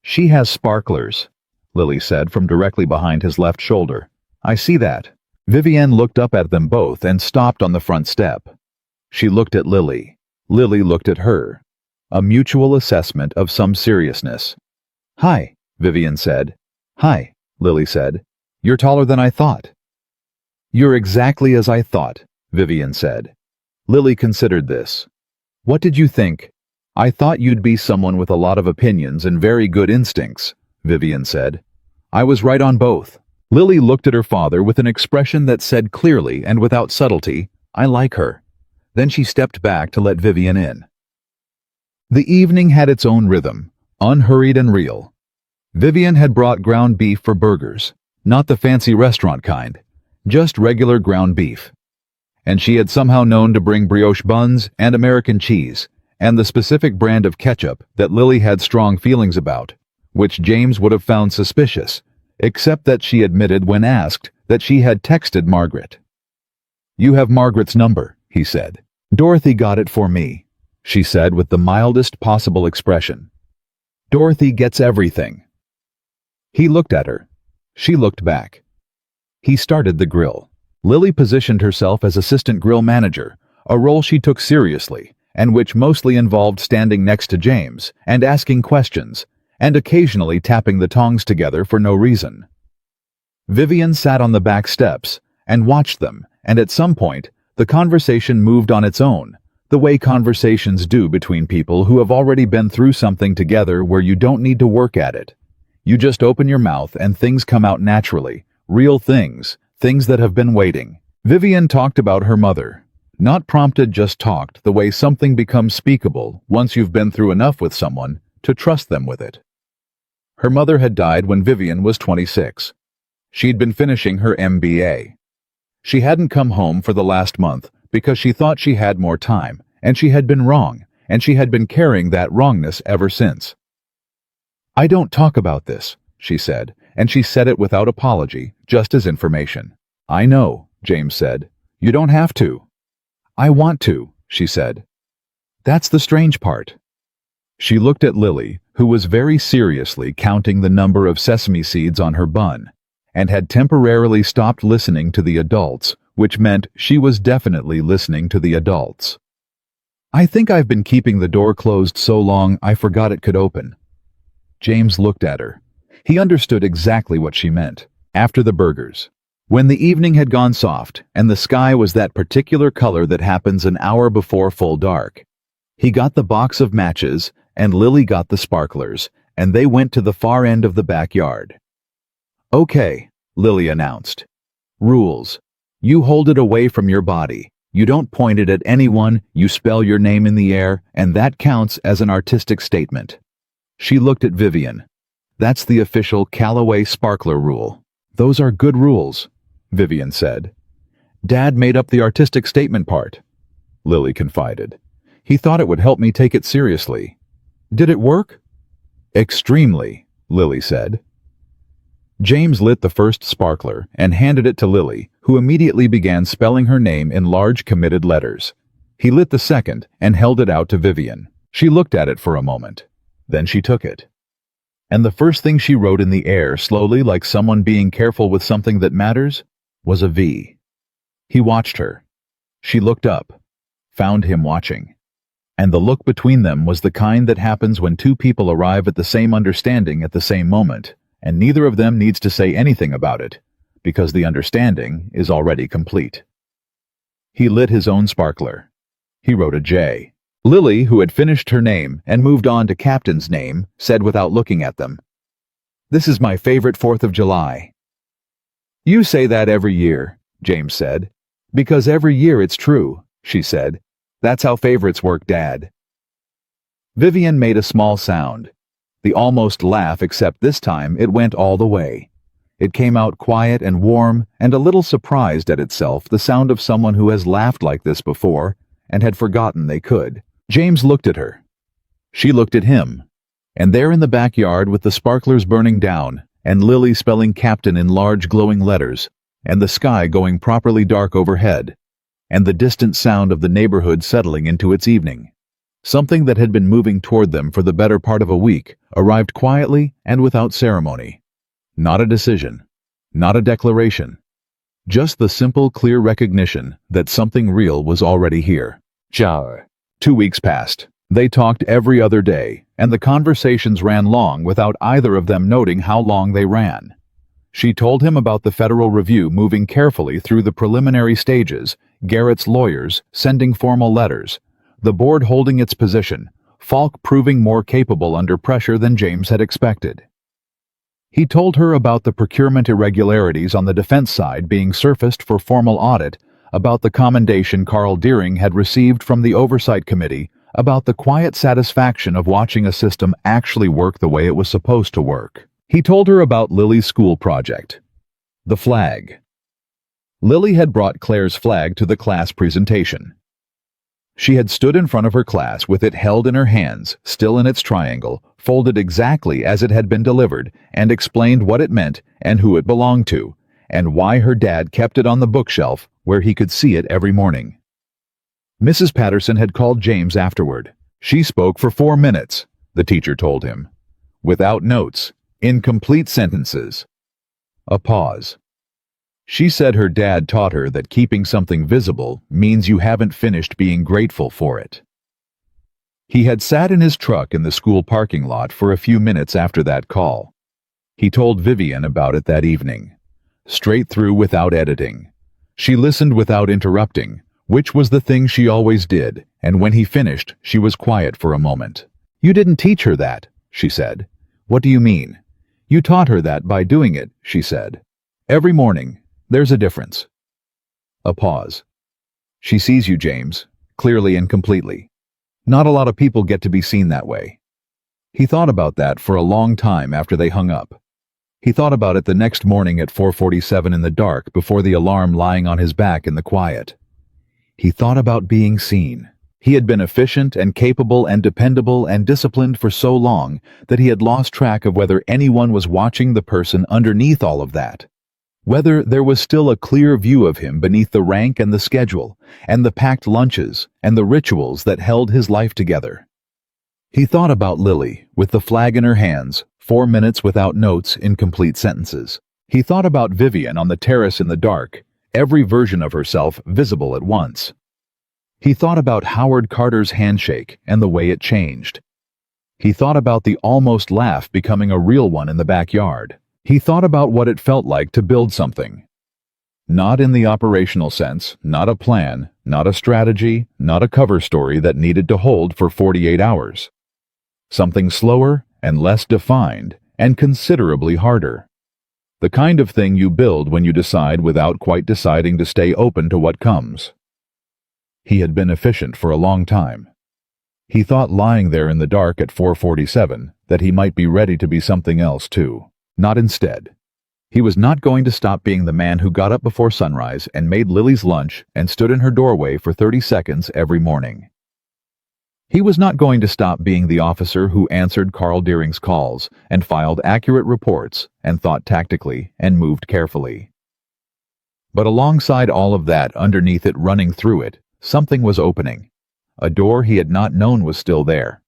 "She has sparklers," Lily said from directly behind his left shoulder. "I see that." Vivian looked up at them both and stopped on the front step. She looked at Lily. Lily looked at her. A mutual assessment of some seriousness. "Hi," Vivian said. "Hi," Lily said. "You're taller than I thought." "You're exactly as I thought," Vivian said. Lily considered this. "What did you think?" "I thought you'd be someone with a lot of opinions and very good instincts," Vivian said. "I was right on both." Lily looked at her father with an expression that said clearly and without subtlety, "I like her." Then she stepped back to let Vivian in. The evening had its own rhythm, unhurried and real. Vivian had brought ground beef for burgers, not the fancy restaurant kind, just regular ground beef. and she had somehow known to bring brioche buns and American cheese, and the specific brand of ketchup that Lily had strong feelings about, which James would have found suspicious, except that she admitted when asked that she had texted Margaret. "You have Margaret's number," he said. "Dorothy got it for me," she said with the mildest possible expression. "Dorothy gets everything." He looked at her. She looked back. He started the grill. Lily positioned herself as assistant grill manager, a role she took seriously, and which mostly involved standing next to James and asking questions, and occasionally tapping the tongs together for no reason. Vivian sat on the back steps and watched them, and at some point, the conversation moved on its own, the way conversations do between people who have already been through something together where you don't need to work at it. You just open your mouth and things come out naturally, real things, things that have been waiting. Vivian talked about her mother. Not prompted, just talked, the way something becomes speakable once you've been through enough with someone to trust them with it. Her mother had died when Vivian was 26. She'd been finishing her MBA. She hadn't come home for the last month because she thought she had more time, and she had been wrong, and she had been carrying that wrongness ever since. "I don't talk about this," she said, and she said it without apology, just as information. "I know," James said. "You don't have to." "I want to," she said. "That's the strange part." She looked at Lily, who was very seriously counting the number of sesame seeds on her bun, and had temporarily stopped listening to the adults, which meant she was definitely listening to the adults. "I think I've been keeping the door closed so long I forgot it could open." James looked at her. He understood exactly what she meant. After the burgers, when the evening had gone soft and the sky was that particular color that happens an hour before full dark, he got the box of matches and Lily got the sparklers, and they went to the far end of the backyard. "Okay," Lily announced. "Rules. You hold it away from your body. You don't point it at anyone, you spell your name in the air, and that counts as an artistic statement." She looked at Vivian. "That's the official Callaway sparkler rule." "Those are good rules," Vivian said. "Dad made up the artistic statement part," Lily confided. "He thought it would help me take it seriously." "Did it work?" "Extremely," Lily said. James lit the first sparkler and handed it to Lily, who immediately began spelling her name in large committed letters. He lit the second and held it out to Vivian. She looked at it for a moment. Then she took it. And the first thing she wrote in the air, slowly like someone being careful with something that matters, was a V. He watched her. She looked up, found him watching. And the look between them was the kind that happens when two people arrive at the same understanding at the same moment, and neither of them needs to say anything about it, because the understanding is already complete. He lit his own sparkler. He wrote a J. Lily, who had finished her name and moved on to Captain's name, said without looking at them, "This is my favorite 4th of July." "You say that every year," James said. "Because every year it's true," she said. "That's how favorites work, Dad." Vivian made a small sound. The almost laugh, except this time it went all the way. It came out quiet and warm and a little surprised at itself, the sound of someone who has laughed like this before and had forgotten they could. James looked at her. She looked at him. And there in the backyard with the sparklers burning down and Lily spelling Captain in large glowing letters and the sky going properly dark overhead and the distant sound of the neighborhood settling into its evening. Something that had been moving toward them for the better part of a week arrived quietly and without ceremony. Not a decision, not a declaration, just the simple, clear recognition that something real was already here. Ciao. 2 weeks passed. They talked every other day, and the conversations ran long without either of them noting how long they ran. She told him about the federal review moving carefully through the preliminary stages, Garrett's lawyers sending formal letters, the board holding its position, Falk proving more capable under pressure than James had expected. He told her about the procurement irregularities on the defense side being surfaced for formal audit, about the commendation Carl Deering had received from the Oversight Committee, about the quiet satisfaction of watching a system actually work the way it was supposed to work. He told her about Lily's school project, the flag. Lily had brought Claire's flag to the class presentation. She had stood in front of her class with it held in her hands, still in its triangle, folded exactly as it had been delivered, and explained what it meant and who it belonged to, and why her dad kept it on the bookshelf where he could see it every morning. Mrs. Patterson had called James afterward. She spoke for 4 minutes, the teacher told him. Without notes, incomplete sentences. A pause. She said her dad taught her that keeping something visible means you haven't finished being grateful for it. He had sat in his truck in the school parking lot for a few minutes after that call. He told Vivian about it that evening. Straight through without editing. She listened without interrupting, which was the thing she always did, and when he finished, she was quiet for a moment. "You didn't teach her that," she said. "What do you mean?" "You taught her that by doing it," she said. "Every morning. There's a difference." A pause. "She sees you, James, clearly and completely. Not a lot of people get to be seen that way." He thought about that for a long time after they hung up. He thought about it the next morning at 4:47 in the dark before the alarm lying on his back in the quiet. He thought about being seen. He had been efficient and capable and dependable and disciplined for so long that he had lost track of whether anyone was watching the person underneath all of that. Whether there was still a clear view of him beneath the rank and the schedule, and the packed lunches, and the rituals that held his life together. He thought about Lily, with the flag in her hands, 4 minutes without notes, incomplete sentences. He thought about Vivian on the terrace in the dark, every version of herself visible at once. He thought about Howard Carter's handshake and the way it changed. He thought about the almost laugh becoming a real one in the backyard. He thought about what it felt like to build something. Not in the operational sense, not a plan, not a strategy, not a cover story that needed to hold for 48 hours. Something slower and less defined and considerably harder. The kind of thing you build when you decide without quite deciding to stay open to what comes. He had been efficient for a long time. He thought lying there in the dark at 4:47 that he might be ready to be something else too. Not instead. He was not going to stop being the man who got up before sunrise and made Lily's lunch and stood in her doorway for 30 seconds every morning. He was not going to stop being the officer who answered Carl Deering's calls and filed accurate reports and thought tactically and moved carefully. But alongside all of that, underneath it, running through it, something was opening. A door he had not known was still there.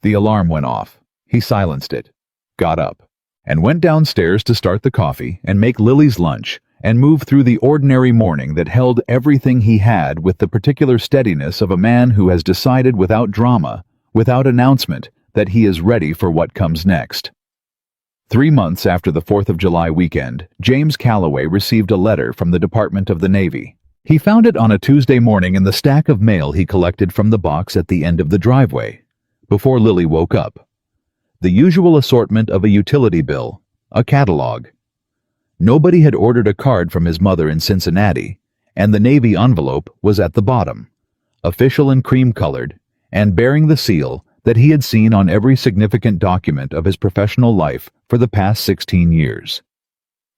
The alarm went off. He silenced it, got up, and went downstairs to start the coffee and make Lily's lunch and move through the ordinary morning that held everything he had with the particular steadiness of a man who has decided without drama, without announcement, that he is ready for what comes next. 3 months after the 4th of July weekend, James Calloway received a letter from the Department of the Navy. He found it on a Tuesday morning in the stack of mail he collected from the box at the end of the driveway, before Lily woke up. The usual assortment of a utility bill, a catalog. Nobody had ordered a card from his mother in Cincinnati, and the Navy envelope was at the bottom, official and cream-colored, and bearing the seal that he had seen on every significant document of his professional life for the past 16 years.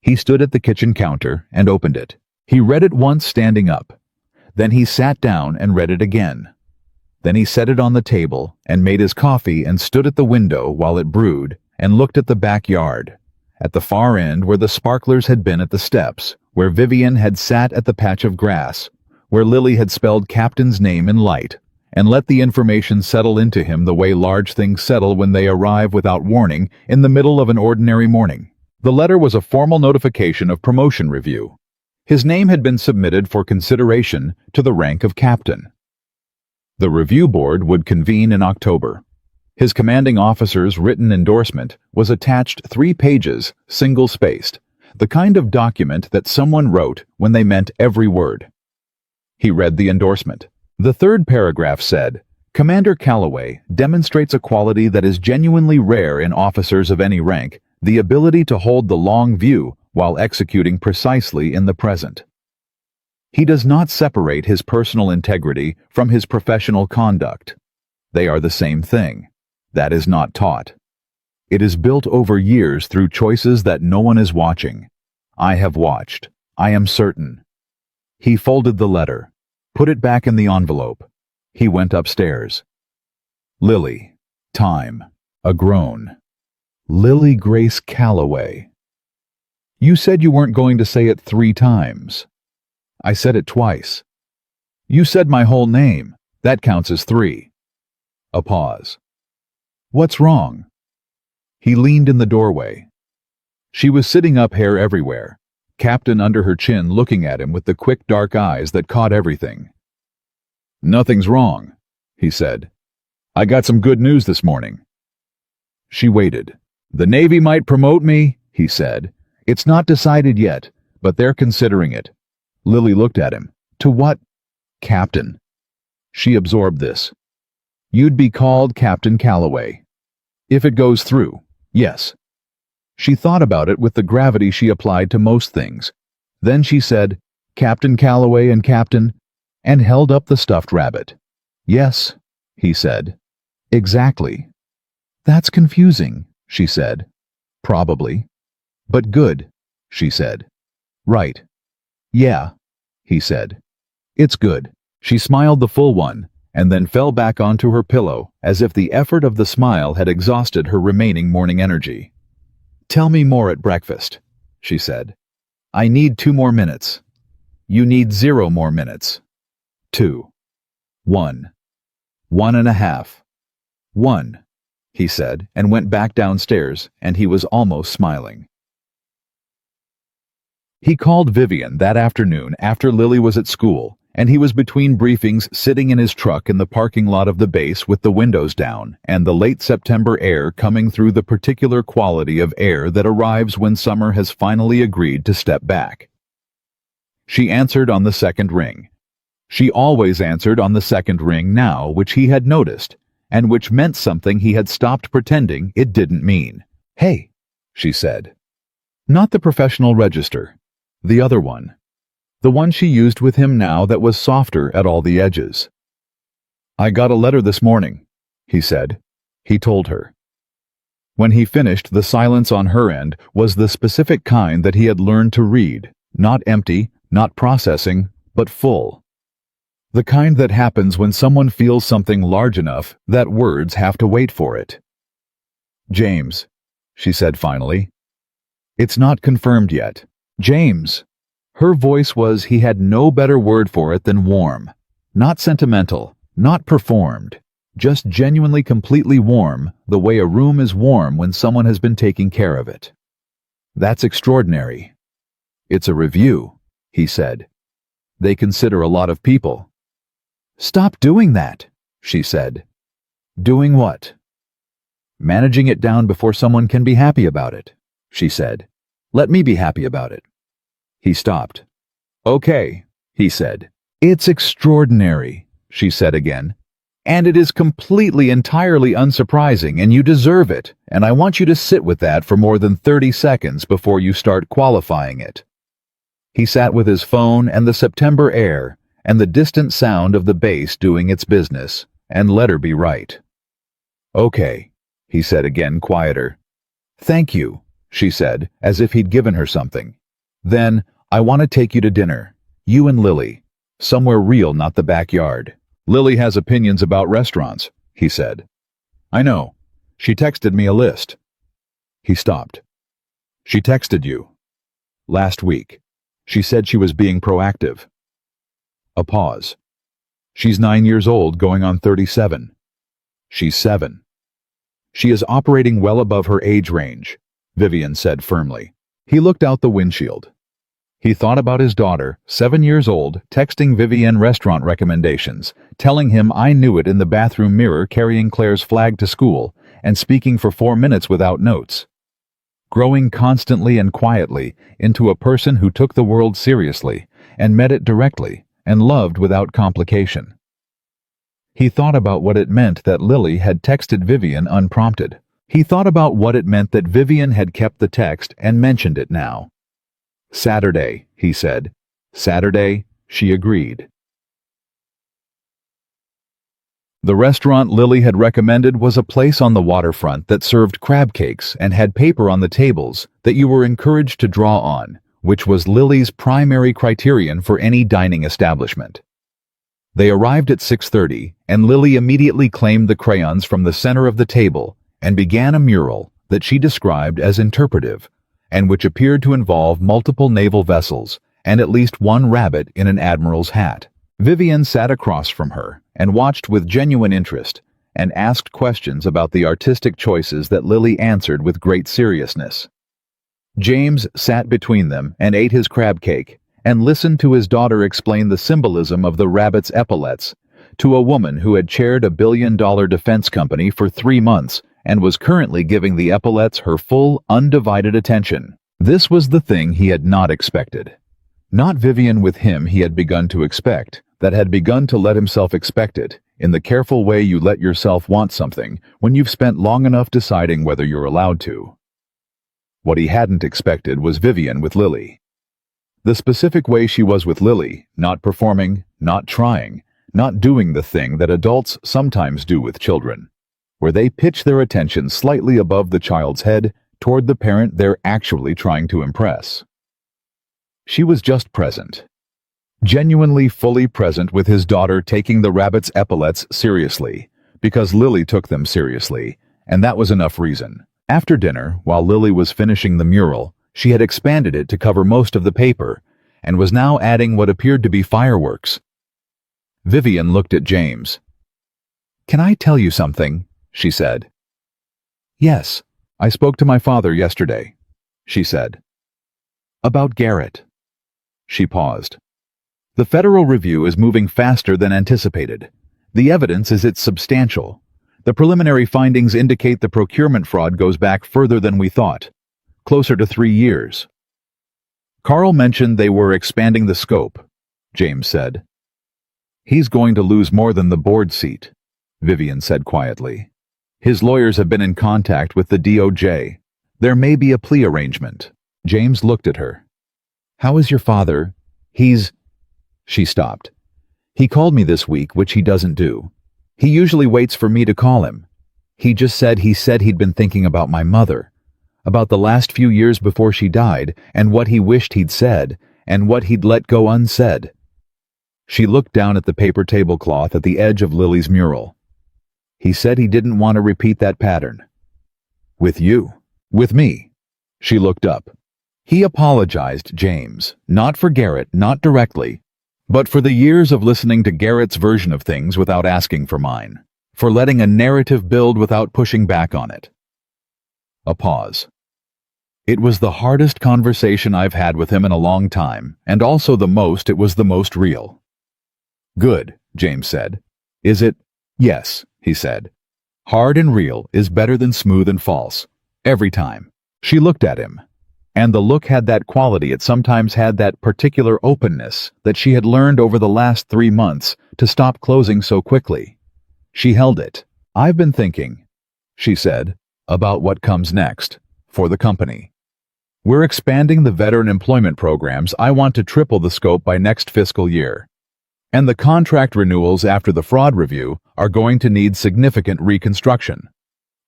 He stood at the kitchen counter and opened it. He read it once standing up. Then he sat down and read it again. Then he set it on the table and made his coffee and stood at the window while it brewed and looked at the backyard, at the far end where the sparklers had been at the steps, where Vivian had sat at the patch of grass, where Lily had spelled Captain's name in light, and let the information settle into him the way large things settle when they arrive without warning in the middle of an ordinary morning. The letter was a formal notification of promotion review. His name had been submitted for consideration to the rank of captain. The review board would convene in October. His commanding officer's written endorsement was attached 3 pages, single-spaced, the kind of document that someone wrote when they meant every word. He read the endorsement. The 3rd paragraph said, "Commander Calloway demonstrates a quality that is genuinely rare in officers of any rank, the ability to hold the long view while executing precisely in the present. He does not separate his personal integrity from his professional conduct. They are the same thing. That is not taught. It is built over years through choices that no one is watching. I have watched. I am certain. He folded the letter, put it back in the envelope. He went upstairs. Lily. Time. A groan. Lily Grace Calloway. You said you weren't going to say it 3 times. I said it twice. You said my whole name. That counts as 3. A pause. What's wrong? He leaned in the doorway. She was sitting up, hair everywhere, Captain under her chin, looking at him with the quick dark eyes that caught everything. Nothing's wrong, he said. I got some good news this morning. She waited. The Navy might promote me, he said. It's not decided yet, but they're considering it. Lily looked at him. To what? Captain. She absorbed this. You'd be called Captain Calloway. If it goes through, yes. She thought about it with the gravity she applied to most things. Then she said, Captain Calloway and Captain, and held up the stuffed rabbit. Yes, he said. Exactly. That's confusing, she said. Probably. But good, she said. Right. Yeah, he said. It's good. She smiled the full one, and then fell back onto her pillow as if the effort of the smile had exhausted her remaining morning energy. Tell me more at breakfast, she said. I need 2 more minutes. You need 0 more minutes. 2. 1. 1.5. 1, he said, and went back downstairs, and he was almost smiling. He called Vivian that afternoon after Lily was at school, and he was between briefings sitting in his truck in the parking lot of the base with the windows down and the late September air coming through, the particular quality of air that arrives when summer has finally agreed to step back. She answered on the second ring. She always answered on the second ring now, which he had noticed, and which meant something he had stopped pretending it didn't mean. Hey, she said. Not the professional register. The other one. The one she used with him now that was softer at all the edges. I got a letter this morning, he said. He told her. When he finished, the silence on her end was the specific kind that he had learned to read, not empty, not processing, but full. The kind that happens when someone feels something large enough that words have to wait for it. James, she said finally. It's not confirmed yet. James. Her voice was, he had no better word for it than warm. Not sentimental, not performed. Just genuinely completely warm, the way a room is warm when someone has been taking care of it. That's extraordinary. It's a review, he said. They consider a lot of people. Stop doing that, she said. Doing what? Managing it down before someone can be happy about it, she said. Let me be happy about it. He stopped. Okay, he said. It's extraordinary, she said again. And it is completely, entirely unsurprising, and you deserve it, and I want you to sit with that for more than 30 seconds before you start qualifying it. He sat with his phone and the September air and the distant sound of the bass doing its business, and let her be right. Okay, he said again, quieter. Thank you, she said, as if he'd given her something. Then, I want to take you to dinner. You and Lily. Somewhere real, not the backyard. Lily has opinions about restaurants, he said. I know. She texted me a list. He stopped. She texted you. Last week. She said she was being proactive. A pause. She's 9 years old, going on 37. She's 7. She is operating well above her age range, Vivian said firmly. He looked out the windshield. He thought about his daughter, 7 years old, texting Vivian restaurant recommendations, telling him I knew it in the bathroom mirror, carrying Claire's flag to school, and speaking for 4 minutes without notes. Growing constantly and quietly into a person who took the world seriously and met it directly and loved without complication. He thought about what it meant that Lily had texted Vivian unprompted. He thought about what it meant that Vivian had kept the text and mentioned it now. Saturday, he said. Saturday, she agreed. The restaurant Lily had recommended was a place on the waterfront that served crab cakes and had paper on the tables that you were encouraged to draw on, which was Lily's primary criterion for any dining establishment. They arrived at 6:30, and Lily immediately claimed the crayons from the center of the table and began a mural that she described as interpretive, and which appeared to involve multiple naval vessels and at least one rabbit in an admiral's hat. Vivian sat across from her and watched with genuine interest and asked questions about the artistic choices that Lily answered with great seriousness. James sat between them and ate his crab cake and listened to his daughter explain the symbolism of the rabbit's epaulets to a woman who had chaired a billion-dollar defense company for 3 months and was currently giving the epaulets her full, undivided attention. This was the thing he had not expected. Not Vivian with him he had begun to expect, that had begun to let himself expect it, in the careful way you let yourself want something when you've spent long enough deciding whether you're allowed to. What he hadn't expected was Vivian with Lily. The specific way she was with Lily, not performing, not trying, not doing the thing that adults sometimes do with children, where they pitch their attention slightly above the child's head toward the parent they're actually trying to impress. She was just present. Genuinely fully present with his daughter taking the rabbit's epaulets seriously, because Lily took them seriously, and that was enough reason. After dinner, while Lily was finishing the mural, she had expanded it to cover most of the paper, and was now adding what appeared to be fireworks. Vivian looked at James. "Can I tell you something?" she said. "Yes, I spoke to my father yesterday," she said. "About Garrett." She paused. "The Federal Review is moving faster than anticipated. The evidence is it's substantial. The preliminary findings indicate the procurement fraud goes back further than we thought, closer to 3 years. Carl mentioned they were expanding the scope," James said. "He's going to lose more than the board seat," Vivian said quietly. "His lawyers have been in contact with the DOJ. There may be a plea arrangement." James looked at her. "How is your father?" She stopped. "He called me this week, which he doesn't do. He usually waits for me to call him. He said he'd been thinking about my mother, about the last few years before she died, and what he wished he'd said, and what he'd let go unsaid." She looked down at the paper tablecloth at the edge of Lily's mural. "He said he didn't want to repeat that pattern." "With you?" "With me." She looked up. "He apologized, James, not for Garrett, not directly, but for the years of listening to Garrett's version of things without asking for mine, for letting a narrative build without pushing back on it." A pause. "It was the hardest conversation I've had with him in a long time, and also it was the most real." "Good," James said. "Is it?" "Yes," he said. "Hard and real is better than smooth and false. Every time." She looked at him. And the look had that quality, it sometimes had that particular openness that she had learned over the last 3 months to stop closing so quickly. She held it. "I've been thinking," she said, "about what comes next, for the company. We're expanding the veteran employment programs. I want to triple the scope by next fiscal year. And the contract renewals after the fraud review are going to need significant reconstruction."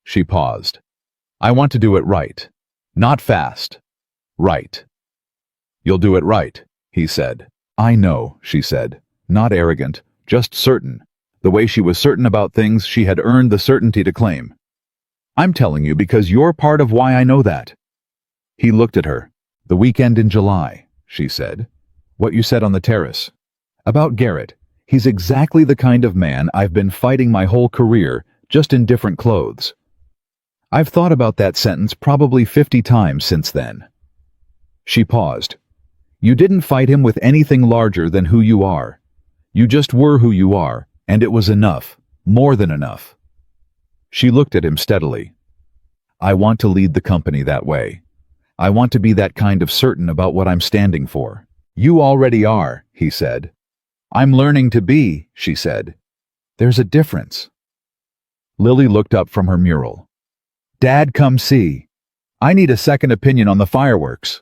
She paused. "I want to do it right. Not fast. Right." "You'll do it right," he said. "I know," she said, not arrogant, just certain, the way she was certain about things she had earned the certainty to claim. "I'm telling you because you're part of why I know that." He looked at her. "The weekend in July," she said. "What you said on the terrace. About Garrett. He's exactly the kind of man I've been fighting my whole career, just in different clothes." I've thought about that sentence probably 50 times since then. She paused. "You didn't fight him with anything larger than who you are. You just were who you are, and it was enough, more than enough." She looked at him steadily. "I want to lead the company that way. I want to be that kind of certain about what I'm standing for." "You already are," he said. "I'm learning to be," she said. "There's a difference." Lily looked up from her mural. "Dad, come see. I need a second opinion on the fireworks."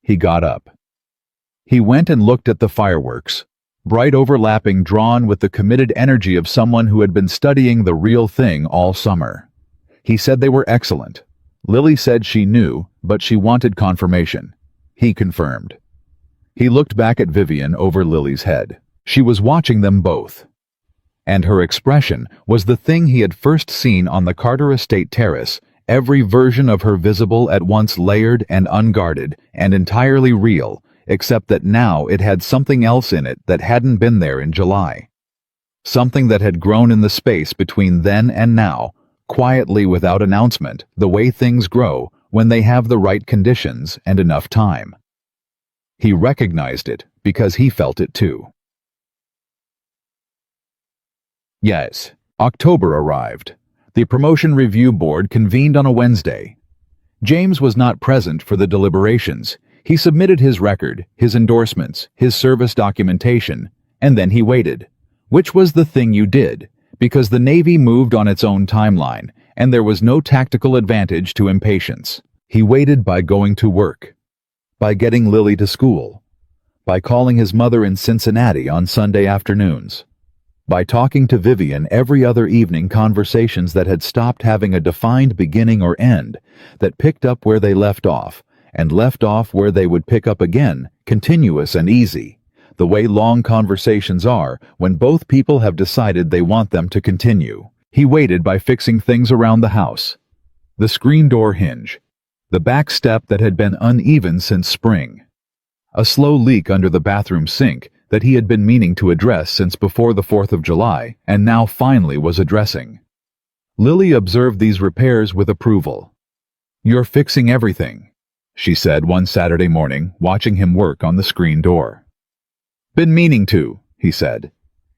He got up. He went and looked at the fireworks, bright overlapping, drawn with the committed energy of someone who had been studying the real thing all summer. He said they were excellent. Lily said she knew, but she wanted confirmation. he confirmed. He looked back at Vivian over Lily's head. She was watching them both. And her expression was the thing he had first seen on the Carter Estate terrace, every version of her visible, at once layered and unguarded and entirely real, except that now it had something else in it that hadn't been there in July. Something that had grown in the space between then and now, quietly without announcement, the way things grow when they have the right conditions and enough time. He recognized it because he felt it too. Yes, October arrived. The promotion review board convened on a Wednesday. James was not present for the deliberations. He submitted his record, his endorsements, his service documentation, and then he waited. Which was the thing you did, because the Navy moved on its own timeline, and there was no tactical advantage to impatience. He waited by going to work, by getting Lily to school, by calling his mother in Cincinnati on Sunday afternoons, by talking to Vivian every other evening, conversations that had stopped having a defined beginning or end, that picked up where they left off, and left off where they would pick up again, continuous and easy, the way long conversations are when both people have decided they want them to continue. He waited by fixing things around the house. The screen door hinge, the back step that had been uneven since spring, a slow leak under the bathroom sink that he had been meaning to address since before the 4th of July and now finally was addressing. Lily observed these repairs with approval. "You're fixing everything," she said one Saturday morning, watching him work on the screen door. "Been meaning to," he said.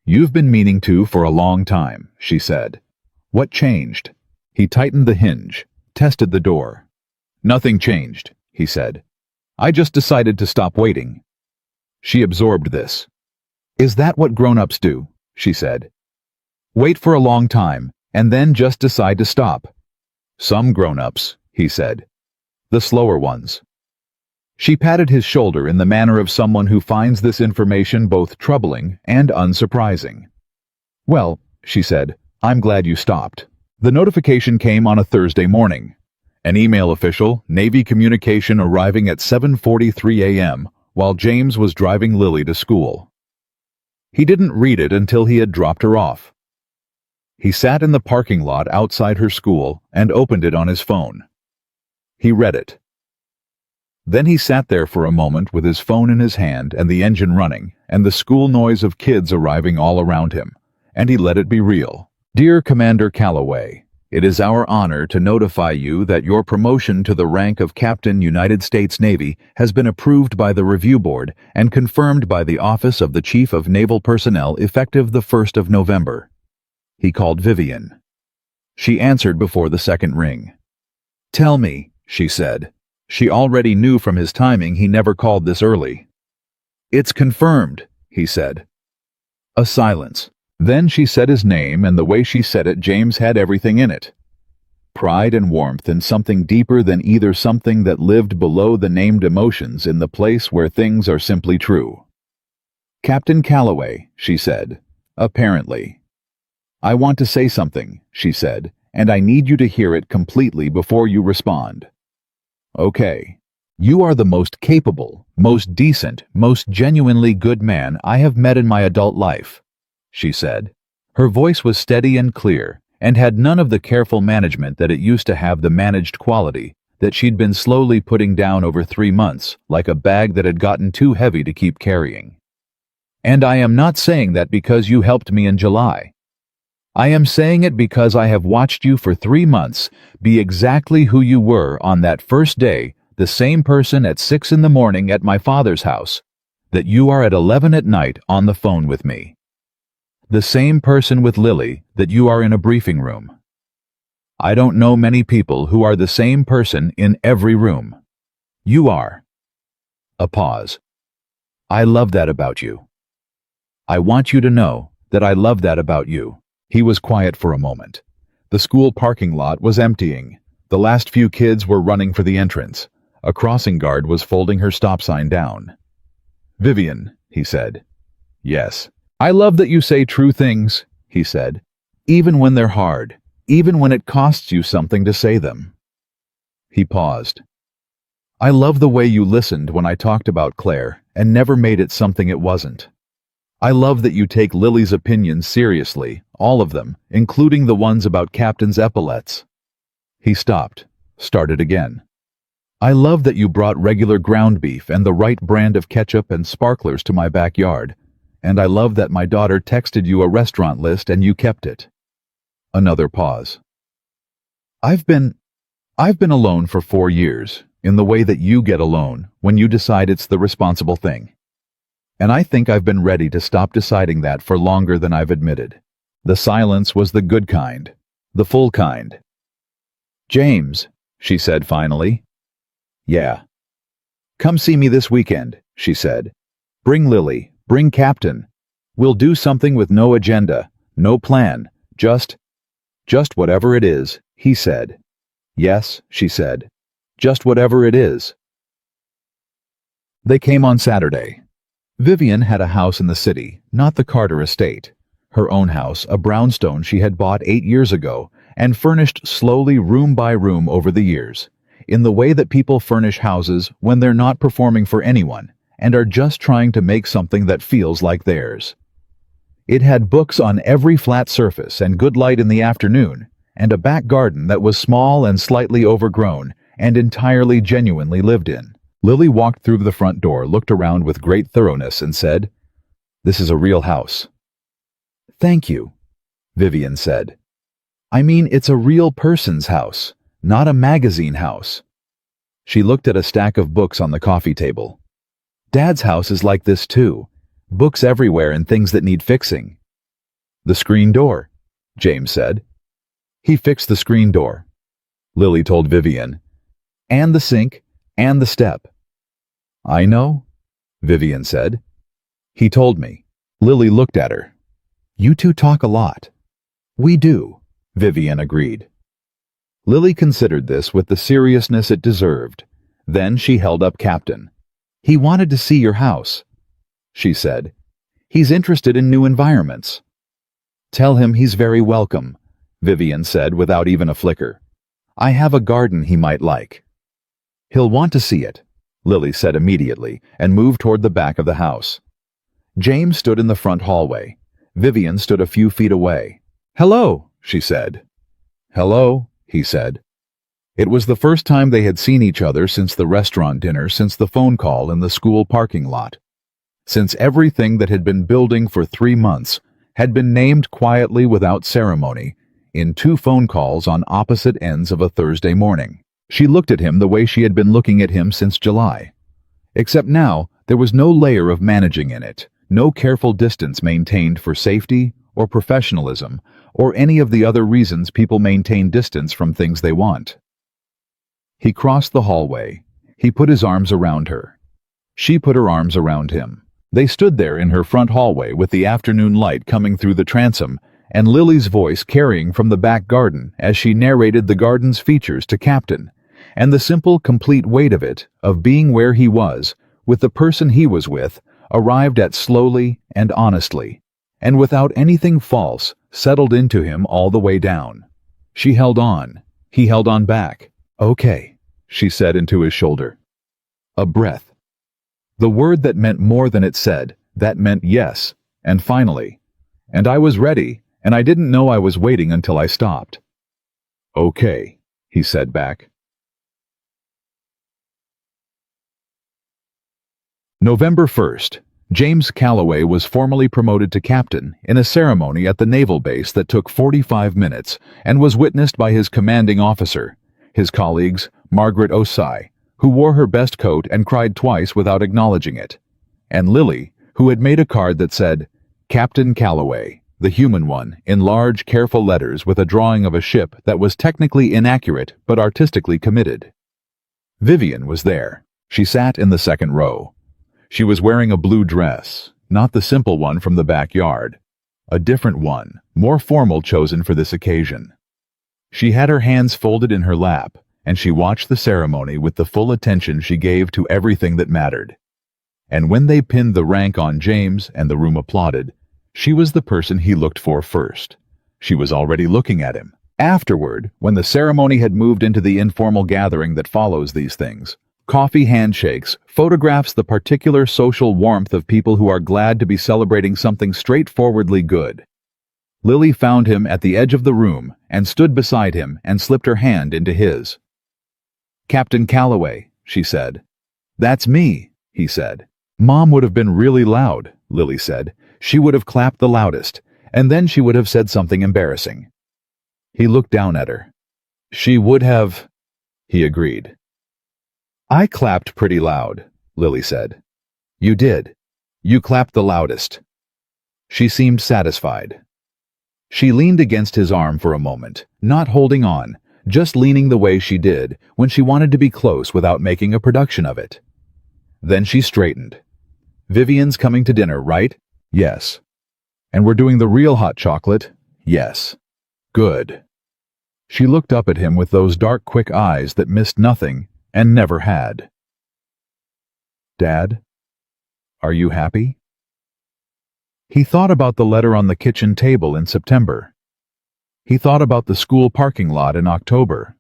"You've been meaning to for a long time," she said. "What changed?" He tightened the hinge, tested the door. "Nothing changed," he said. "I just decided to stop waiting." She absorbed this. "Is that what grown-ups do?" she said. "Wait for a long time, and then just decide to stop." "Some grown-ups," he said. "The slower ones." She patted his shoulder in the manner of someone who finds this information both troubling and unsurprising. "Well," she said, "I'm glad you stopped." The notification came on a Thursday morning. An email official, Navy communication, arriving at 7:43 a.m., while James was driving Lily to school. He didn't read it until he had dropped her off. He sat in the parking lot outside her school and opened it on his phone. He read it. Then he sat there for a moment with his phone in his hand and the engine running and the school noise of kids arriving all around him, and he let it be real. "Dear Commander Calloway, it is our honor to notify you that your promotion to the rank of Captain United States Navy has been approved by the Review Board and confirmed by the Office of the Chief of Naval Personnel effective the 1st of November. He called Vivian. She answered before the second ring. "Tell me," she said. She already knew from his timing he never called this early. "It's confirmed," he said. A silence. Then she said his name, and the way she said it, James had everything in it. Pride and warmth and something deeper than either, something that lived below the named emotions in the place where things are simply true. "Captain Calloway," she said, "apparently. I want to say something," she said, "and I need you to hear it completely before you respond." "Okay. You are the most capable, most decent, most genuinely good man I have met in my adult life," she said. Her voice was steady and clear, and had none of the careful management that it used to have, the managed quality that she'd been slowly putting down over 3 months, like a bag that had gotten too heavy to keep carrying. "And I am not saying that because you helped me in July. I am saying it because I have watched you for 3 months be exactly who you were on that first day, the same person at 6 in the morning at my father's house, that you are at 11 at night on the phone with me. The same person with Lily that you are in a briefing room. I don't know many people who are the same person in every room. You are." A pause. "I love that about you. I want you to know that I love that about you." He was quiet for a moment. The school parking lot was emptying. The last few kids were running for the entrance. A crossing guard was folding her stop sign down. "Vivian," he said. "Yes. I love that you say true things," he said, "even when they're hard, even when it costs you something to say them." He paused. I love the way you listened when I talked about Claire and never made it something it wasn't. I love that you take Lily's opinions seriously, all of them, including the ones about Captain's epaulets. He stopped, started again. I love that you brought regular ground beef and the right brand of ketchup and sparklers to my backyard, and I love that my daughter texted you a restaurant list and you kept it. Another pause. I've been alone for 4 years, in the way that you get alone when you decide it's the responsible thing. And I think I've been ready to stop deciding that for longer than I've admitted. The silence was the good kind, the full kind. James, she said finally. Yeah. Come see me this weekend, she said. Bring Lily, bring Captain. We'll do something with no agenda, no plan, just whatever it is, he said. Yes, she said. Just whatever it is. They came on Saturday. Vivian had a house in the city, not the Carter estate. Her own house, a brownstone she had bought 8 years ago and furnished slowly room by room over the years, in the way that people furnish houses when they're not performing for anyone and are just trying to make something that feels like theirs. It had books on every flat surface and good light in the afternoon, and a back garden that was small and slightly overgrown and entirely genuinely lived in. Lily walked through the front door, looked around with great thoroughness, and said, "This is a real house." "Thank you," Vivian said. "I mean, it's a real person's house, not a magazine house." She looked at a stack of books on the coffee table. "Dad's house is like this too. Books everywhere and things that need fixing." "The screen door," James said. "He fixed the screen door," Lily told Vivian. "And the sink, and the step." "I know," Vivian said. "He told me." Lily looked at her. "You two talk a lot." "We do," Vivian agreed. Lily considered this with the seriousness it deserved. Then she held up Captain. "He wanted to see your house," she said. "He's interested in new environments." "Tell him he's very welcome," Vivian said without even a flicker. "I have a garden he might like." "He'll want to see it," Lily said immediately, and moved toward the back of the house. James stood in the front hallway. Vivian stood a few feet away. "Hello," she said. "Hello," he said. It was the first time they had seen each other since the restaurant dinner, since the phone call in the school parking lot. Since everything that had been building for 3 months had been named quietly without ceremony, in 2 phone calls on opposite ends of a Thursday morning. She looked at him the way she had been looking at him since July. Except now, there was no layer of managing in it, no careful distance maintained for safety or professionalism or any of the other reasons people maintain distance from things they want. He crossed the hallway. He put his arms around her. She put her arms around him. They stood there in her front hallway with the afternoon light coming through the transom and Lily's voice carrying from the back garden as she narrated the garden's features to Captain, and the simple, complete weight of it, of being where he was, with the person he was with, arrived at slowly and honestly, and without anything false, settled into him all the way down. She held on. He held on back. "Okay," she said into his shoulder. A breath. The word that meant more than it said, that meant yes, and finally. And I was ready, and I didn't know I was waiting until I stopped. "Okay," he said back. November 1st, James Calloway was formally promoted to captain in a ceremony at the naval base that took 45 minutes and was witnessed by his commanding officer, his colleagues, Margaret Osai, who wore her best coat and cried twice without acknowledging it, and Lily, who had made a card that said, "Captain Calloway, the human one," in large, careful letters with a drawing of a ship that was technically inaccurate but artistically committed. Vivian was there. She sat in the second row. She was wearing a blue dress, not the simple one from the backyard, a different one, more formal, chosen for this occasion. She had her hands folded in her lap, and she watched the ceremony with the full attention she gave to everything that mattered. And when they pinned the rank on James and the room applauded, she was the person he looked for first. She was already looking at him. Afterward, when the ceremony had moved into the informal gathering that follows these things, Coffee handshakes, photographs, the particular social warmth of people who are glad to be celebrating something straightforwardly good. Lily found him at the edge of the room and stood beside him and slipped her hand into his. "Captain Calloway," she said. "That's me," he said. "Mom would have been really loud," Lily said. "She would have clapped the loudest, and then she would have said something embarrassing." He looked down at her. "She would have," he agreed. "I clapped pretty loud," Lily said. "You did. You clapped the loudest." She seemed satisfied. She leaned against his arm for a moment, not holding on, just leaning the way she did when she wanted to be close without making a production of it. Then she straightened. "Vivian's coming to dinner, right?" "Yes." "And we're doing the real hot chocolate?" "Yes." "Good." She looked up at him with those dark, quick eyes that missed nothing and never had. "Dad, are you happy?" He thought about the letter on the kitchen table in September. He thought about the school parking lot in October.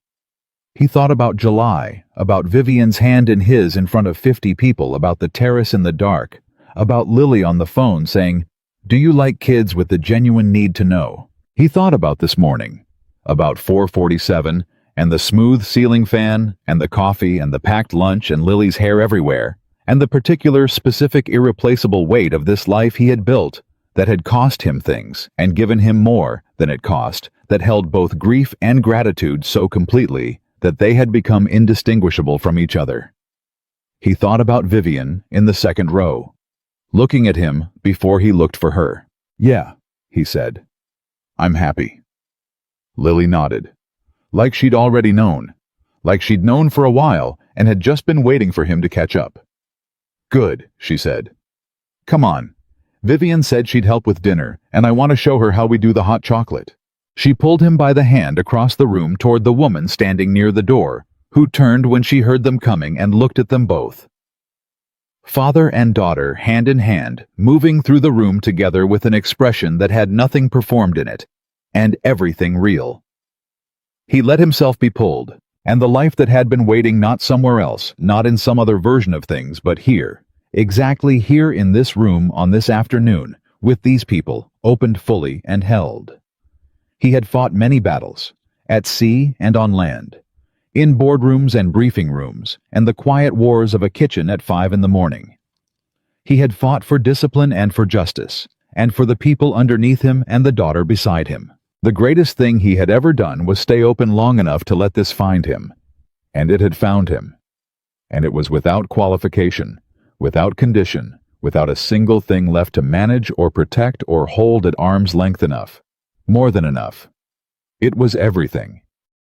He thought about July, about Vivian's hand in his in front of 50 people, about the terrace in the dark, about Lily on the phone saying, "Do you like kids with the genuine need to know?" He thought about this morning, about 4:47, and the smooth ceiling fan, and the coffee, and the packed lunch, and Lily's hair everywhere, and the particular, specific, irreplaceable weight of this life he had built, that had cost him things, and given him more than it cost, that held both grief and gratitude so completely that they had become indistinguishable from each other. He thought about Vivian in the second row, looking at him before he looked for her. "Yeah," he said. "I'm happy." Lily nodded, like she'd already known, like she'd known for a while and had just been waiting for him to catch up. "Good," she said. "Come on. Vivian said she'd help with dinner, and I want to show her how we do the hot chocolate." She pulled him by the hand across the room toward the woman standing near the door, who turned when she heard them coming and looked at them both. Father and daughter, hand in hand, moving through the room together with an expression that had nothing performed in it, and everything real. He let himself be pulled, and the life that had been waiting not somewhere else, not in some other version of things, but here, exactly here in this room on this afternoon, with these people, opened fully and held. He had fought many battles, at sea and on land, in boardrooms and briefing rooms, and the quiet wars of a kitchen at 5 in the morning. He had fought for discipline and for justice, and for the people underneath him and the daughter beside him. The greatest thing he had ever done was stay open long enough to let this find him. And it had found him. And it was without qualification, without condition, without a single thing left to manage or protect or hold at arm's length enough. More than enough. It was everything.